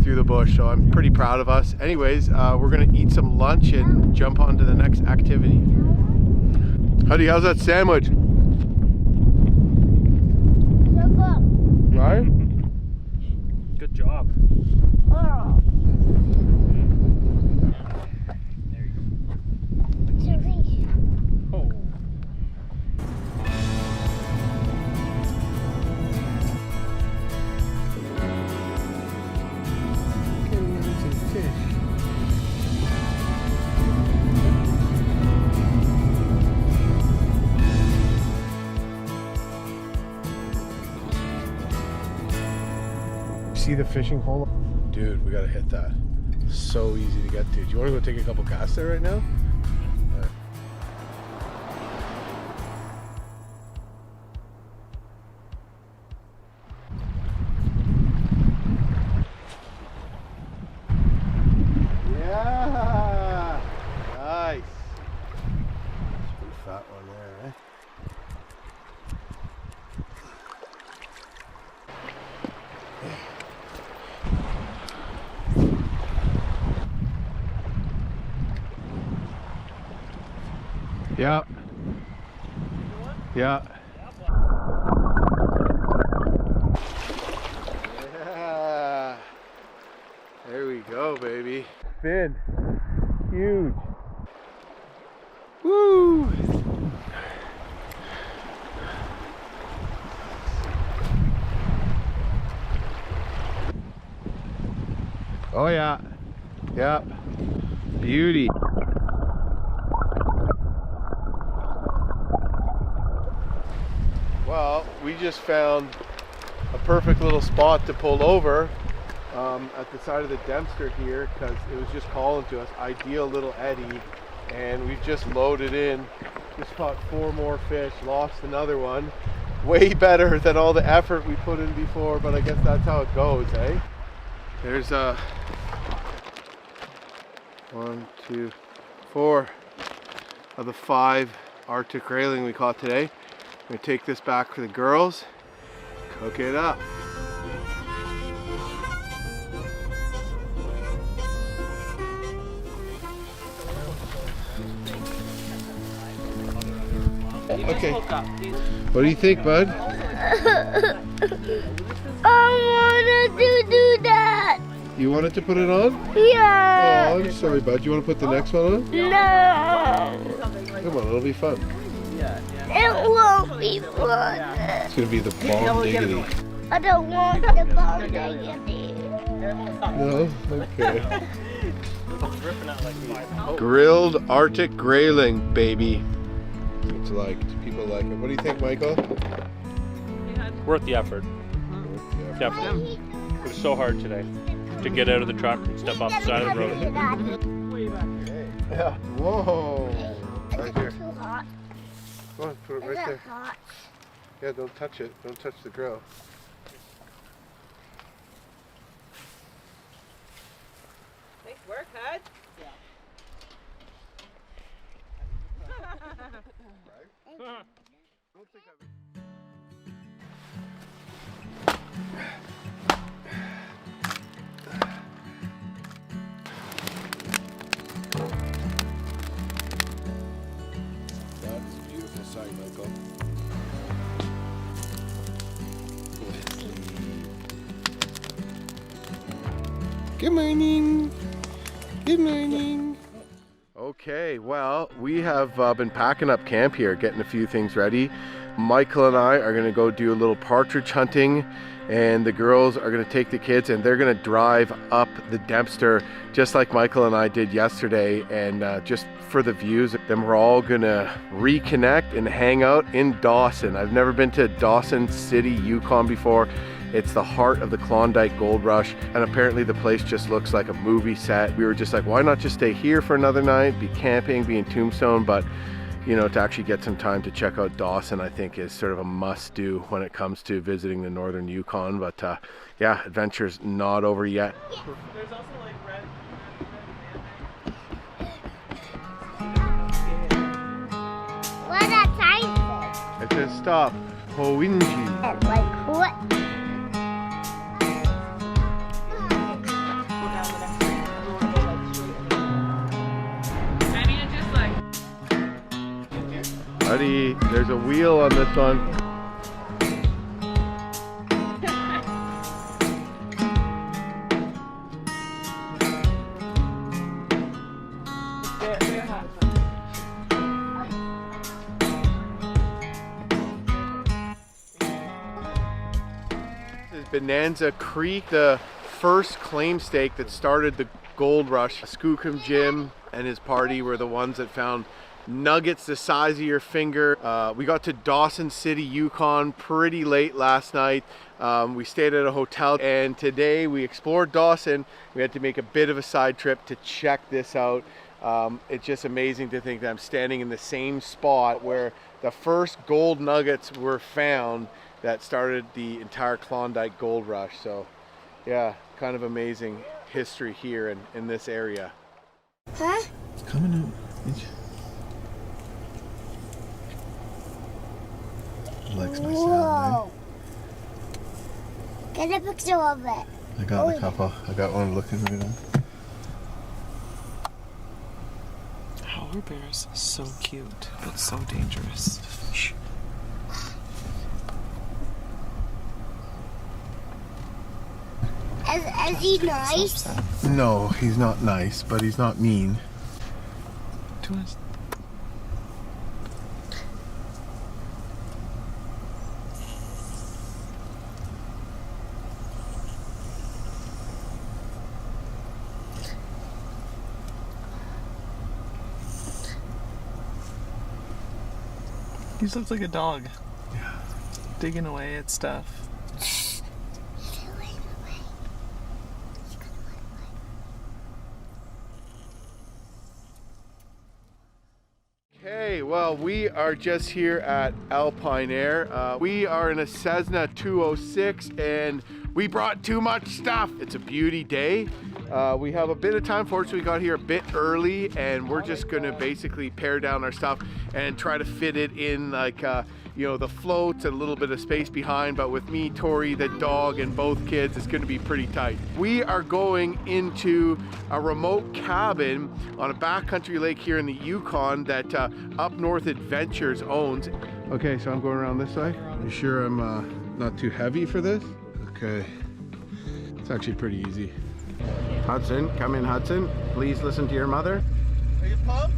through the bush. So I'm pretty proud of us. Anyways, we're gonna eat some lunch and jump on to the next activity. Huddy, how's that sandwich? Right? Good job. Oh. See the fishing hole? Dude, we gotta hit that. So easy to get to. Do you want to go take a couple casts there right now? Right. Yeah! Nice. Pretty fat one there, eh? Yeah. Yeah. Yeah. There we go, baby. Fin. Huge. Woo! Oh yeah. Yeah. Beauty. Well, we just found a perfect little spot to pull over at the side of the Dempster here, because it was just calling to us. Ideal little eddy, and we've just loaded in. Just caught 4 more fish, lost another one. Way better than all the effort we put in before, but I guess that's how it goes, eh? There's 1, 2, 4 of the 5 Arctic Grayling we caught today. I'm gonna take this back for the girls, cook it up. Okay. What do you think, bud? I wanted to do that. You wanted to put it on? Yeah. Oh, I'm sorry, bud. You want to put the next one on? No. Come on, it'll be fun. It won't be fun. It's gonna be the bomb diggity. I don't want the bomb diggity. No? Okay. Grilled Arctic Grayling, baby. It's liked. People like it. What do you think, Michael? Worth the effort. Definitely. It was so hard today to get out of the truck and step off the side of the road. Yeah. Whoa. Right here. Too hot. Come on, put it Is right it there. hot? Yeah, don't touch it. Don't touch the grill. Nice work, Hud. That's a beautiful sight, Michael. Good morning. Good morning. Okay, well, we have been packing up camp here, getting a few things ready. Michael and I are going to go do a little partridge hunting, and the girls are going to take the kids and they're going to drive up the Dempster just like Michael and I did yesterday, and just for the views. Then we're all going to reconnect and hang out in Dawson. I've never been to Dawson City, Yukon before. It's the heart of the Klondike Gold Rush, and apparently the place just looks like a movie set. We were just like, why not just stay here for another night, be camping, be in Tombstone, but you know, to actually get some time to check out Dawson, I think is sort of a must-do when it comes to visiting the northern Yukon. But yeah, adventure's not over yet. There's also like red. What that sign It says stop, Hootalinqua. says? Like what? I mean, it's just like. Buddy, there's a wheel on this one. This is Bonanza Creek, the first claim stake that started the gold rush. Skookum Jim and his party were the ones that found nuggets the size of your finger. We got to Dawson City, Yukon pretty late last night. We stayed at a hotel, and today we explored Dawson. We had to make a bit of a side trip to check this out. It's just amazing to think that I'm standing in the same spot where the first gold nuggets were found that started the entire Klondike Gold Rush. So yeah, kind of amazing history here in this area. Huh? It's coming out. Likes my sound, Whoa. Get a picture of it. eh? I got a couple. I got one looking right on. Howler bears, so cute, but so dangerous. Shh. Is he nice? No, he's not nice, but he's not mean. To us. He looks like a dog. Yeah. Digging away at stuff. Okay, well, we are just here at Alpine Air. We are in a Cessna 206, and We brought too much stuff. It's a beauty day. We have a bit of time. Fortunately, we got here a bit early, and we're just gonna basically pare down our stuff and try to fit it in, like, you know, the floats and a little bit of space behind. But with me, Tori, the dog, and both kids, it's gonna be pretty tight. We are going into a remote cabin on a backcountry lake here in the Yukon that Up North Adventures owns. Okay, so I'm going around this side. You sure I'm not too heavy for this? Okay, it's actually pretty easy. Hudson, come in, Hudson. Please listen to your mother. Are you pumped?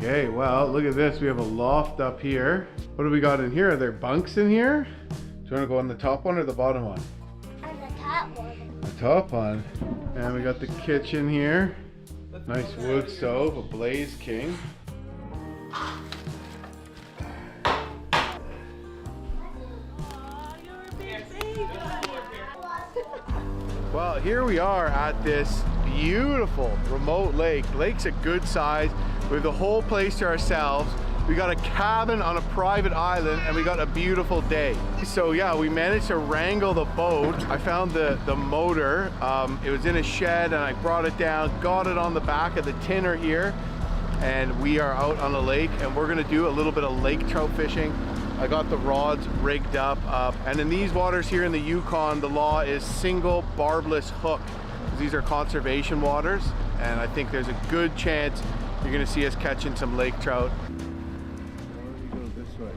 Okay, well, look at this. We have a loft up here. What do we got in here? Are there bunks in here? Do you want to go on the top one or the bottom one? On the top one. The top one. And we got the kitchen here. Nice wood stove, a Blaze King. Well, here we are at this beautiful remote lake. Lake's a good size. We have the whole place to ourselves. We got a cabin on a private island, and we got a beautiful day. So yeah, we managed to wrangle the boat. I found the motor. It was in a shed, and I brought it down, got it on the back of the tinner here, and we are out on the lake, and we're gonna do a little bit of lake trout fishing. I got the rods rigged up, and in these waters here in the Yukon, the law is single barbless hook. These are conservation waters, and I think there's a good chance you're gonna see us catching some lake trout. Why don't we go this way?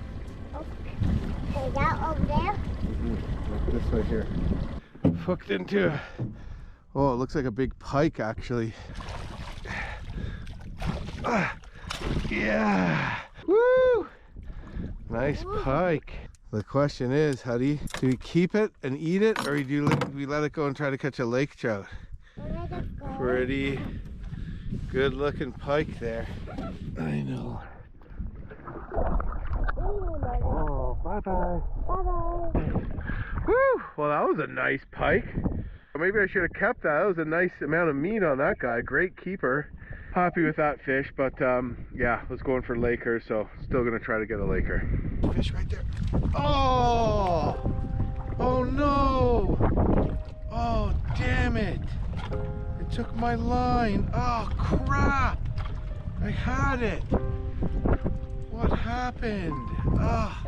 Okay, that over there? Look this way here. Hooked into, oh, it looks like a big pike actually. Yeah, woo! Nice pike. The question is, do we keep it and eat it, or do we let it go and try to catch a lake trout? Let it go. Pretty good looking pike there. I know. Oh, bye-bye. Bye-bye. Woo! Well, that was a nice pike. Maybe I should have kept that. That was a nice amount of meat on that guy. Great keeper. Happy with that fish, but yeah, I was going for Laker, so still gonna try to get a Laker. Fish right there. Oh! Oh no! Oh, damn it! It took my line. Oh, crap! I had it. What happened? Ah,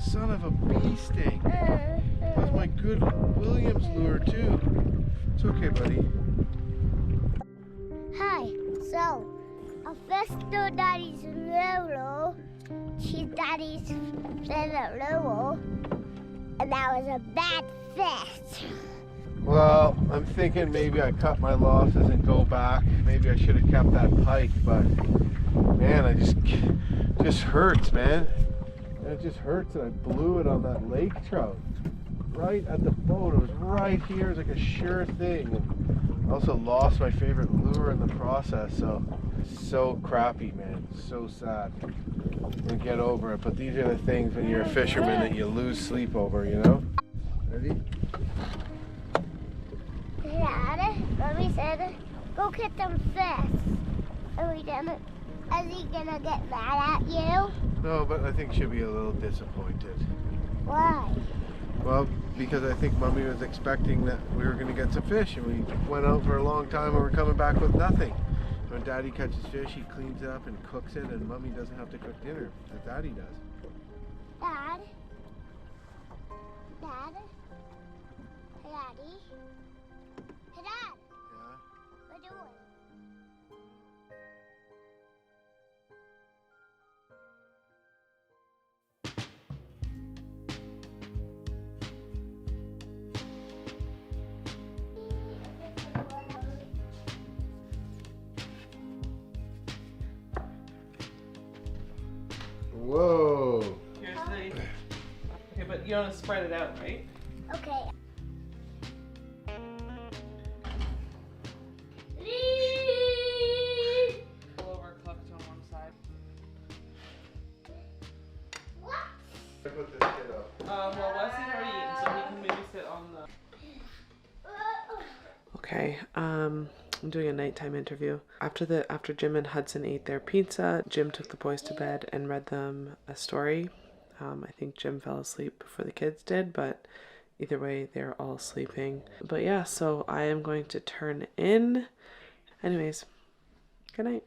son of a bee sting. That was my good Williams lure too. It's okay, buddy. Hi. So, I first stole Daddy's Lulu. She's Daddy's favorite Lulu. And that was a bad fish. Well, I'm thinking maybe I cut my losses and go back. Maybe I should have kept that pike, but man, I just hurts, man. It just hurts that I blew it on that lake trout. Right at the boat. It was right here. It was like a sure thing. Also lost my favorite lure in the process, so crappy, man. So sad. We'll get over it, but these are the things when you're a fisherman that you lose sleep over, you know? Ready? Dad, Mommy said, go get some fish. Is he gonna get mad at you? No, but I think she'll be a little disappointed. Why? Well, because I think Mommy was expecting that we were going to get some fish, and we went out for a long time and we're coming back with nothing. When Daddy catches fish, he cleans it up and cooks it, and Mommy doesn't have to cook dinner, as Daddy does. Dad? Dad? Hey, Daddy? Hey, Dad? Yeah? What are you doing? Whoa! Here's the. Okay, but you want to spread it out, right? Okay. Pull over, cooked on one side. What? I put this shit up. Well, Wesley's already eaten, so he can maybe sit on the. Okay, I'm doing a nighttime interview. After Jim and Hudson ate their pizza, Jim took the boys to bed and read them a story. I think Jim fell asleep before the kids did, but either way, they're all sleeping. But yeah, so I am going to turn in. Anyways, good night.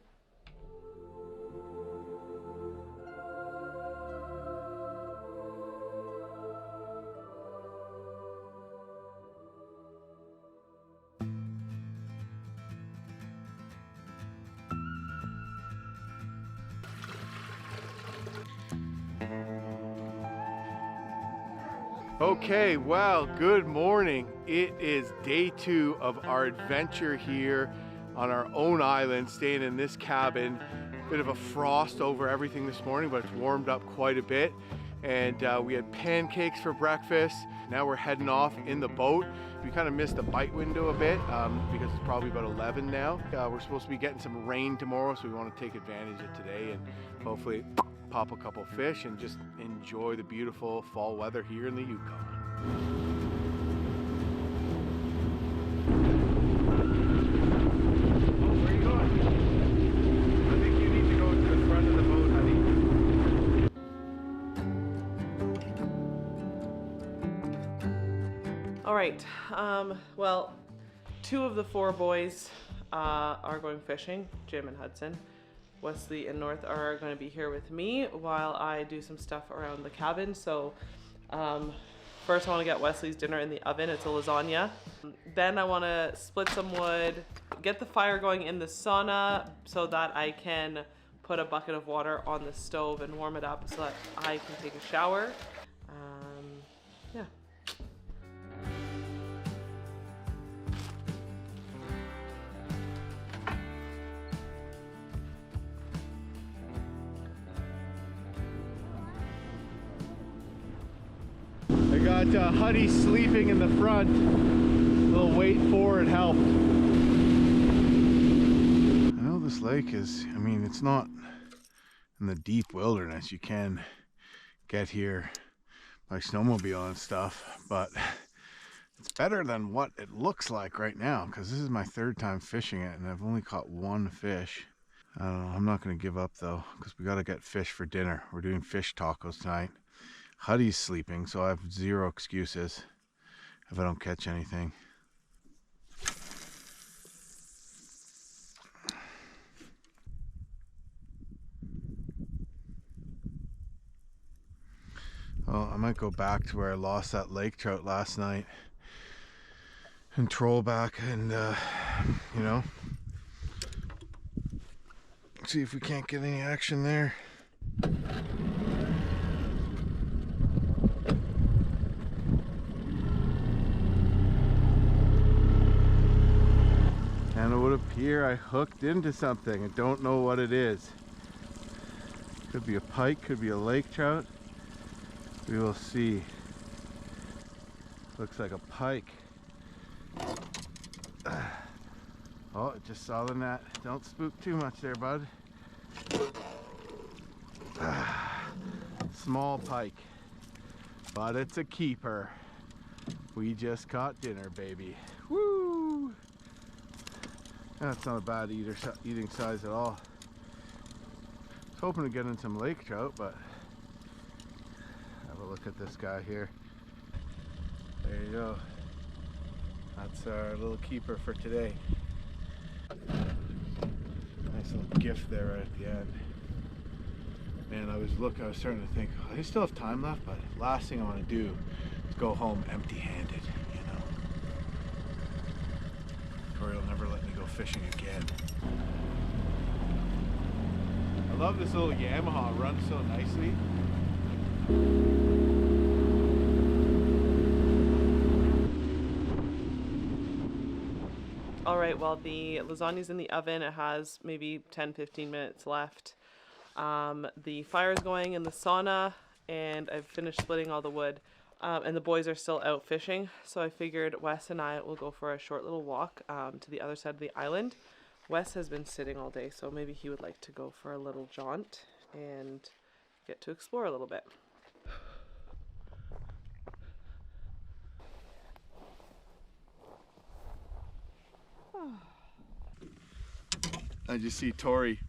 Okay, well, good morning. It is day 2 of our adventure here on our own island, staying in this cabin. Bit of a frost over everything this morning, but it's warmed up quite a bit. And we had pancakes for breakfast. Now we're heading off in the boat. We kind of missed the bite window a bit because it's probably about 11 now. We're supposed to be getting some rain tomorrow, so we want to take advantage of today and hopefully pop a couple fish and just enjoy the beautiful fall weather here in the Yukon. Where are you going? I think you need to go to the front of the boat, honey. All right. Well, 2 of the 4 boys are going fishing, Jim and Hudson. Wesley and North are going to be here with me while I do some stuff around the cabin. So first I want to get Wesley's dinner in the oven. It's a lasagna. Then I want to split some wood, get the fire going in the sauna so that I can put a bucket of water on the stove and warm it up so that I can take a shower. Yeah. I got Huddy sleeping in the front. A little wait forward helped. I know this lake is, I mean, it's not in the deep wilderness. You can get here by snowmobile and stuff, but it's better than what it looks like right now because this is my 3rd time fishing it and I've only caught 1 fish. I don't know, I'm not going to give up though because we got to get fish for dinner. We're doing fish tacos tonight. Huddy's sleeping, so I have 0 excuses if I don't catch anything. Well, I might go back to where I lost that lake trout last night and troll back and, you know, see if we can't get any action there. And it would appear I hooked into something. I don't know what it is. Could be a pike, could be a lake trout. We will see. Looks like a pike. Oh, I just saw the net. Don't spook too much there, bud. Small pike, but it's a keeper. We just caught dinner, baby. Woo! That's not a bad eating size at all. I was hoping to get in some lake trout, but have a look at this guy here. There you go. That's our little keeper for today. Nice little gift there right at the end. And I was starting to think, oh, I still have time left, but last thing I want to do is go home empty-handed, you know. Tori will never let me go fishing again. I love this little Yamaha, it runs so nicely. All right, well, the lasagna's in the oven. It has maybe 10-15 minutes left. The fire's going in the sauna, and I've finished splitting all the wood, and the boys are still out fishing, so I figured Wes and I will go for a short little walk to the other side of the island. Wes has been sitting all day, so maybe he would like to go for a little jaunt and get to explore a little bit. I just see Tori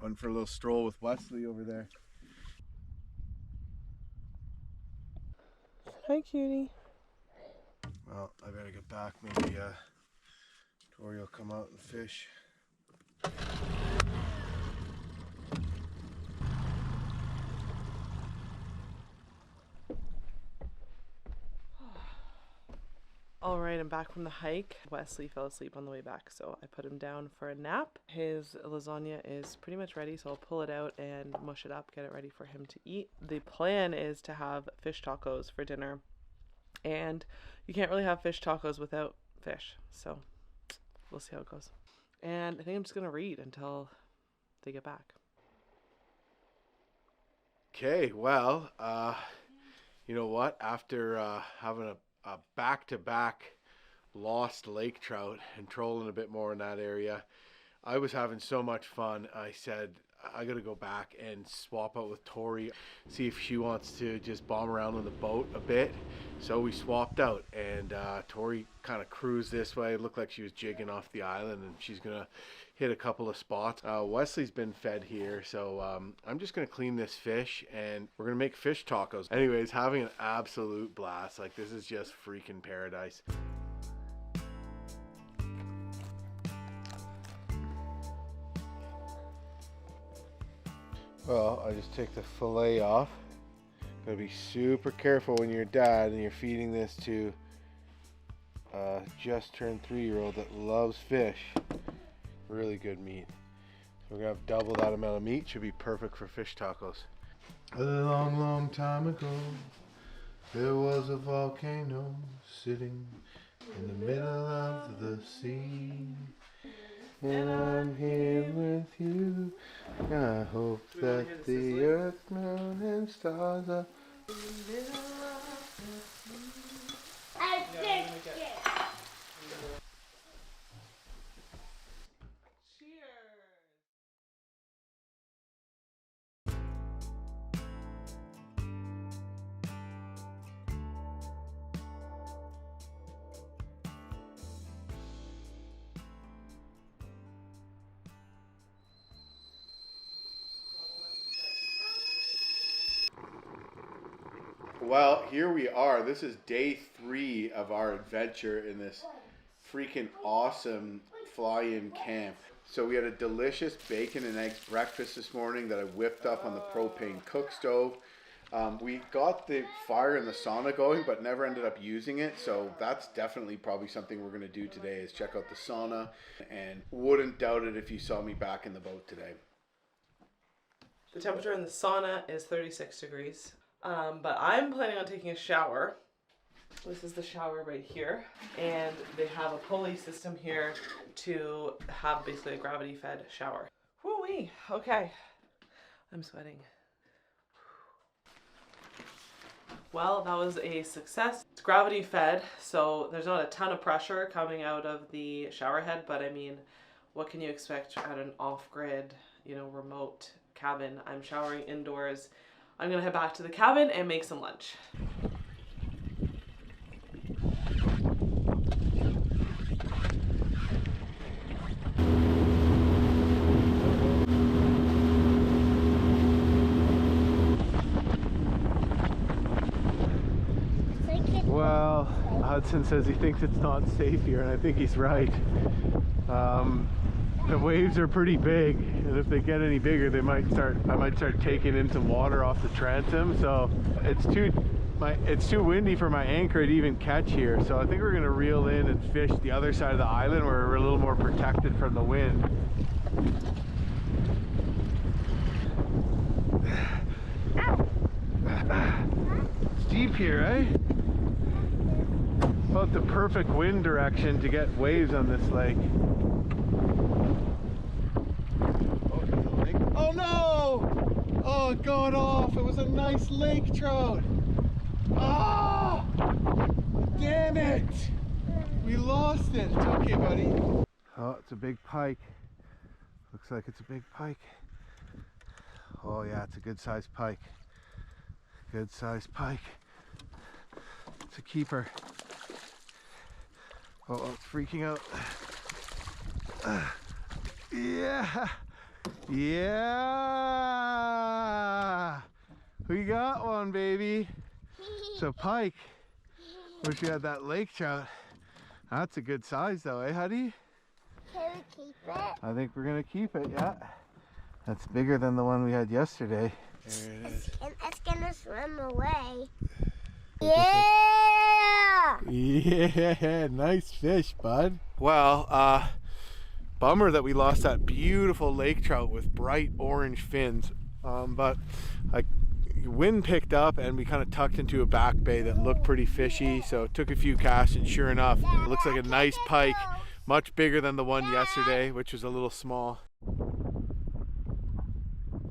went for a little stroll with Wesley over there. Hi, cutie. Well, I better get back. Maybe Tori will come out and fish. All right, I'm back from the hike. Wesley fell asleep on the way back, so I put him down for a nap. His lasagna is pretty much ready, so I'll pull it out and mush it up, get it ready for him to eat. The plan is to have fish tacos for dinner, and you can't really have fish tacos without fish, so we'll see how it goes. And I think I'm just gonna read until they get back. Okay, well, you know what? After having a back-to-back lost lake trout and trolling a bit more in that area, I was having so much fun. I said I gotta go back and swap out with Tori, see if she wants to just bomb around on the boat a bit. So we swapped out, and Tori kind of cruised this way. It looked like she was jigging off the island, and she's gonna hit a couple of spots. Wesley's been fed here, so I'm just gonna clean this fish and we're gonna make fish tacos. Anyways, having an absolute blast. Like, this is just freaking paradise. Well, I just take the fillet off. Gotta be super careful when you're a dad and you're feeding this to a just turned 3-year-old that loves fish. Really good meat. So we're gonna have double that amount of meat. Should be perfect for fish tacos. A long, long time ago, there was a volcano sitting in the middle of the sea. And I'm here with you. I hope that the earth, moon, and stars are. I think it. Well, here we are. This is day 3 of our adventure in this freaking awesome fly-in camp. So we had a delicious bacon and eggs breakfast this morning that I whipped up on the propane cook stove. We got the fire and the sauna going, but never ended up using it. So that's definitely probably something we're going to do today, is check out the sauna, and wouldn't doubt it if you saw me back in the boat today. The temperature in the sauna is 36 degrees. But I'm planning on taking a shower. This is the shower right here, and they have a pulley system here to have basically a gravity-fed shower. Woo-wee! Okay, I'm sweating. Well, that was a success. It's gravity fed, so there's not a ton of pressure coming out of the shower head, but I mean, what can you expect at an off-grid, remote cabin? I'm showering indoors. I'm gonna head back to the cabin and make some lunch. Well, Hudson says he thinks it's not safe here, and I think he's right. The waves are pretty big, and if they get any bigger, I might start taking in some water off the transom. So it's too windy for my anchor to even catch here. So I think we're gonna reel in and fish the other side of the island where we're a little more protected from the wind. It's deep here, eh? About the perfect wind direction to get waves on this lake. Oh no! Oh, it got off. It was a nice lake trout. Ah! Damn it! We lost it. It's okay, buddy. Oh, it's a big pike. Looks like it's a big pike. Oh yeah, it's a good sized pike. Good sized pike. It's a keeper. Oh, it's freaking out. Yeah! Yeah! We got one, baby. It's a pike. Wish we had that lake trout. That's a good size though, eh, Huddy? Can we keep it? I think we're gonna keep it, yeah. That's bigger than the one we had yesterday. There it is. And it's gonna swim away. Yeah! Yeah, nice fish, bud. Well, bummer that we lost that beautiful lake trout with bright orange fins. But wind picked up and we kind of tucked into a back bay that looked pretty fishy. So took a few casts and sure enough, it looks like a nice pike. Much bigger than the one yesterday, which was a little small.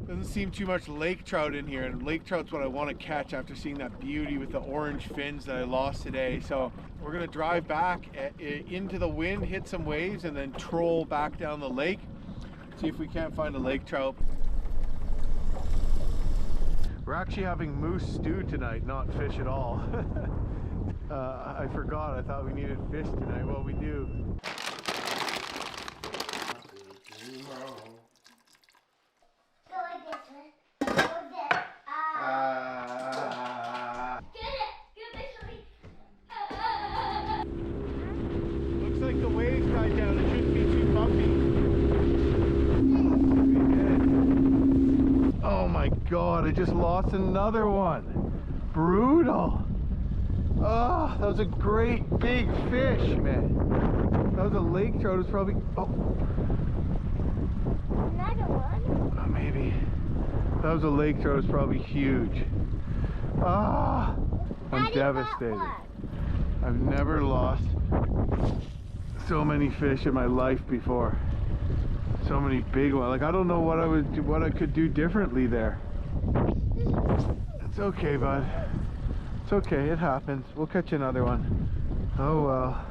Doesn't seem too much lake trout in here, and lake trout's what I want to catch after seeing that beauty with the orange fins that I lost today. So we're gonna drive back into the wind, hit some waves, and then troll back down the lake. See if we can't find a lake trout. We're actually having moose stew tonight, not fish at all. I forgot, I thought we needed fish tonight. Well, we do. Looks like the waves died down. It shouldn't be too bumpy. Oh my god, I just lost another one. Brutal. Oh, that was a great big fish, man. That was a lake trout. It was probably... Oh. Another one? Oh, maybe. That was a lake trout. It was probably huge. Ah, I'm devastated. I've never lost so many fish in my life before. So many big ones. Like, I don't know what I could do differently there. It's okay, bud. It's okay. It happens. We'll catch another one. Oh well.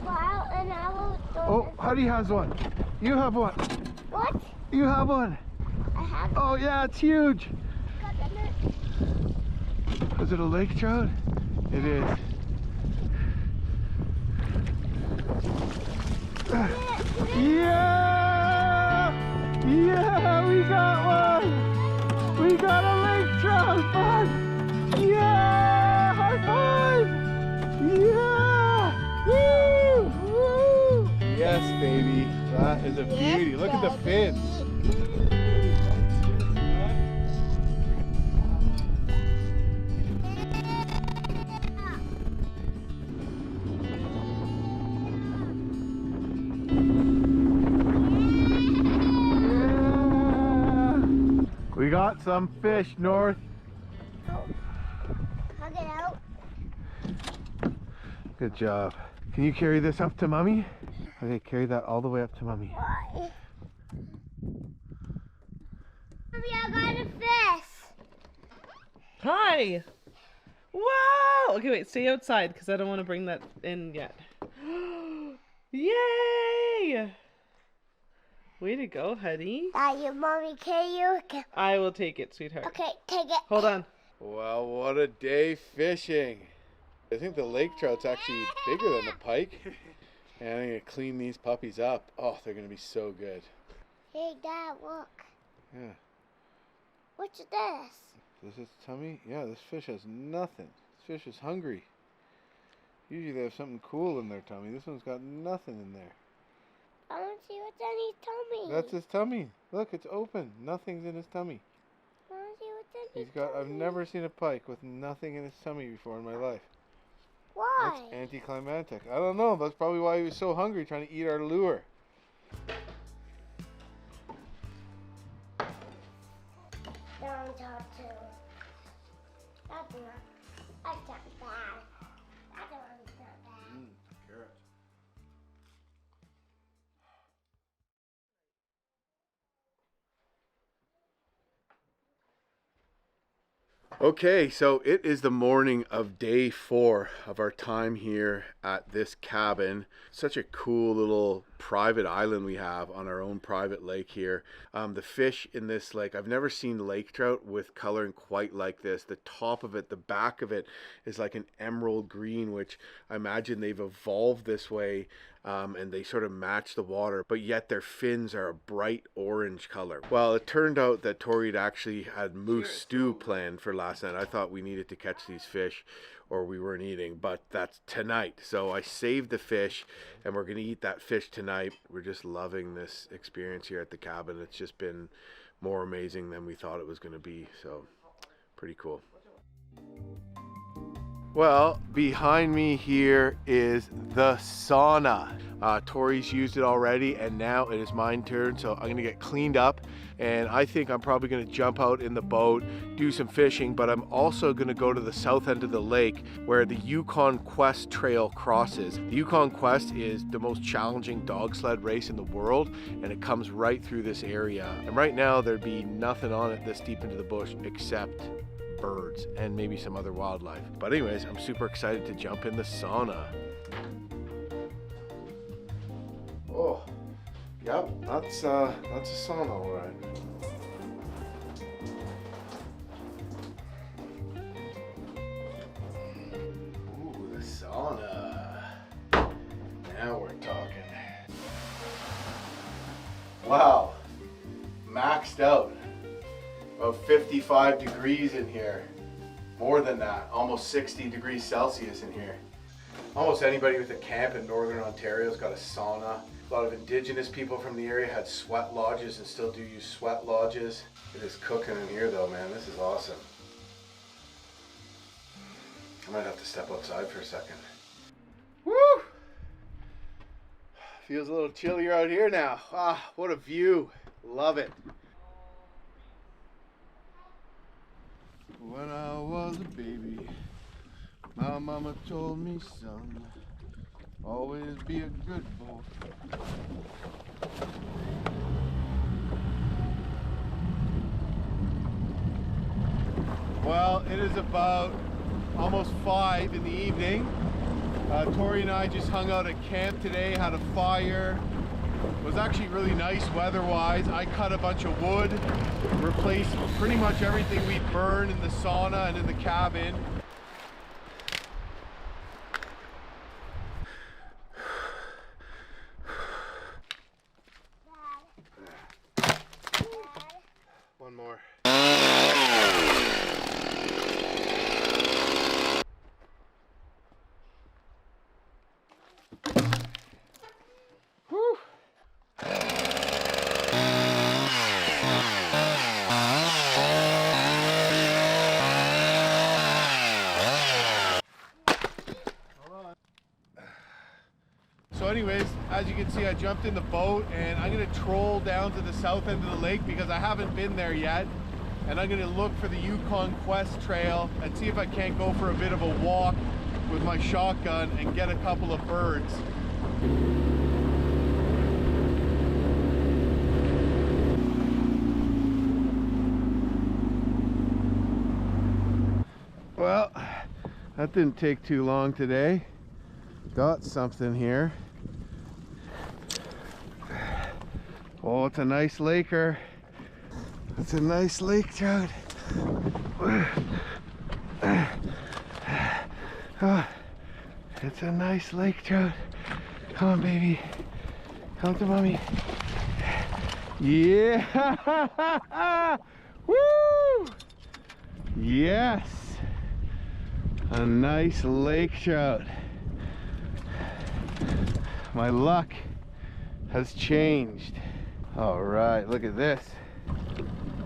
Wow, and I will. Oh, Huddy has one. You have one. What? You have one. I have. Oh yeah, it's huge. Is it a lake trout? It is. Yeah! Yeah, we got one! We got a lake trout, bud! Yeah! High five! Yeah! Woo! Woo! Yes, baby. That is a beauty. Look at the fins. We got some fish north. Hug it out. Good job. Can you carry this up to Mommy? Okay, carry that all the way up to Mommy. Why? Mommy, I got a fish. Hi. Wow! Okay, wait, stay outside because I don't want to bring that in yet. Yay! Way to go, honey. Daddy, mommy, can you? Okay. I will take it, sweetheart. Okay, take it. Hold on. Well, what a day fishing. I think the lake trout's actually bigger than the pike. And I'm going to clean these puppies up. Oh, they're going to be so good. Hey, Dad, look. Yeah. What's this? This is tummy? Yeah, this fish has nothing. This fish is hungry. Usually they have something cool in their tummy. This one's got nothing in there. I want to see what's in his tummy. That's his tummy. Look, it's open. Nothing's in his tummy. I want to see what's in his I've tummy. never seen a pike with nothing in his tummy before in my life. Why? That's anticlimactic. I don't know. That's probably why he was so hungry trying to eat our lure. Don't talk to. That's not bad. That one's not bad. Carrots. Okay, so it is the morning of day 4 of our time here at this cabin. Such a cool little private island we have on our own private lake here. The fish in this lake, I've never seen lake trout with coloring quite like this. The top of it, the back of it is like an emerald green, which I imagine they've evolved this way. And they sort of match the water, but yet their fins are a bright orange color. Well, it turned out that Tori had actually had moose stew planned for last night. I thought we needed to catch these fish or we weren't eating, but that's tonight. So I saved the fish and we're gonna eat that fish tonight. We're just loving this experience here at the cabin. It's just been more amazing than we thought it was gonna be. So pretty cool. Well, behind me here is the sauna. Tori's used it already and now it is my turn, so I'm gonna get cleaned up and I think I'm probably gonna jump out in the boat, do some fishing, but I'm also gonna go to the south end of the lake where the Yukon Quest Trail crosses. The Yukon Quest is the most challenging dog sled race in the world and it comes right through this area. And right now there'd be nothing on it this deep into the bush except birds and maybe some other wildlife. But anyways, I'm super excited to jump in the sauna. Oh, yep, that's a sauna, all right. Ooh, the sauna. Now we're talking. Wow, maxed out. About 55 degrees in here. More than that, almost 60 degrees Celsius in here. Almost anybody with a camp in Northern Ontario's got a sauna. A lot of Indigenous people from the area had sweat lodges and still do use sweat lodges. It is cooking in here though, man. This is awesome. I might have to step outside for a second. Woo! Feels a little chillier out here now. Ah, what a view. Love it. When I was a baby, my mama told me, son, always be a good boy. Well, it is about almost 5 in the evening. Tori and I just hung out at camp today, had a fire. It was actually really nice weather-wise. I cut a bunch of wood, replaced pretty much everything we burned in the sauna and in the cabin. One more. Whew. So anyways, as you can see, I jumped in the boat and I'm gonna troll down to the south end of the lake because I haven't been there yet. And I'm gonna look for the Yukon Quest Trail and see if I can't go for a bit of a walk with my shotgun and get a couple of birds. Well, That didn't take too long today. Got something here. Oh, it's a nice laker. It's a nice lake trout. Oh, it's a nice lake trout. Come on, baby. Come to mommy. Yeah! Woo! Yes! A nice lake trout. My luck has changed. All right, look at this.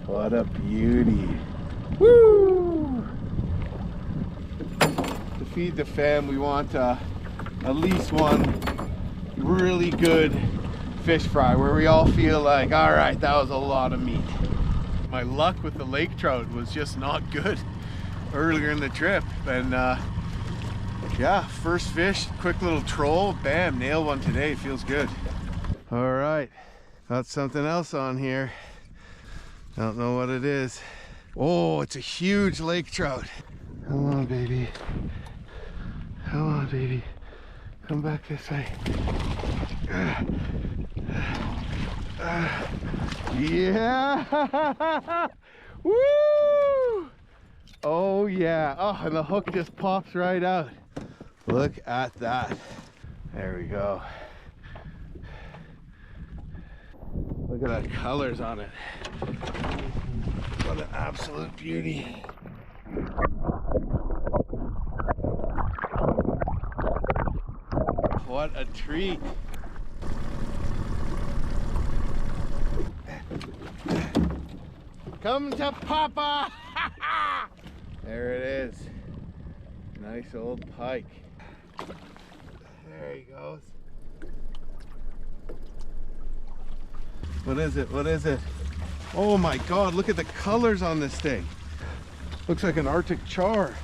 What a beauty. Woo! To feed the fam, we want at least one really good fish fry where we all feel like, all right, that was a lot of meat. My luck with the lake trout was just not good earlier in the trip, and yeah, first fish, quick little troll, bam, nailed one today. Feels good. All right, got something else on here. Don't know what it is. Oh, it's a huge lake trout. Come on, baby. Come on, baby. Come back this way. Yeah! Woo! Oh yeah. Oh, and the hook just pops right out. Look at that. There we go. Look at that colors on it. What an absolute beauty. What a treat. Come to Papa! There it is. Nice old pike. There he goes. What is it? What is it? Oh my God, look at the colors on this thing. Looks like an Arctic char.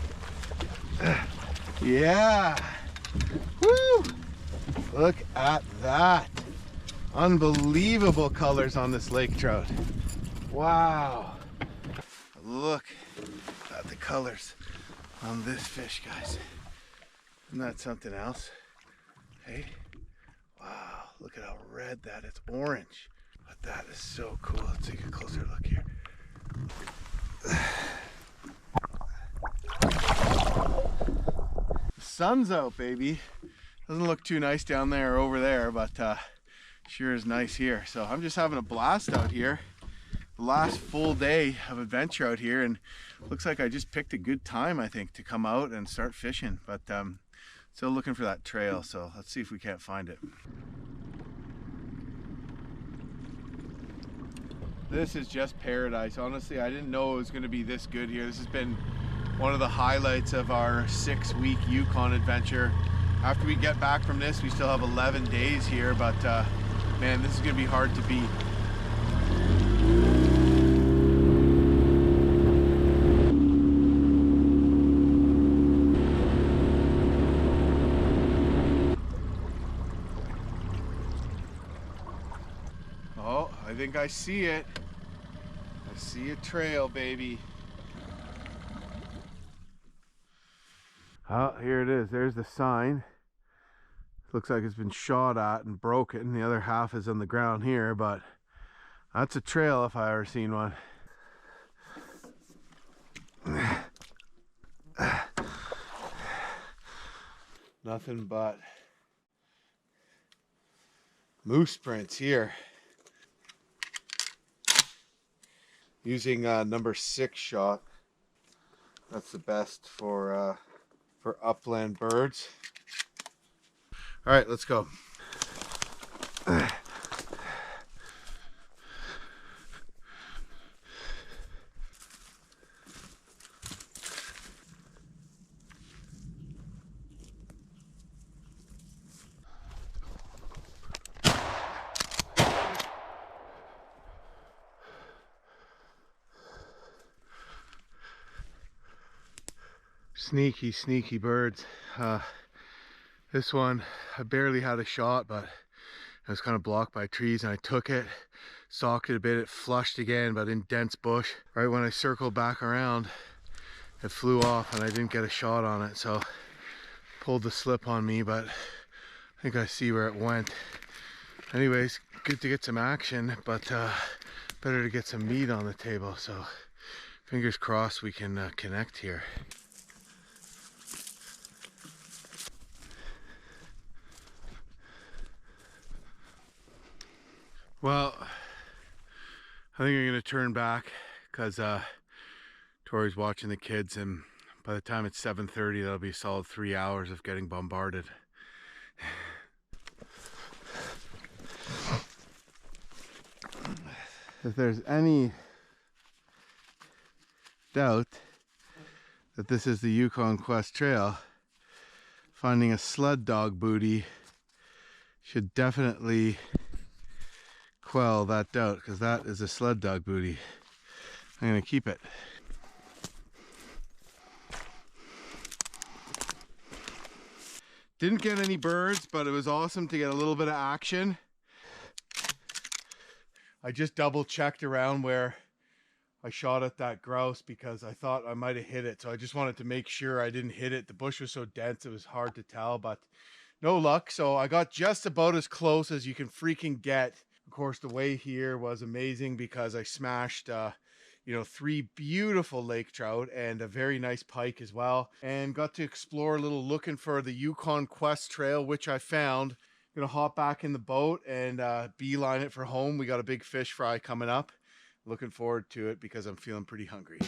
Yeah. Woo! Look at that. Unbelievable colors on this lake trout. Wow. Look at the colors on this fish, guys. Isn't that something else? Hey? Wow, look at how red that is. Orange. But that is so cool. Let's take a closer look here. The sun's out, baby. Doesn't look too nice down there or over there, but sure is nice here. So I'm just having a blast out here. The last full day of adventure out here, and looks like I just picked a good time, I think, to come out and start fishing. But still looking for that trail, so let's see if we can't find it. This is just paradise. Honestly, I didn't know it was going to be this good here. This has been one of the highlights of our 6-week Yukon adventure. After we get back from this, we still have 11 days here, but man, this is going to be hard to beat. Oh, I think I see it. I see a trail, baby. Oh, here it is. There's the sign. Looks like it's been shot at and broken. The other half is on the ground here, but that's a trail if I ever seen one. Nothing but moose prints here. Using number 6 shot. That's the best for upland birds. All right, let's go. Sneaky, sneaky birds. This one, I barely had a shot, but it was kind of blocked by trees, and I took it, stalked it a bit, it flushed again, but in dense bush. Right when I circled back around, it flew off and I didn't get a shot on it, so pulled the slip on me, but I think I see where it went. Anyways, good to get some action, but better to get some meat on the table, so fingers crossed we can connect here. Well, I think I'm gonna turn back because Tori's watching the kids, and by the time it's 7:30, that'll be a solid 3 hours of getting bombarded. If there's any doubt that this is the Yukon Quest Trail, finding a sled dog booty should definitely quell that doubt, because that is a sled dog booty. I'm gonna keep it. Didn't get any birds, but it was awesome to get a little bit of action. I just double checked around where I shot at that grouse because I thought I might have hit it. So I just wanted to make sure I didn't hit it. The bush was so dense, it was hard to tell, but no luck. So I got just about as close as you can freaking get. Of course, the way here was amazing because I smashed, 3 beautiful lake trout and a very nice pike as well, and got to explore a little looking for the Yukon Quest Trail, which I found. Gonna hop back in the boat and beeline it for home. We got a big fish fry coming up. Looking forward to it because I'm feeling pretty hungry.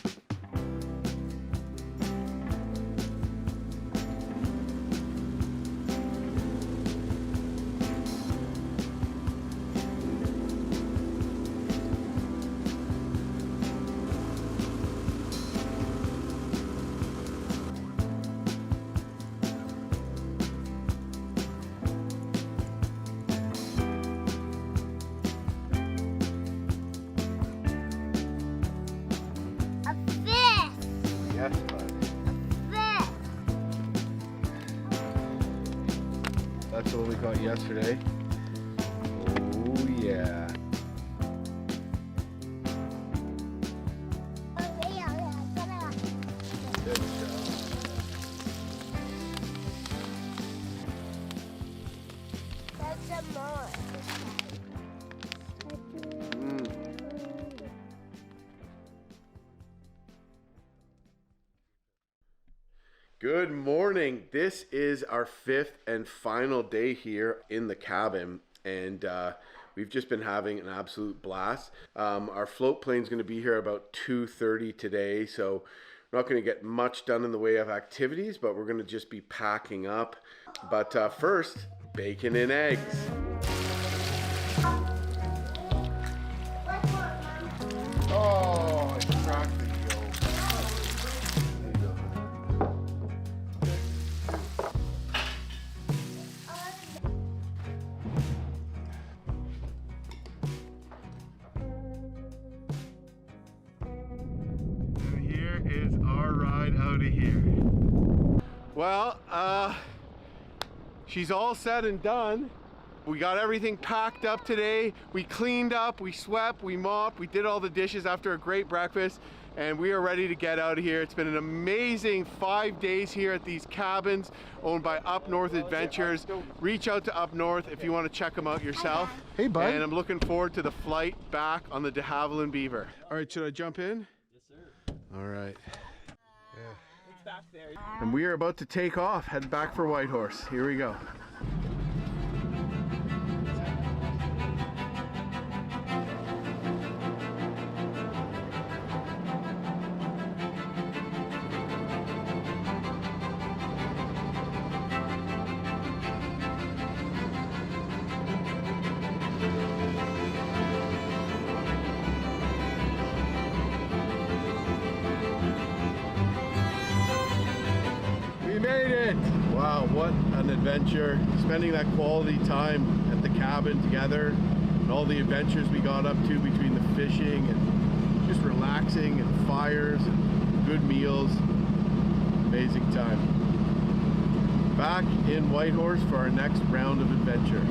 That's what we caught yesterday. Oh yeah. Good job. That's some more. Good morning. This is our 5th and final day here in the cabin, and we've just been having an absolute blast. Our float plane is going to be here about 2:30 today, so we're not going to get much done in the way of activities, but we're going to just be packing up. But first, bacon and eggs. Oh, I cracked the yolk. Is our ride out of here. Well, she's all said and done. We got everything packed up today. We cleaned up, we swept, we mopped, we did all the dishes after a great breakfast, and we are ready to get out of here. It's been an amazing 5 days here at these cabins owned by Up North Adventures. Reach out to Up North if you want to check them out yourself. Hey, bud. And I'm looking forward to the flight back on the de Havilland Beaver. All right, should I jump in? All right. Yeah. And we are about to take off, head back for Whitehorse. Here we go. Wow, what an adventure. Spending that quality time at the cabin together and all the adventures we got up to between the fishing and just relaxing and fires and good meals. Amazing time. Back in Whitehorse for our next round of adventures.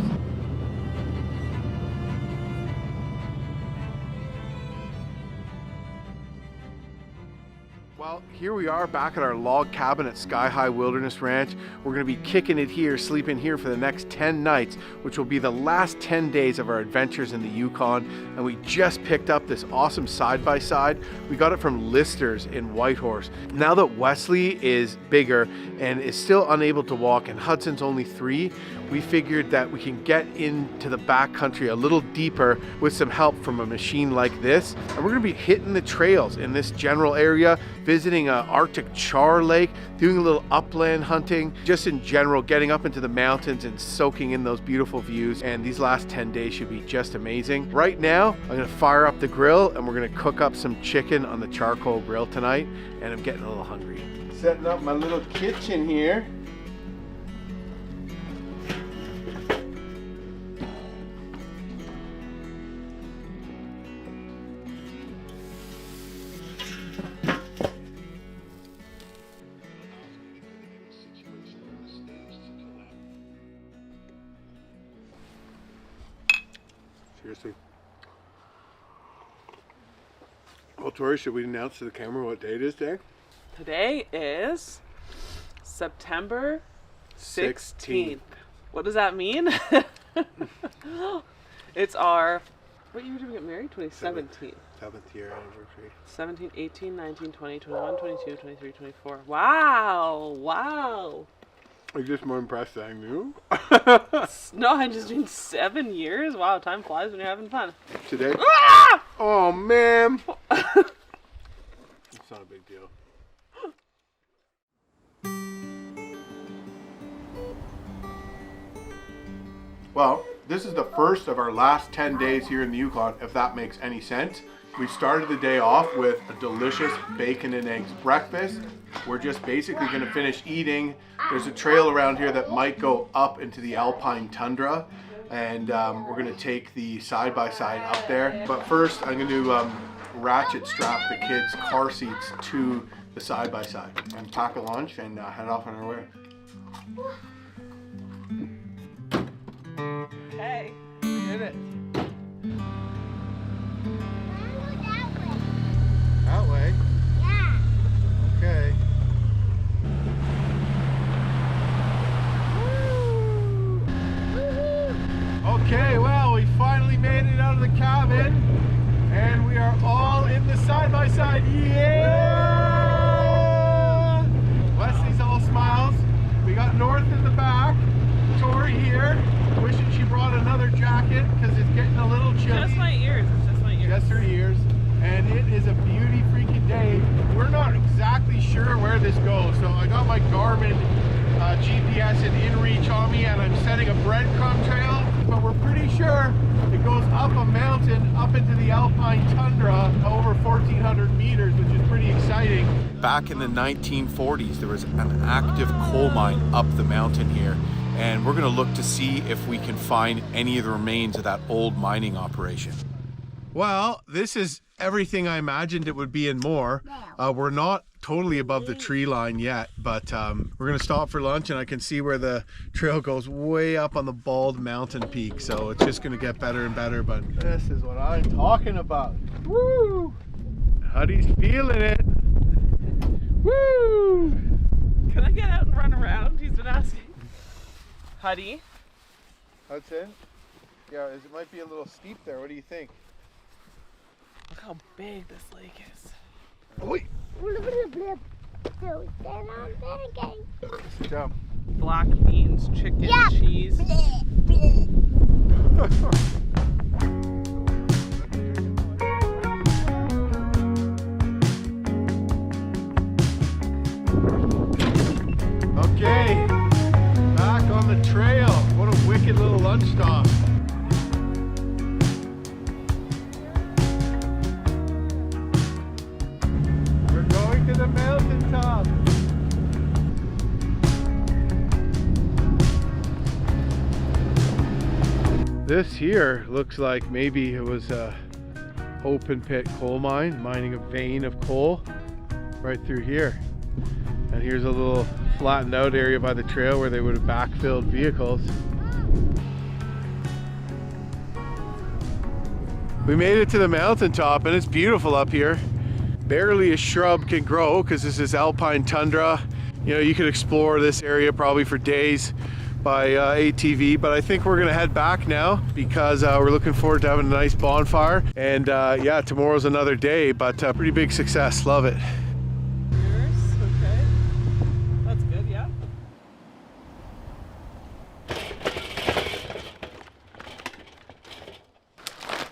Well, here we are back at our log cabin at Sky High Wilderness Ranch. We're going to be kicking it here, sleeping here for the next 10 nights, which will be the last 10 days of our adventures in the Yukon. And we just picked up this awesome side-by-side. We got it from Lister's in Whitehorse. Now that Wesley is bigger and is still unable to walk and Hudson's only 3, we figured that we can get into the backcountry a little deeper with some help from a machine like this. And we're going to be hitting the trails in this general area, visiting an Arctic Char lake, doing a little upland hunting, just in general getting up into the mountains and soaking in those beautiful views. And these last 10 days should be just amazing. Right now, I'm going to fire up the grill and we're going to cook up some chicken on the charcoal grill tonight. And I'm getting a little hungry. Setting up my little kitchen here. Seriously. Well, Tori, should we announce to the camera what day it is today? Today is September 16th. What does that mean? It's our, what year did we get married? 2017. 7th year anniversary. 17, 18, 19, 20, 21, 22, 23, 24. Wow. Wow. Are you just more impressed than I knew? No, I'm just doing 7 years. Wow, time flies when you're having fun. Today? Ah! Oh, man. It's not a big deal. Well, this is the first of our last 10 days here in the Yukon, if that makes any sense. We started the day off with a delicious bacon and eggs breakfast. We're just basically going to finish eating. There's a trail around here that might go up into the alpine tundra, and we're going to take the side-by-side up there. But first, I'm going to ratchet strap the kids' car seats to the side-by-side and pack a lunch and head off on our way. Hey, we did it. That way? Yeah. Okay. Okay, well, we finally made it out of the cabin and we are all in the side-by-side. Yeah! Wesley's all smiles. We got North in the back. Tori here, wishing she brought another jacket because it's getting a little chilly. Just my ears. It's just my ears. Just her ears. And it is a beauty freaking day. We're not exactly sure where this goes, so I got my Garmin GPS and InReach on me, and I'm setting a breadcrumb trail, but we're pretty sure it goes up a mountain, up into the alpine tundra, over 1,400 meters, which is pretty exciting. Back in the 1940s, there was an active coal mine up the mountain here, and we're gonna look to see if we can find any of the remains of that old mining operation. Well, this is everything I imagined it would be and more. We're not totally above the tree line yet, but we're gonna stop for lunch, and I can see where the trail goes way up on the Bald Mountain peak, so it's just gonna get better and better. But this is what I'm talking about. Woo! Huddy's feeling it. Woo! Can I get out and run around? He's been asking. Huddy? Hudson? Yeah, it might be a little steep there. What do you think? Look how big this lake is. Oi! Sit down. Black beans, chicken, cheese. Okay, back on the trail. What a wicked little lunch stop. We're going to the mountaintop. This here looks like maybe it was a open pit coal mine, mining a vein of coal right through here. And here's a little flattened out area by the trail where they would have backfilled vehicles. We made it to the mountaintop and it's beautiful up here. barely a shrub can grow because this is alpine tundra. You know, you could explore this area probably for days by ATV, but I think we're gonna head back now because we're looking forward to having a nice bonfire. And yeah, tomorrow's another day, but pretty big success. Love it. Okay. That's good, yeah.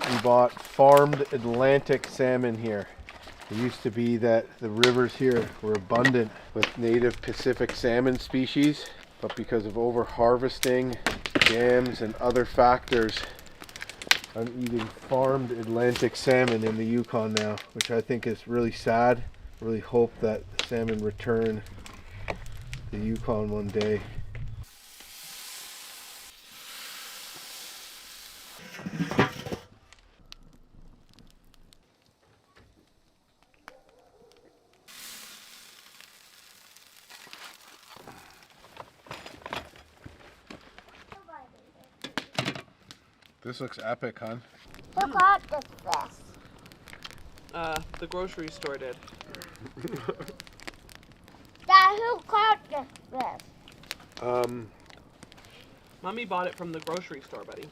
We bought farmed Atlantic salmon here. It used to be that the rivers here were abundant with native Pacific salmon species, but because of over harvesting, dams, and other factors, I'm eating farmed Atlantic salmon in the Yukon now, which I think is really sad. I really hope that the salmon return to the Yukon one day. This looks epic, hon. Who caught this fish? The grocery store did. Dad, who caught this fish? Mommy bought it from the grocery store, buddy.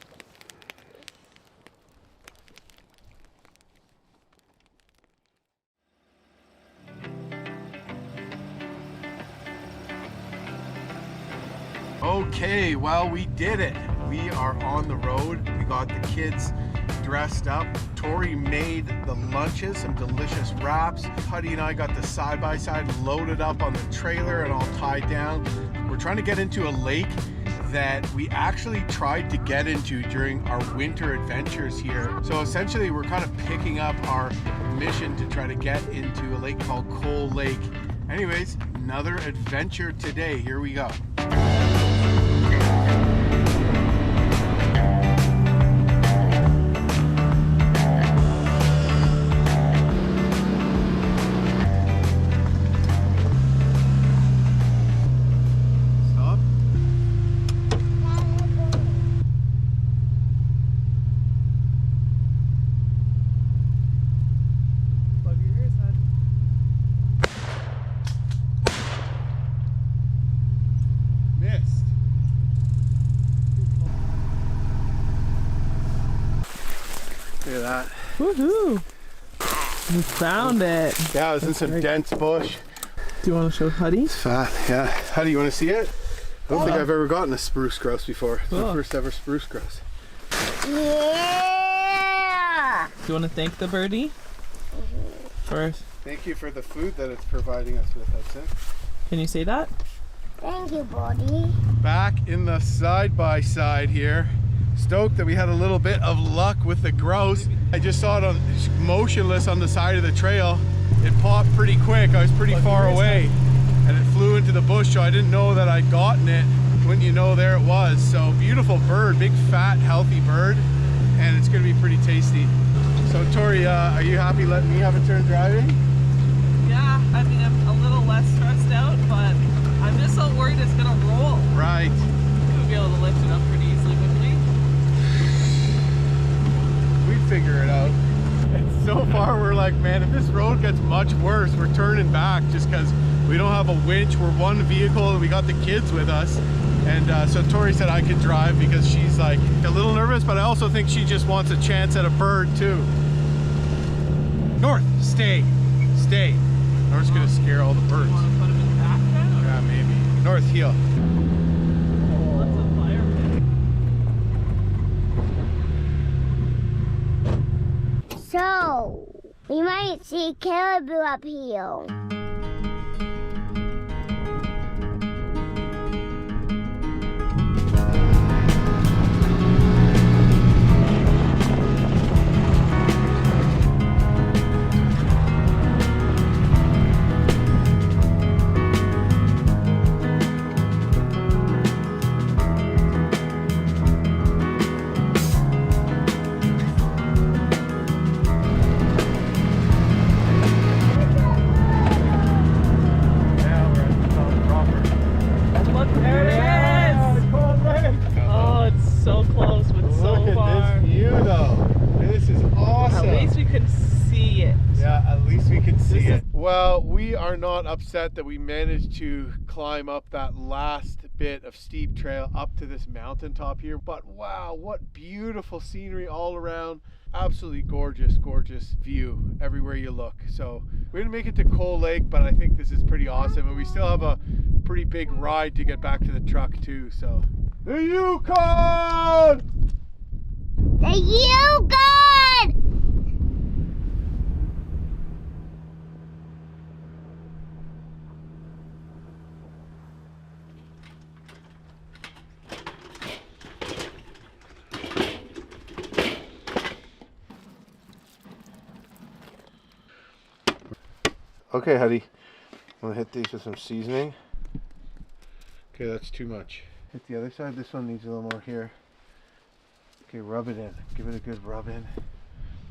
Okay, well, we did it. We are on the road. We got the kids dressed up. Tori made the lunches, some delicious wraps. Huddy and I got the side-by-side loaded up on the trailer and all tied down. We're trying to get into a lake that we actually tried to get into during our winter adventures here. So essentially, we're kind of picking up our mission to try to get into a lake called Coal Lake. Anyways, another adventure today. Here we go. Look at that. Woohoo! We found it. Yeah, I was in some dense bush. Do you want to show Huddy? It's fat, yeah. How do you want to see it? I don't think I've ever gotten a spruce grouse before. It's my first ever spruce grouse. Yeah! Do you want to thank the birdie? First. Thank you for the food that it's providing us with, Hudson. Can you say that? Thank you, buddy. Back in the side-by-side here. Stoked that we had a little bit of luck with the grouse. I just saw it motionless on the side of the trail. It popped pretty quick. I was pretty far away and it flew into the bush, so I didn't know that I'd gotten it. When you know, there it was. So beautiful bird, big fat healthy bird, and it's gonna be pretty tasty. So Tori, are you happy letting me have a turn driving? Yeah, I mean, I'm a little less stressed out, but I'm just so worried it's gonna roll. Right. You'll be able to lift it up pretty easily with me. We'd figure it out. And so far we're like, man, if this road gets much worse, we're turning back just because we don't have a winch. We're one vehicle and we got the kids with us. And so Tori said I could drive because she's like a little nervous, but I also think she just wants a chance at a bird too. North, stay, stay. North's gonna scare all the birds. Want to put them in the back then? Yeah, maybe. North, heel. That's a fire pit. So, we might see caribou up here. least we can see it. Well, we are not upset that we managed to climb up that last bit of steep trail up to this mountaintop here. But wow, what beautiful scenery all around. Absolutely gorgeous, gorgeous view everywhere you look. So we didn't make it to Coal Lake, but I think this is pretty awesome. And we still have a pretty big ride to get back to the truck too. So the Yukon! The Yukon! Okay, Huddy. I'm gonna hit these with some seasoning. Okay, that's too much. Hit the other side. This one needs a little more here. Okay, rub it in. Give it a good rub in.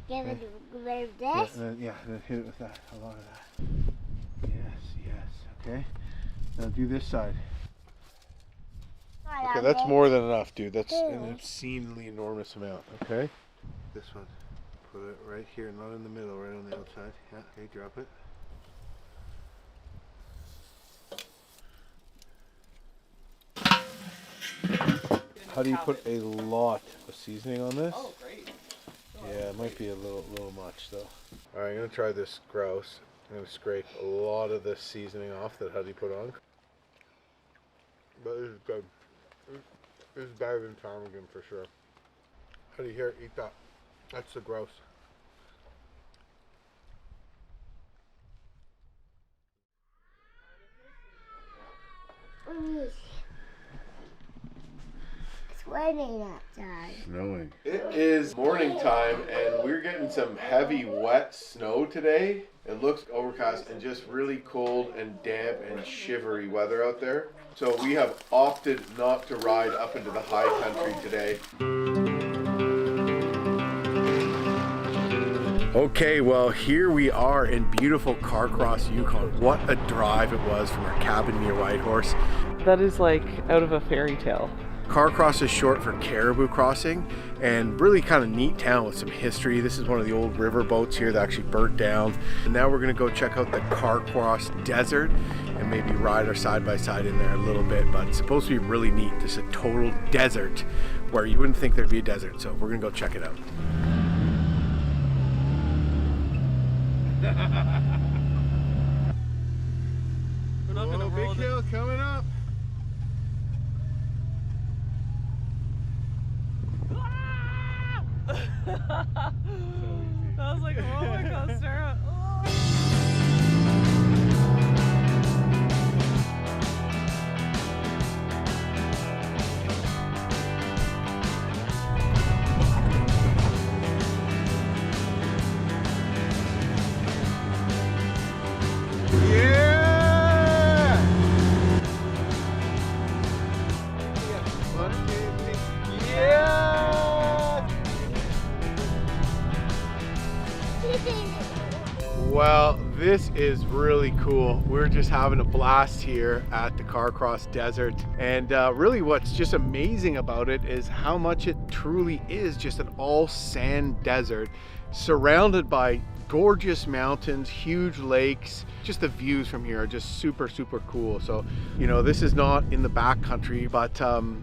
Give it a bit of Yeah, this. and then hit it with that. A lot of that. Yes, yes. Okay. Now do this side. Okay, that's more than enough, dude. That's an obscenely enormous amount. Okay. This one. Put it right here, not in the middle, right on the outside. Yeah. Okay, drop it. How do you put a lot of seasoning on this? Oh, great. Yeah, it might be a little much though. All right, I'm gonna try this grouse. I'm gonna scrape a lot of this seasoning off that Huddy put on. But this is good. This is better than ptarmigan for sure. Huddy, here, eat that. That's the grouse. It's raining outside. Snowing. It is morning time and we're getting some heavy wet snow today. It looks overcast and just really cold and damp and shivery weather out there. So we have opted not to ride up into the high country today. Okay, well here we are in beautiful Carcross, Yukon. What a drive it was from our cabin near Whitehorse. That is like out of a fairy tale. Carcross is short for Caribou Crossing, and really kind of neat town with some history. This is one of the old river boats here that actually burnt down. And now we're gonna go check out the Carcross Desert and maybe ride our side by side in there a little bit, but it's supposed to be really neat. This is a total desert where you wouldn't think there'd be a desert, so we're gonna go check it out. We're not gonna roll big hill coming up. That was like a roller coaster. Well, this is really cool. We're just having a blast here at the Carcross Desert. And really what's just amazing about it is how much it truly is just an all sand desert surrounded by gorgeous mountains, huge lakes. Just the views from here are just super, super cool. So, you know, this is not in the backcountry, but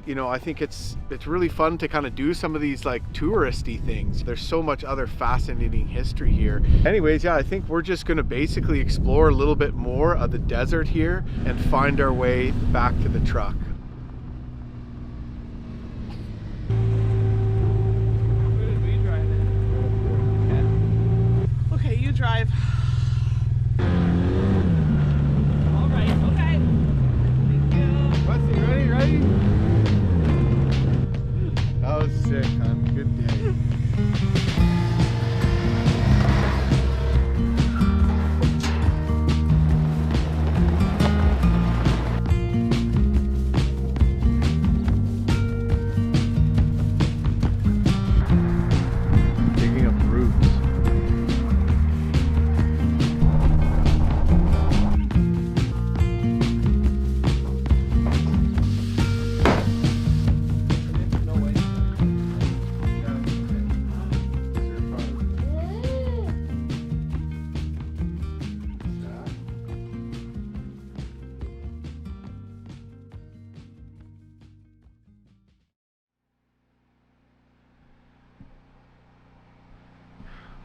you know, I think it's really fun to kind of do some of these like touristy things. There's so much other fascinating history here. Anyways, yeah, I think we're just gonna basically explore a little bit more of the desert here and find our way back to the truck. Okay, you drive. All right, okay. Thank you. Wesley, ready? That was sick, huh? Good day.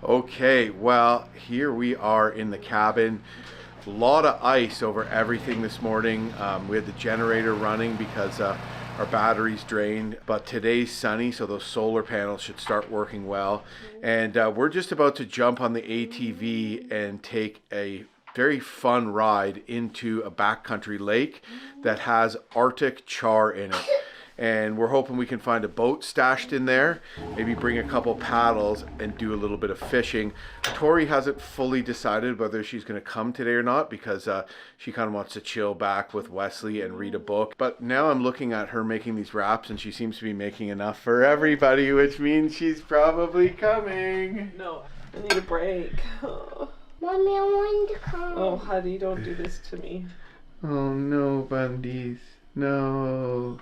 Okay, well, here we are in the cabin. A lot of ice over everything this morning. We had the generator running because our batteries drained, but today's sunny, so those solar panels should start working well. And we're just about to jump on the ATV and take a very fun ride into a backcountry lake that has Arctic char in it. And we're hoping we can find a boat stashed in there, maybe bring a couple paddles and do a little bit of fishing. Tori hasn't fully decided whether she's going to come today or not because she kind of wants to chill back with Wesley and read a book. But now I'm looking at her making these wraps and she seems to be making enough for everybody, which means she's probably coming. No, I need a break. Mommy, I want to come. Oh, honey, don't do this to me. Oh no, Bundies. No.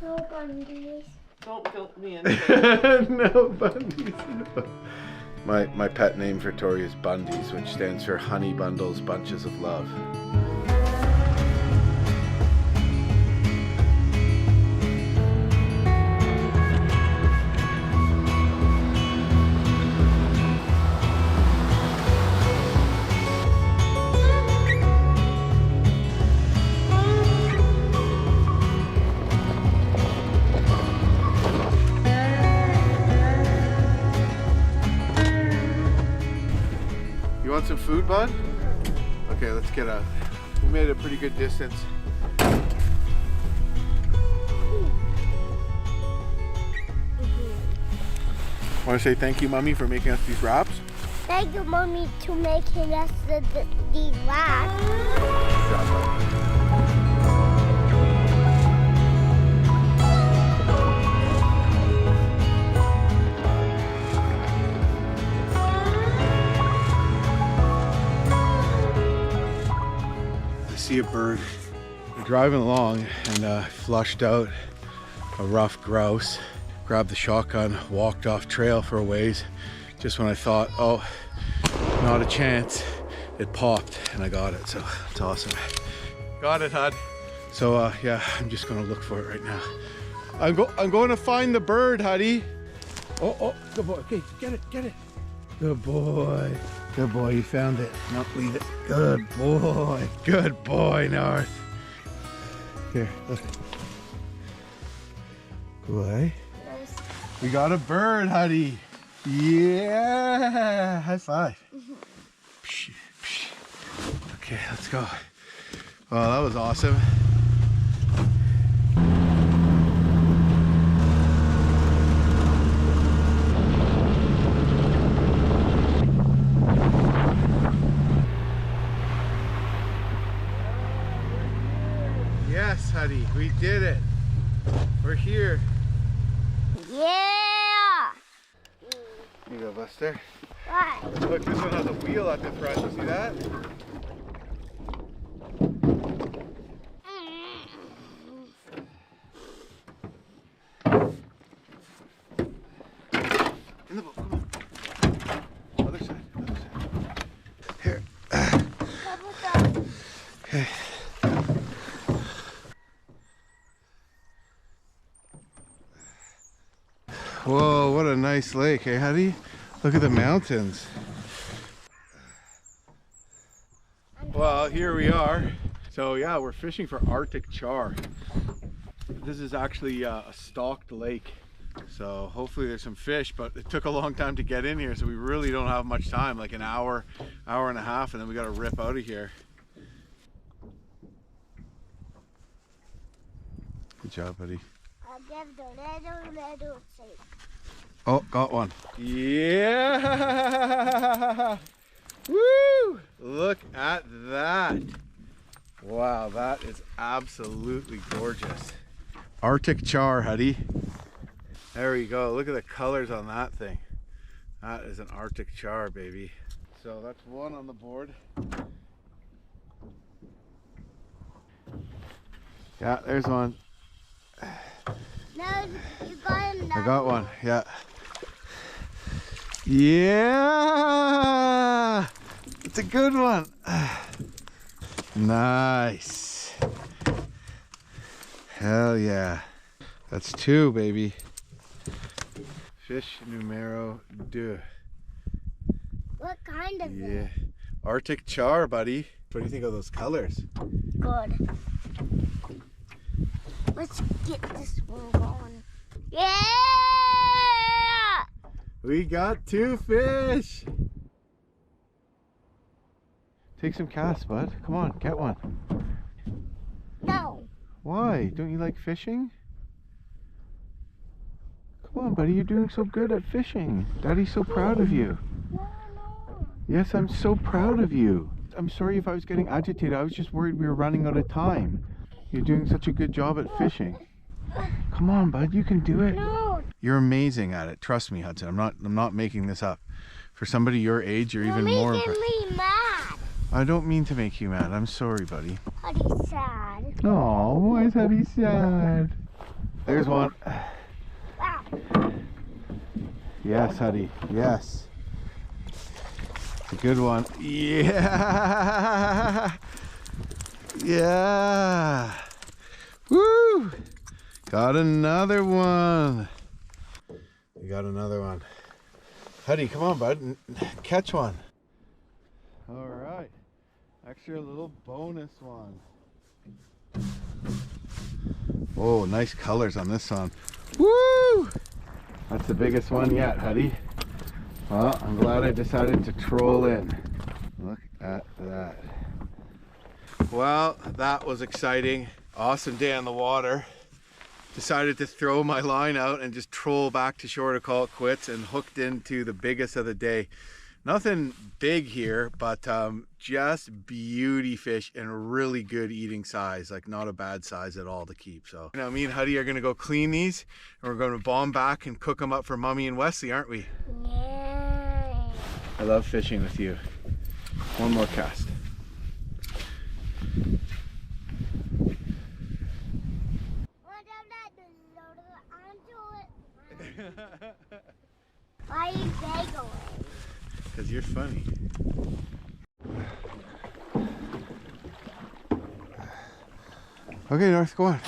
No bundies. Don't guilt me into it. No Bundies. No. My pet name for Tori is Bundies, which stands for Honey Bundles Bunches of Love. Want some food, bud? Okay, let's get out. We made a pretty good distance. Want to say thank you, Mommy, for making us these wraps? Thank you, Mommy, to making us these wraps. Good job, bud. See a bird. We're driving along and flushed out a rough grouse, grabbed the shotgun, walked off trail for a ways. Just when I thought, oh, not a chance, it popped and I got it. So it's awesome. Got it, Hud. So yeah, I'm just gonna look for it right now. I'm going to find the bird, Huddy. Oh, good boy. Okay, get it. Good boy. Good boy, you found it. No, leave it. Good boy, North. Here, look. Boy. We got a bird, Huddy. Yeah, high five. Okay, let's go. Well, that was awesome. Yes, Huddy, we did it. We're here. Yeah! Here you go, Buster. What? Look, this one has a wheel at the front. You see that? In the boat, come on. Other side. Here. Okay. Whoa, what a nice lake, hey Huddy? Look at the mountains. Well, here we are. So yeah, we're fishing for Arctic char. This is actually a stocked lake. So hopefully there's some fish, but it took a long time to get in here, so we really don't have much time, like an hour and a half, and then we gotta rip out of here. Good job, buddy. Oh, got one. Yeah! Woo! Look at that. Wow, that is absolutely gorgeous. Arctic char, Huddy. There we go. Look at the colors on that thing. That is an Arctic char, baby. So that's one on the board. Yeah, there's one. No, you got him. I got one, yeah. Yeah! It's a good one. Nice. Hell yeah. That's two, baby. Fish numero 2. What kind of Yeah. Arctic char, buddy. What do you think of those colors? Good. Let's get this one going. Yeah! We got 2 fish. Take some casts, bud. Come on, get one. No. Why? Don't you like fishing? Come on, buddy. You're doing so good at fishing. Daddy's so proud of you. No. Yes, I'm so proud of you. I'm sorry if I was getting agitated. I was just worried we were running out of time. You're doing such a good job at fishing. Come on, bud. You can do it. No. You're amazing at it. Trust me, Hudson. I'm not making this up. For somebody your age, you're even more making impressive. me mad. I don't mean to make you mad. I'm sorry, buddy. Huddy's sad. Oh, why is Huddy sad? There's one. Wow. Yes, Huddy. Yes. It's a good one. Yeah. Yeah. Woo. Got another one. We got another one. Huddy, come on, bud. Catch one. All right. Extra little bonus one. Oh, nice colors on this one. Woo! That's the biggest one yet, Huddy. Well, I'm glad I decided to troll in. Look at that. Well, that was exciting. Awesome day on the water. Decided to throw my line out and just troll back to shore to call it quits, and hooked into the biggest of the day. Nothing big here, but just beauty fish and really good eating size, like not a bad size at all to keep. So now me and Huddy are gonna go clean these, and we're gonna bomb back and cook them up for Mummy and Wesley, aren't we? Yeah. I love fishing with you. One more cast. Why are you giggling? Because you're funny. Okay, North, go on.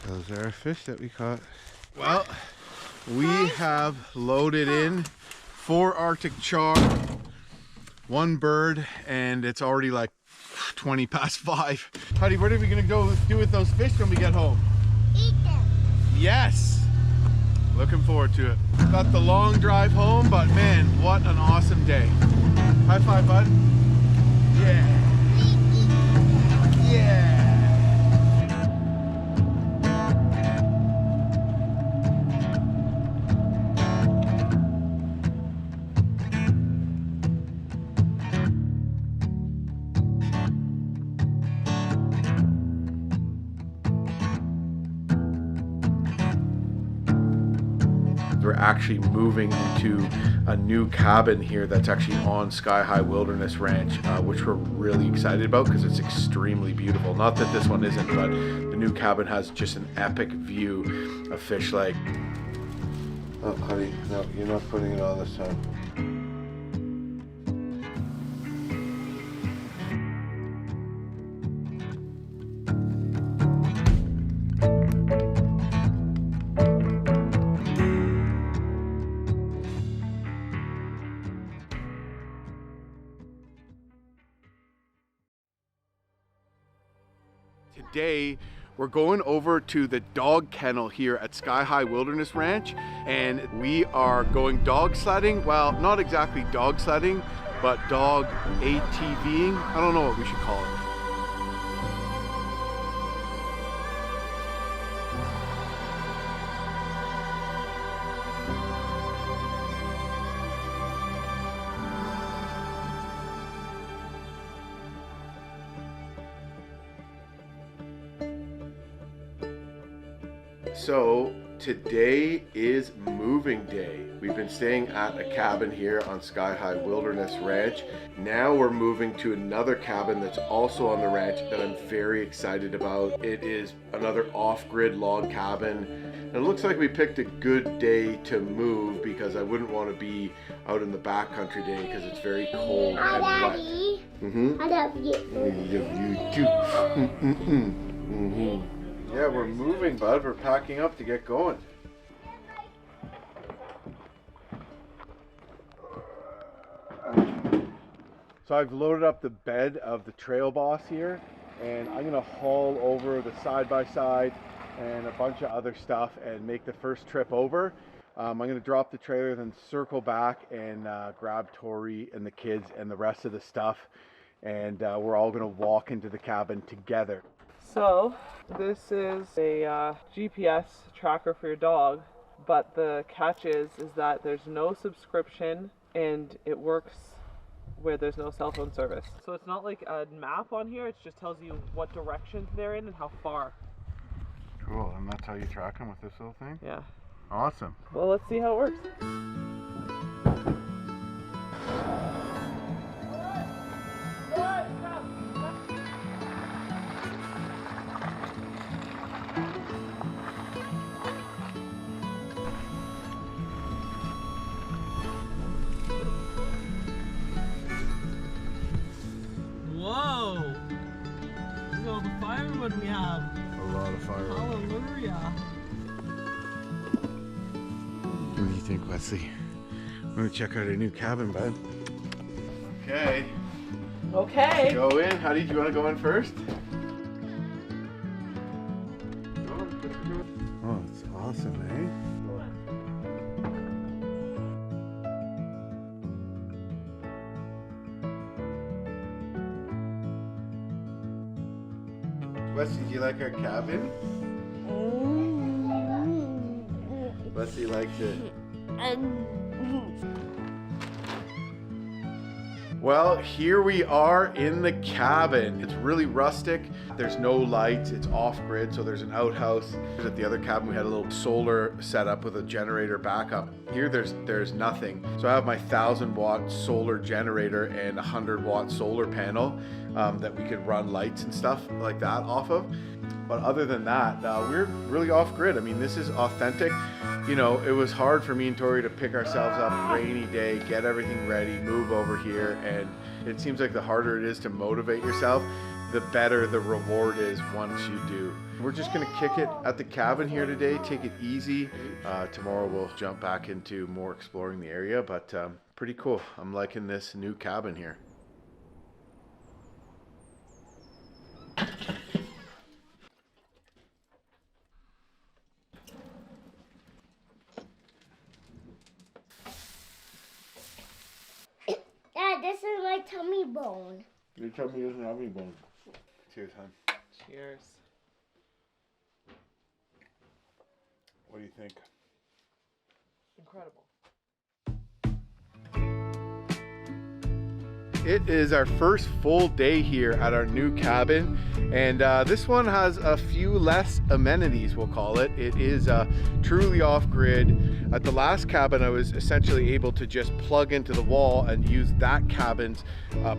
Those are our fish that we caught. Well, we have loaded in 4 Arctic char, 1 bird, and it's already like 20 past 5. Huddy, what are we gonna go do with those fish when we get home? Eat them. Yes! Looking forward to it. Got the long drive home, but man, what an awesome day. High five, bud. Yeah. Yeah. We're actually moving into a new cabin here that's actually on Sky High Wilderness Ranch, which we're really excited about because it's extremely beautiful. Not that this one isn't, but the new cabin has just an epic view of Fish Lake. Oh, honey, no, you're not putting it on this time. Today, we're going over to the dog kennel here at Sky High Wilderness Ranch, and we are going dog sledding. Well, not exactly dog sledding, but dog ATVing. I don't know what we should call it. So Today is moving day. We've been staying at a cabin here on Sky High Wilderness Ranch. Now we're moving to another cabin that's also on the ranch that I'm very excited about. It is another off-grid log cabin. And it looks like we picked a good day to move because I wouldn't want to be out in the backcountry day because it's very cold and wet. Daddy. Mm-hmm. I love you. I love you too. Yeah, we're moving, bud. We're packing up to get going. So I've loaded up the bed of the Trail Boss here, and I'm gonna haul over the side-by-side and a bunch of other stuff and make the first trip over. I'm gonna drop the trailer, then circle back and grab Tori and the kids and the rest of the stuff, and we're all gonna walk into the cabin together. So this is a GPS tracker for your dog, but the catch is that there's no subscription and it works where there's no cell phone service. So it's not like a map on here, it just tells you what direction they're in and how far. Cool, and that's how you track them with this little thing? Yeah. Awesome. Well, let's see how it works. Whoa! Look at all the firewood we have. A lot of firewood. Hallelujah. What do you think, Wesley? I'm gonna check out our new cabin, bud. Okay. Okay. Go in. How did you want to go in first? Oh, it's awesome, eh? Wesley, do you like our cabin? Wesley likes it. Well, here we are in the cabin. It's really rustic. There's no lights, it's off-grid, so there's an outhouse. At the other cabin, we had a little solar setup with a generator backup. Here, there's nothing. So I have my 1,000-watt solar generator and a 100-watt solar panel that we could run lights and stuff like that off of. But other than that, we're really off-grid. I mean, this is authentic. You know, it was hard for me and Tori to pick ourselves up, rainy day, get everything ready, move over here, and it seems like the harder it is to motivate yourself, the better the reward is once you do. We're just gonna kick it at the cabin here today, take it easy. Tomorrow we'll jump back into more exploring the area, but pretty cool. I'm liking this new cabin here. Dad, this is my tummy bone. Your tummy doesn't have any bones. Cheers, hon. Cheers. What do you think? Incredible. It is our first full day here at our new cabin, and this one has a few less amenities, we'll call it. It is truly off-grid. At the last cabin, I was essentially able to just plug into the wall and use that cabin's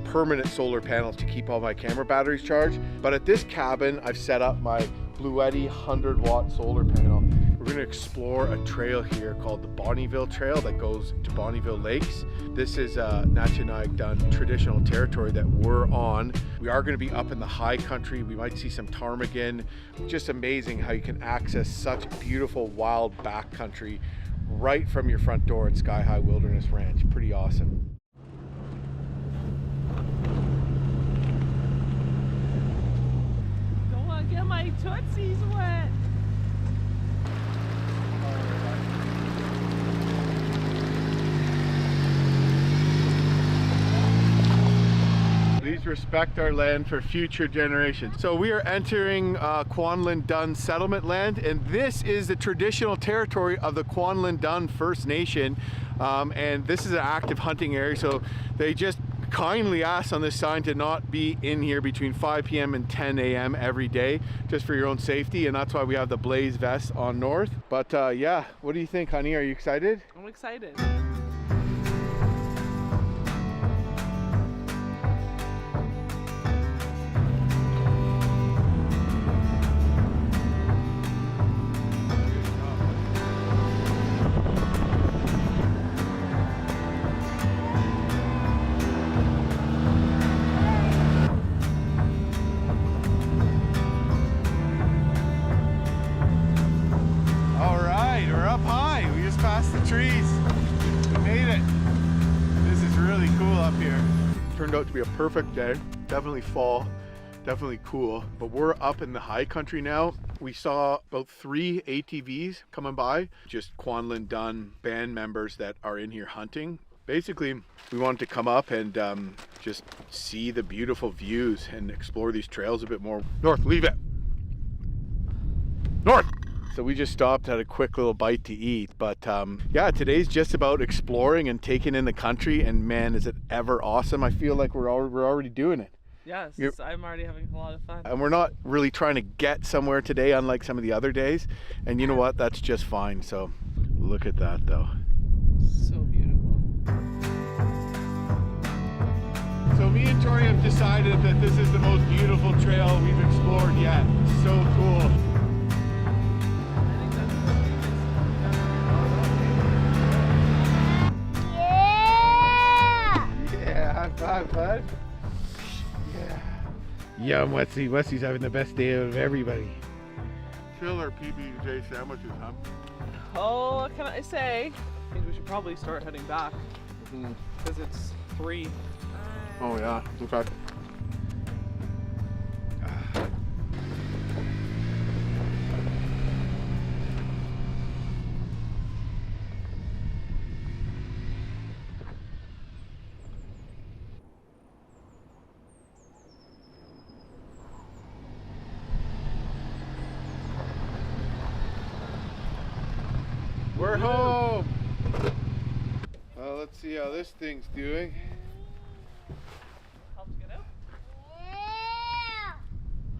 permanent solar panels to keep all my camera batteries charged. But at this cabin, I've set up my Bluetti 100-watt solar panel. We're going to explore a trail here called the Bonnyville Trail that goes to Bonnyville Lakes. This is Natchinalik traditional territory that we're on. We are going to be up in the high country. We might see some ptarmigan. Just amazing how you can access such beautiful wild backcountry right from your front door at Sky High Wilderness Ranch. Pretty awesome. Don't want to get my tootsies wet. Please respect our land for future generations. So we are entering Kwanlin Dun settlement land, and this is the traditional territory of the Kwanlin Dun First Nation. And this is an active hunting area, so they just kindly asked on this sign to not be in here between 5 p.m. and 10 a.m. every day, just for your own safety, and that's why we have the blaze vest on north. But yeah, what do you think, honey? Are you excited? I'm excited. Turned out to be a perfect day. Definitely fall, definitely cool, but we're up in the high country now. We saw about 3 ATVs coming by, just Quanlin Dunn band members that are in here hunting. Basically, we wanted to come up and just see the beautiful views and explore these trails a bit more. North, leave it. North! So we just stopped, had a quick little bite to eat, but yeah, today's just about exploring and taking in the country, and man, is it ever awesome. I feel like we're already doing it. Yes, I'm already having a lot of fun. And we're not really trying to get somewhere today, unlike some of the other days, and you know what, that's just fine. So look at that though. So beautiful. So me and Tori have decided that this is the most beautiful trail we've explored yet. So cool. High five, bud. Yeah. Yum, Wesley. Wesley's having the best day of everybody. Killer PB&J sandwiches, huh? Oh, what can I say? I think we should probably start heading back. Because it's 3. Oh, yeah. Okay. We're home! Well, let's see how this thing's doing. Help get out?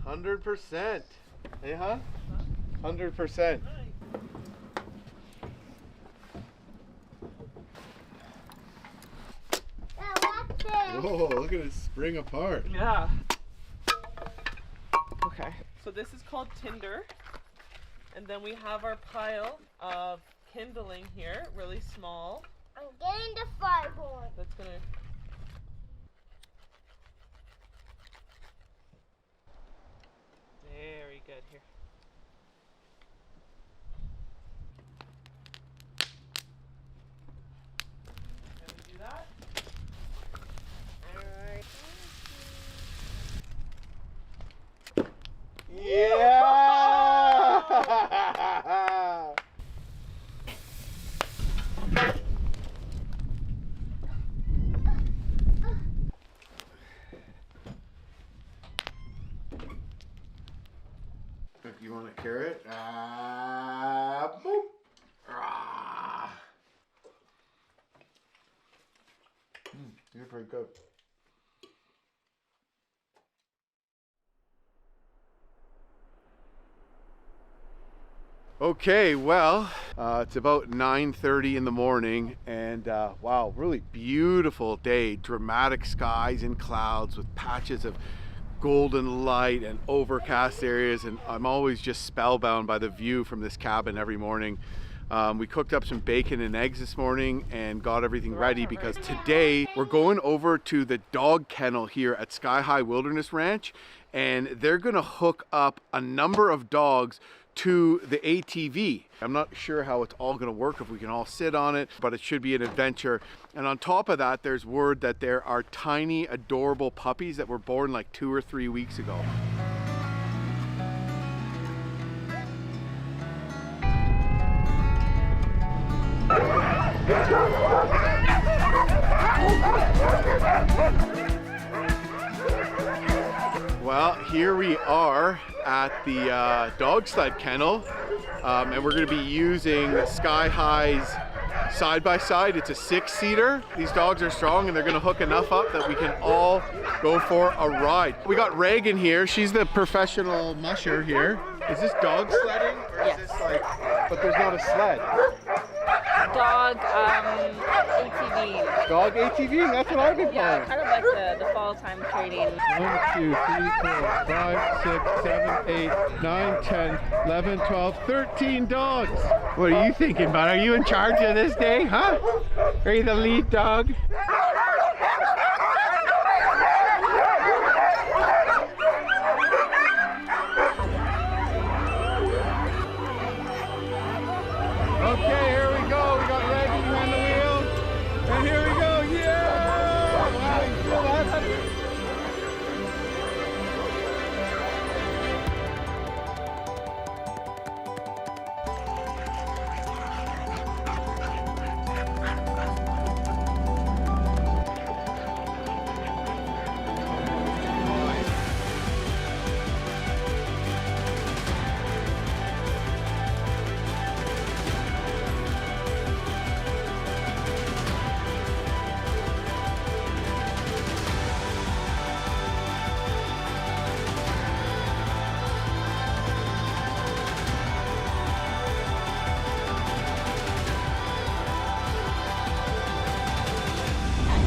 Yeah! 100%. Hey, huh? 100%. Whoa, look at it spring apart. Yeah. Okay, so this is called tinder. And then we have our pile of kindling here, really small. I'm getting the fire going. That's gonna... Very good here. Can we do that? Alright. Yeah! You want a carrot? Boop. You're pretty good. Okay, well, it's about 9:30 in the morning, and wow, really beautiful day. Dramatic skies and clouds with patches of golden light and overcast areas, and I'm always just spellbound by the view from this cabin every morning. We cooked up some bacon and eggs this morning and got everything ready because today we're going over to the dog kennel here at Sky High Wilderness Ranch, and they're gonna hook up a number of dogs to the ATV. I'm not sure how it's all gonna work, if we can all sit on it, but it should be an adventure. And on top of that, there's word that there are tiny, adorable puppies that were born like 2 or 3 weeks ago. Well, here we are at the dog sled kennel, and we're going to be using Sky High's side by side. It's a 6-seater. These dogs are strong and they're gonna hook enough up that we can all go for a ride. We got Reagan here. She's the professional musher here. Is this dog sledding? Or is this like, but there's not a sled. Dog ATV. Dog ATV? That's what I've been Yeah, calling. kind of like the fall time trading. 1, 2, 3, 4, 5, 6, 7, 8, 9, 10, 11, 12, 13 dogs. What are you thinking, bud? Are you in charge of this day, huh? Are you the lead dog? Okay, here we go. We got Reagan behind the wheel. And here we go. Yeah!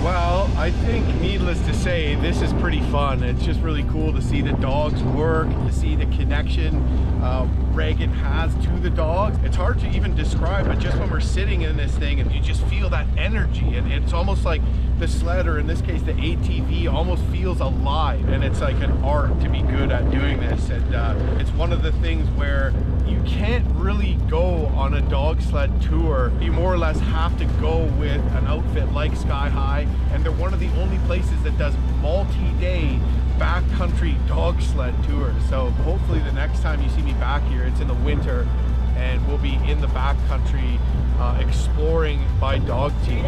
Wow, Well, I think needless to say, this is pretty fun. It's just really cool to see the dogs work, to see the connection Reagan has to the dogs. It's hard to even describe, but just when we're sitting in this thing and you just feel that energy, and it's almost like the sled, or in this case the ATV, almost feels alive, and it's like an art to be good at doing this. And it's one of the things where you can't really go on a dog sled tour. You more or less have to go with an outfit like Sky High, and they're one of the only places that does multi-day backcountry dog sled tours. So hopefully the next time you see me back here, it's in the winter and we'll be in the backcountry exploring by dog team.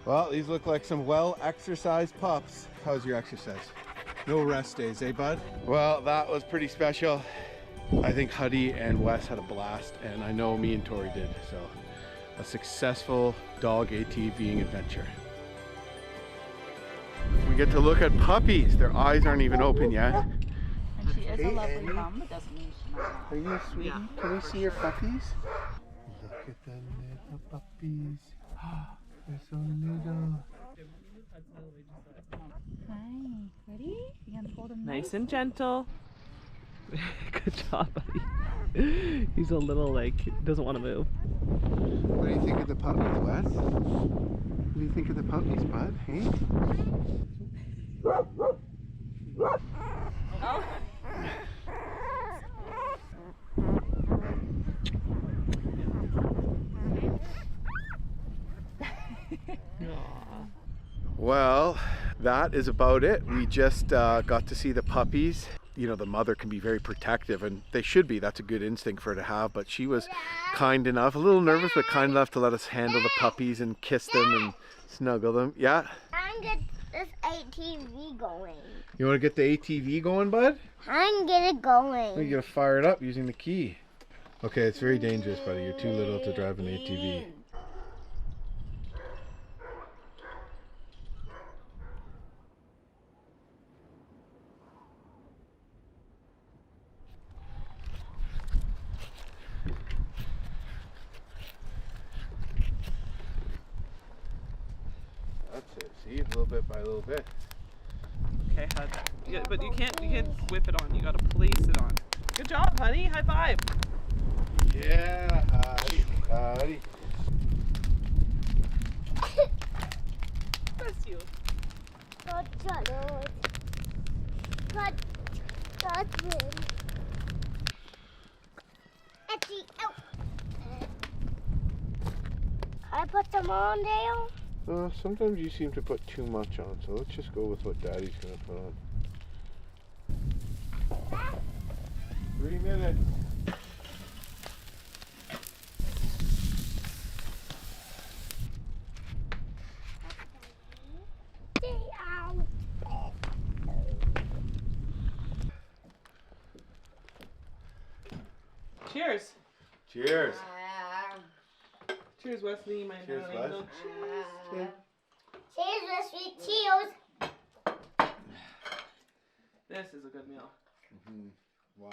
Well, these look like some well-exercised pups. How's your exercise? No rest days, eh, bud? Well, that was pretty special. I think Huddy and Wes had a blast, and I know me and Tori did, so a successful dog ATVing adventure. We get to look at puppies. Their eyes aren't even open yet. And she is a lovely mom, but doesn't mean she's not. Are you sweetie? Yeah. Can we see your puppies? Look at the little puppies. They're so little. Hi, ready? You gonna hold him Nice and gentle. Good job, buddy. He's a little doesn't want to move. What do you think of the puppies, Wes? What do you think of the puppies, bud? Hey? Oh. Well, that is about it. We just got to see the puppies. You know, the mother can be very protective, and they should be. That's a good instinct for her to have, but she was kind enough, a little nervous, but kind enough to let us handle the puppies and kiss them and snuggle them. Yeah? I'm get this ATV going. You want to get the ATV going, bud? I'm get it going. You gotta fire it up using the key. Okay, it's very dangerous, buddy. You're too little to drive an ATV. That's it. See, a little bit by a little bit. Okay, Hud. Yeah, but you can't whip it on. You gotta place it on. Good job, honey. High five. Yeah, Huddy, Huddy. Bless you. God, Lord. God, him. Etty, out. Can I put them on, Dale? Sometimes you seem to put too much on, so let's just go with what Daddy's gonna put on. 3 minutes. Cheers. Cheers. Cheers, Wesley, my Cheers, darling. Wes. Cheers. Cheers, Wesley. Cheers. This is a good meal. Wow.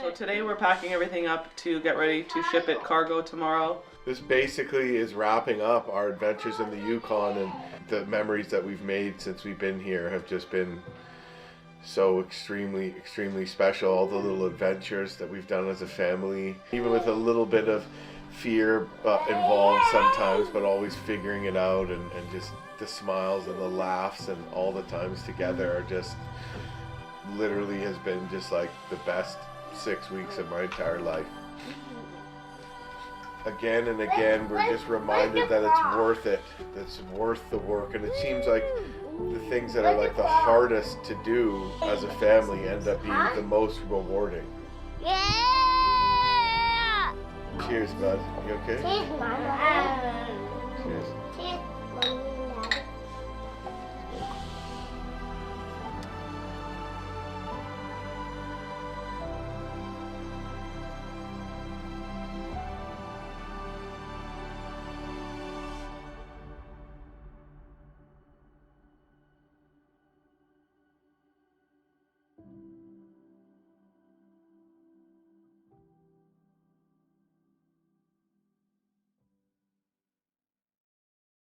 So today we're packing everything up to get ready to ship it cargo tomorrow. This basically is wrapping up our adventures in the Yukon, and the memories that we've made since we've been here have just been so extremely special. All the little adventures that we've done as a family, even with a little bit of fear involved sometimes, but always figuring it out, and just the smiles and the laughs and all the times together are just literally has been just like the best 6 weeks of my entire life. Again and again, we're just reminded that it's worth it. That's worth the work. And it seems like the things that are like the hardest to do as a family end up being the most rewarding. Yeah! Cheers, bud. You okay? Cheers, Mama.